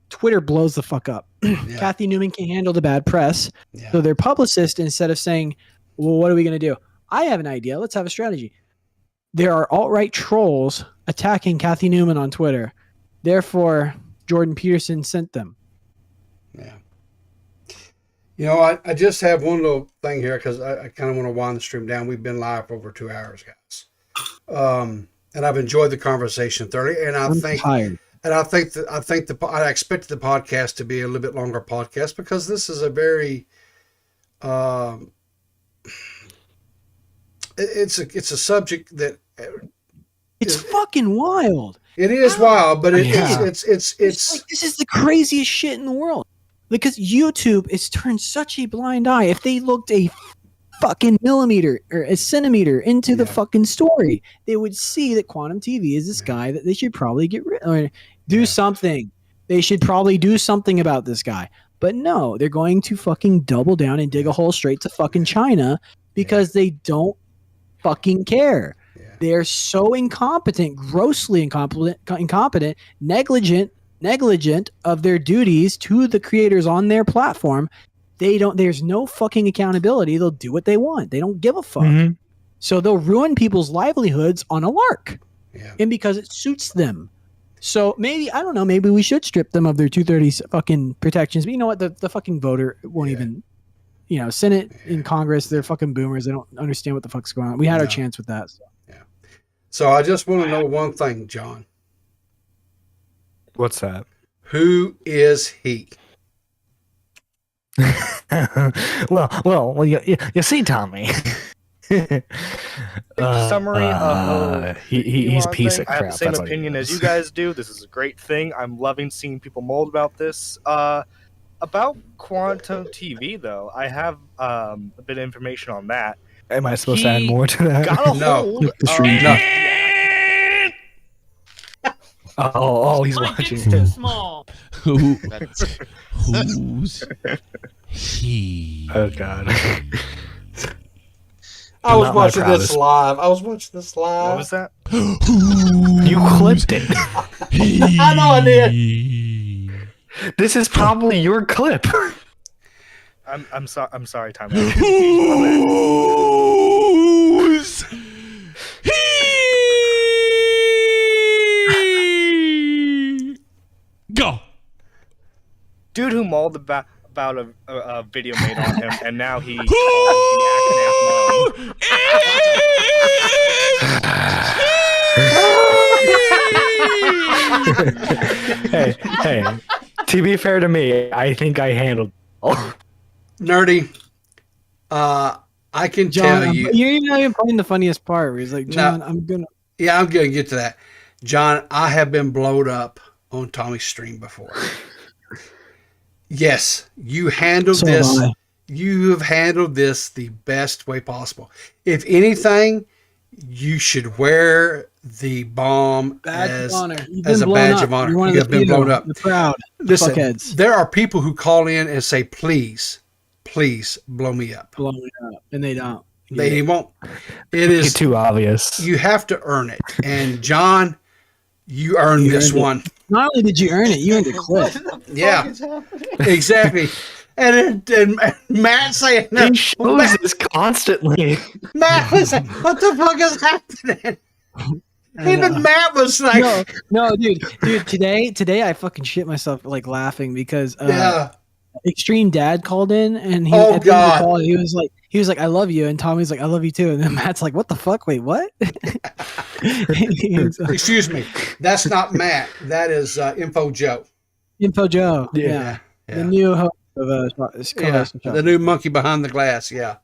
S2: Twitter blows the fuck up. Yeah. Kathy Newman can't handle the bad press. Yeah. So their publicist, instead of saying, well, what are we going to do? I have an idea. Let's have a strategy. There are alt-right trolls attacking Kathy Newman on Twitter. Therefore, Jordan Peterson sent them.
S1: Yeah. I just have one little thing here because I kind of want to wind the stream down. We've been live for over 2 hours, guys. And I've enjoyed the conversation thoroughly. And I'm tired. And I expected the podcast to be a little bit longer podcast because this is a very, it's a subject that
S2: it's fucking wild.
S1: It is wild, but it's
S2: like, this is the craziest shit in the world. Because YouTube is turned such a blind eye. If they looked a fucking millimeter or a centimeter into the fucking story, they would see that Quantum TV is this guy that they should probably get rid or do something. They should probably do something about this guy. But no, they're going to fucking double down and dig a hole straight to fucking China because they don't fucking care. They are so incompetent, grossly incompetent, negligent of their duties to the creators on their platform. There's no fucking accountability. They'll do what they want. They don't give a fuck. Mm-hmm. So they'll ruin people's livelihoods on a lark. Yeah. And because it suits them. So maybe, I don't know, maybe we should strip them of their 230 fucking protections. But you know what? The fucking voter won't even, Senate and Congress, they're fucking boomers. They don't understand what the fuck's going on. We had our chance with that. So.
S1: Yeah. So I just want to know one thing, John.
S3: What's that?
S1: Who is he?
S3: well, you see, Tommy.
S11: Summary of
S3: he's a piece of crap.
S11: I have the same opinion as you guys do. This is a great thing. I'm loving seeing people mold about this. About Quantum TV, though, I have a bit of information on that.
S3: Am I supposed to add more to that?
S11: Got a hold.
S3: Oh, he's watching.
S12: Too small.
S8: Who's he?
S3: Oh God.
S1: I was watching this live.
S11: What was that?
S3: You clipped it.
S1: I know I did.
S3: This is probably your clip.
S11: I'm sorry, Tommy.
S8: Who's he? Go.
S11: Dude who mauled about a video made on him, and now he.
S3: Hey. To be fair to me, I think I handled.
S1: Nerdy. I can tell you.
S2: You're not even playing the funniest part where he's like, John, I'm gonna
S1: get to that. John, I have been blowed up on Tommy's stream before. Yes, you handled this. You have handled this the best way possible. If anything, you should wear the bomb as a badge of honor. You have been blown up.
S2: You're proud.
S1: Listen,
S2: fuckheads.
S1: There are people who call in and say, please blow me up.
S2: Blow me up. And they don't.
S1: They won't. It is
S3: too obvious.
S1: You have to earn it. And John, you earned this one.
S2: Not only did you earn it, you earned a clip.
S1: Yeah, exactly. And Matt saying
S3: he shows this constantly.
S1: Matt was like, "What the fuck is happening?" Even Matt was like,
S2: "No, dude. Today I fucking shit myself like laughing because Extreme Dad called in and he at the end of the call, he was like, I love you, and Tommy's like, I love you too, and then Matt's like, what the fuck? Wait, what?
S1: Excuse me, that's not Matt. That is Info Joe.
S2: Info Joe. Yeah. The new host of
S1: the new monkey behind the glass. Yeah.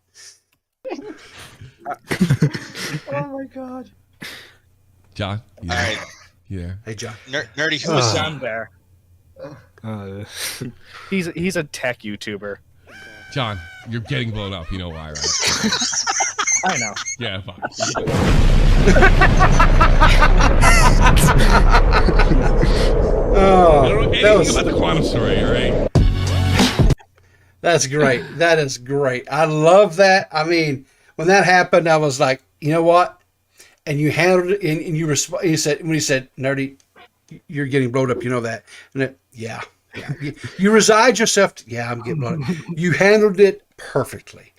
S11: Oh my God.
S8: John.
S13: All right.
S8: Yeah.
S1: Hey, John.
S13: Nerdy, who is
S11: down there? He's a tech YouTuber.
S8: John, you're getting blown up. You know why, right?
S11: I know.
S8: Yeah, fine. I don't know anything about the quantum story, all right?
S1: That's great. That is great. I love that. I mean, when that happened, I was like, you know what? And you handled it, and you he said, Nerdy, you're getting blown up. You know that? And yeah. You reside yourself. I'm getting blown up. You handled it perfectly.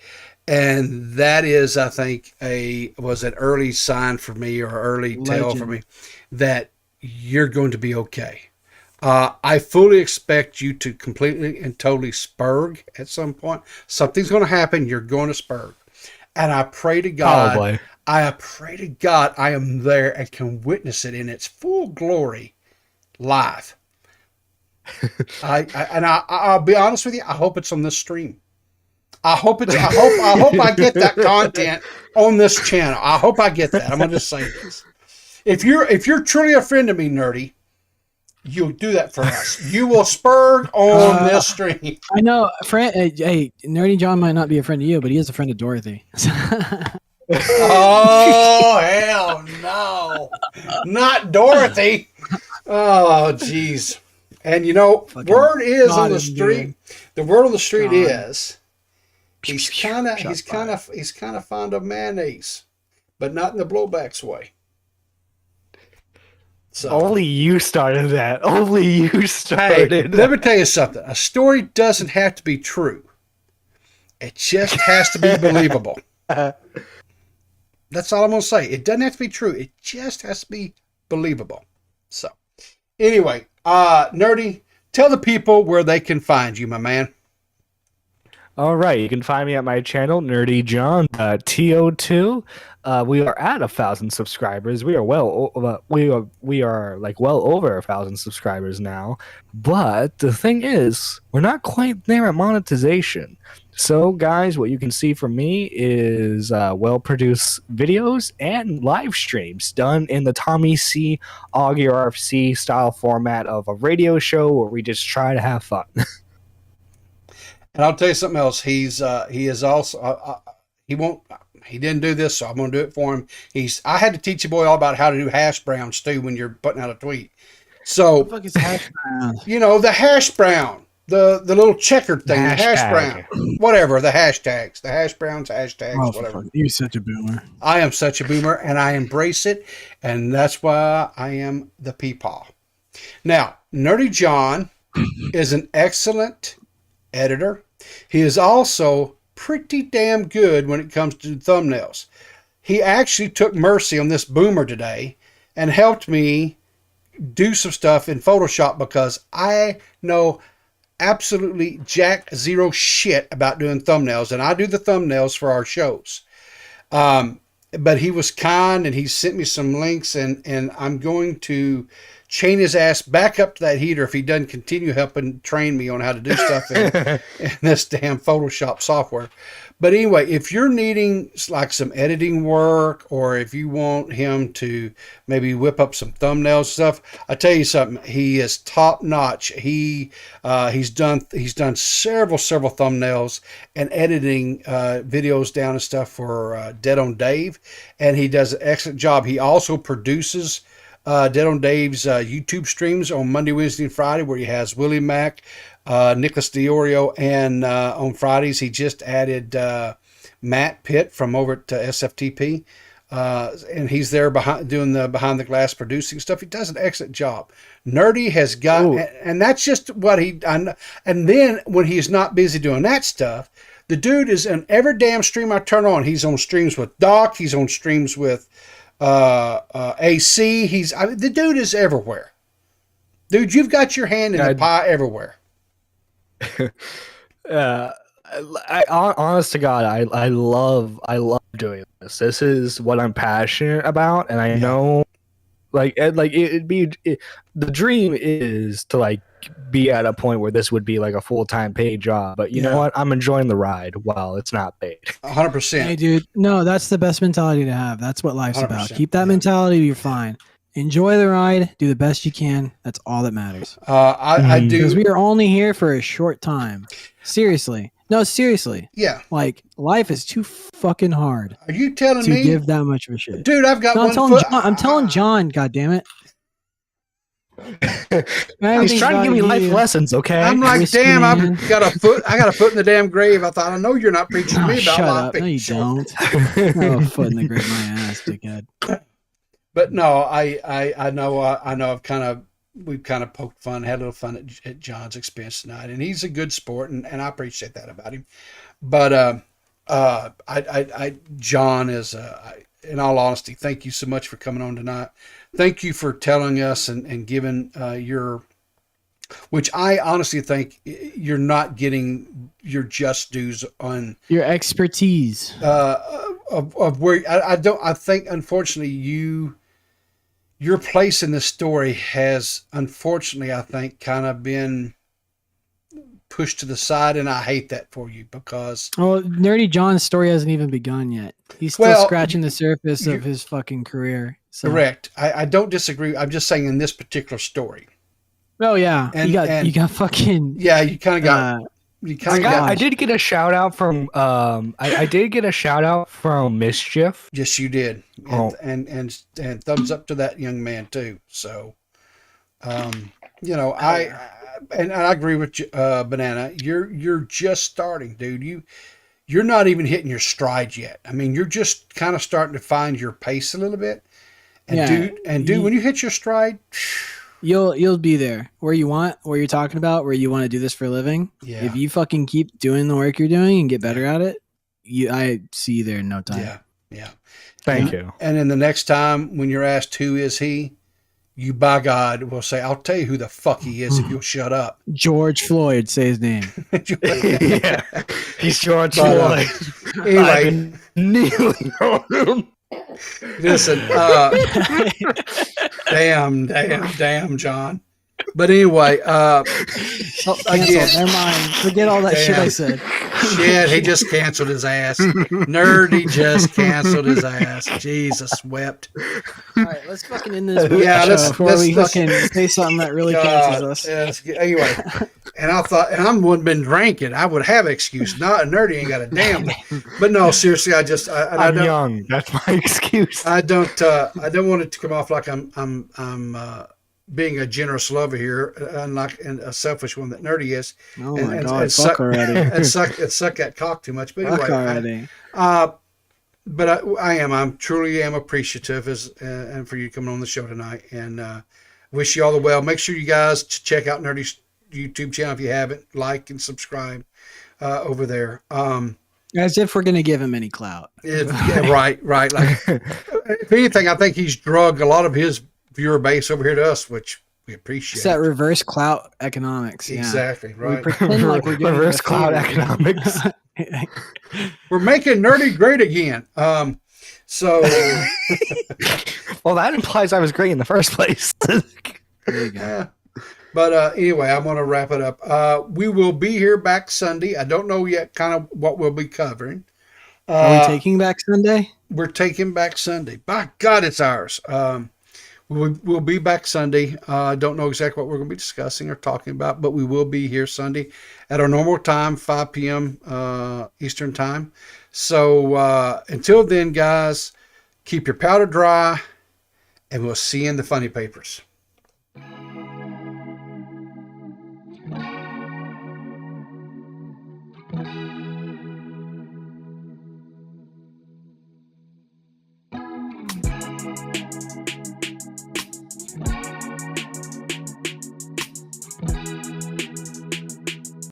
S1: And that is, I think, was an early sign for me or early tell for me that you're going to be okay. I fully expect you to completely and totally spurg at some point. Something's going to happen. You're going to spurg. And I pray to God.
S3: Probably.
S1: I pray to God I am there and can witness it in its full glory live. I'll be honest with you. I hope it's on this stream. I hope I get that content on this channel. I hope I get that. I'm gonna just say this. If you're truly a friend of me, Nerdy, you'll do that for us. You will spur on this stream.
S2: I know, hey, Nerdy John might not be a friend of you, but he is a friend of Dorothy.
S1: Oh, hell no. Not Dorothy. Oh, jeez. And word is on the street. The word on the street is he's kind of fond of mayonnaise, but not in the blowbacks way. So,
S3: only you started that. Only you started.
S1: Hey, let me tell you something. A story doesn't have to be true. It just has to be believable. That's all I'm going to say. It doesn't have to be true. It just has to be believable. So, anyway, Nerdy, tell the people where they can find you, my man.
S3: All right, you can find me at my channel, NerdyJohn, TO2. We are at 1,000 subscribers. We are well over 1,000 subscribers now. But the thing is, we're not quite there at monetization. So, guys, what you can see from me is well-produced videos and live streams done in the Tommy C. Augie RFC style format of a radio show where we just try to have fun.
S1: And I'll tell you something else. He is also he didn't do this, so I'm going to do it for him. I had to teach you boy all about how to do hash browns too when you're putting out a tweet. So
S2: what the fuck is hash brown?
S1: The hash brown, the little checkered thing, the hash brown, whatever, the hashtags, the hash browns, hashtags, whatever.
S2: You're such a boomer.
S1: I am such a boomer, and I embrace it, and that's why I am the peepaw. Now, Nerdy John is an excellent editor. He is also pretty damn good when it comes to thumbnails. He actually took mercy on this boomer today and helped me do some stuff in Photoshop because I know absolutely jack zero shit about doing thumbnails, and I do the thumbnails for our shows. But he was kind and he sent me some links, and I'm going to chain his ass back up to that heater if he doesn't continue helping train me on how to do stuff in this damn Photoshop software. But anyway, if you're needing like some editing work, or if you want him to maybe whip up some thumbnail stuff, I tell you something, he is top notch. He's done several thumbnails and editing videos down and stuff for Dead on Dave, and he does an excellent job. He also produces Dead on Dave's YouTube streams on Monday, Wednesday, and Friday, where he has Willie Mack, Nicholas Diorio, and on Fridays he just added Matt Pitt from over at
S2: SFTP,
S1: and he's there doing the behind the glass producing stuff. He does an excellent job. Nerdy has got, and that's just what and then when he's not busy doing that stuff, the dude is in every damn stream I turn on. He's on streams with Doc. He's on streams with AC. The dude is everywhere. Dude, you've got your hand in the pie everywhere.
S3: Honest to God, I love doing this. This is what I'm passionate about, and I know, the dream is to be at a point where this would be like a full-time paid job. But you know what? I'm enjoying the ride while it's not paid.
S1: 100%.
S2: Hey, dude, no, that's the best mentality to have. That's what life's about. Keep that mentality. You're fine. Enjoy the ride. Do the best you can. That's all that matters.
S1: I do.
S2: Because we are only here for a short time. Seriously. No, seriously.
S1: Yeah.
S2: Life is too fucking hard.
S1: Are you telling me?
S2: To give that much of a shit.
S1: Dude, I've got
S2: I'm telling John, goddammit.
S3: He's trying to give me life lessons, okay?
S1: I'm like, damn, I got a foot in the damn grave. I thought, I know you're not preaching to me about
S2: shut
S1: life.
S2: Up. No, you don't. No, a foot in the grave, my ass, dickhead.
S1: But no, I know we've kind of poked fun, had a little fun at John's expense tonight, and he's a good sport, and I appreciate that about him. But John is, in all honesty, thank you so much for coming on tonight. Thank you for telling us and giving which I honestly think you're not getting your just dues on
S2: your expertise
S1: of where I think unfortunately your place in this story has, unfortunately, I think, kind of been pushed to the side, and I hate that for you because...
S2: Well, Nerdy John's story hasn't even begun yet. He's still scratching the surface of his fucking career. So.
S1: Correct. I don't disagree. I'm just saying in this particular story.
S2: Oh yeah,
S1: And-
S2: you got fucking
S1: Yeah, you kind of got. You kind of got.
S3: I did get a shout out from I did get a shout out from Mischief.
S1: Yes, you did,
S3: Oh.
S1: and thumbs up to that young man too. So, you know, I agree with you, Banana. You're just starting, dude. You're not even hitting your stride yet. I mean, you're just kind of starting to find your pace a little bit. And dude, when you hit your stride,
S2: you'll be there where you're talking about, where you want to do this for a living.
S1: Yeah.
S2: If you fucking keep doing the work you're doing and get better at it, I see you there in no time.
S1: Yeah.
S3: Thank you.
S1: And then the next time when you're asked who is he, you by God will say, "I'll tell you who the fuck he is if you'll shut up."
S2: George Floyd, say his name.
S3: Yeah, he's George
S1: But,
S3: Floyd.
S1: anyway,
S3: Kneeling on him.
S1: listen, damn, John. But anyway,
S2: Cancel.
S1: again,
S2: Never mind. Forget all that shit I said.
S1: Shit, he just canceled his ass. Nerdy just canceled his ass. Jesus wept.
S2: All right, let's fucking end this
S1: Yeah,
S2: show before we
S1: let's-
S2: fucking say something that really cancels us.
S1: Yes, anyway, and I thought, and I'm one been drinking. I would have an excuse. Not Nerdy ain't got a damn. But no, seriously, I
S3: I'm
S1: don't.
S3: young. That's my excuse.
S1: I don't want it to come off like I'm being a generous lover here, unlike and a selfish one that Nerdy is.
S2: Oh
S1: and,
S2: my
S1: and,
S2: god,
S1: and
S2: fuck already.
S1: and suck that cock too much. But
S2: Fuck
S1: anyway,
S2: already.
S1: but I'm truly appreciative and for you coming on the show tonight, and wish you all the well. Make sure you guys check out Nerdy's YouTube channel if you haven't. Like and subscribe over there.
S2: As if we're gonna give him any clout.
S1: Yeah, right. Like, if anything, I think he's drugged a lot of his viewer base over here to us, which we appreciate.
S2: It's that reverse clout economics. Yeah.
S1: Exactly, right.
S2: We pretend like we're doing
S3: Reverse
S2: it for
S3: cloud
S2: free.
S3: economics.
S1: We're making Nerdy great again. So
S3: Well, that implies I was great in the first place.
S2: There you go.
S1: yeah. But anyway, I'm going to wrap it up. We will be here back Sunday. I don't know yet kind of what we'll be covering.
S2: Are we taking back Sunday?
S1: We're taking back Sunday. By God, it's ours. We'll be back Sunday. I don't know exactly what we're going to be discussing or talking about, but we will be here Sunday at our normal time, 5 p.m. Eastern time. So until then, guys, keep your powder dry, and we'll see you in the funny papers.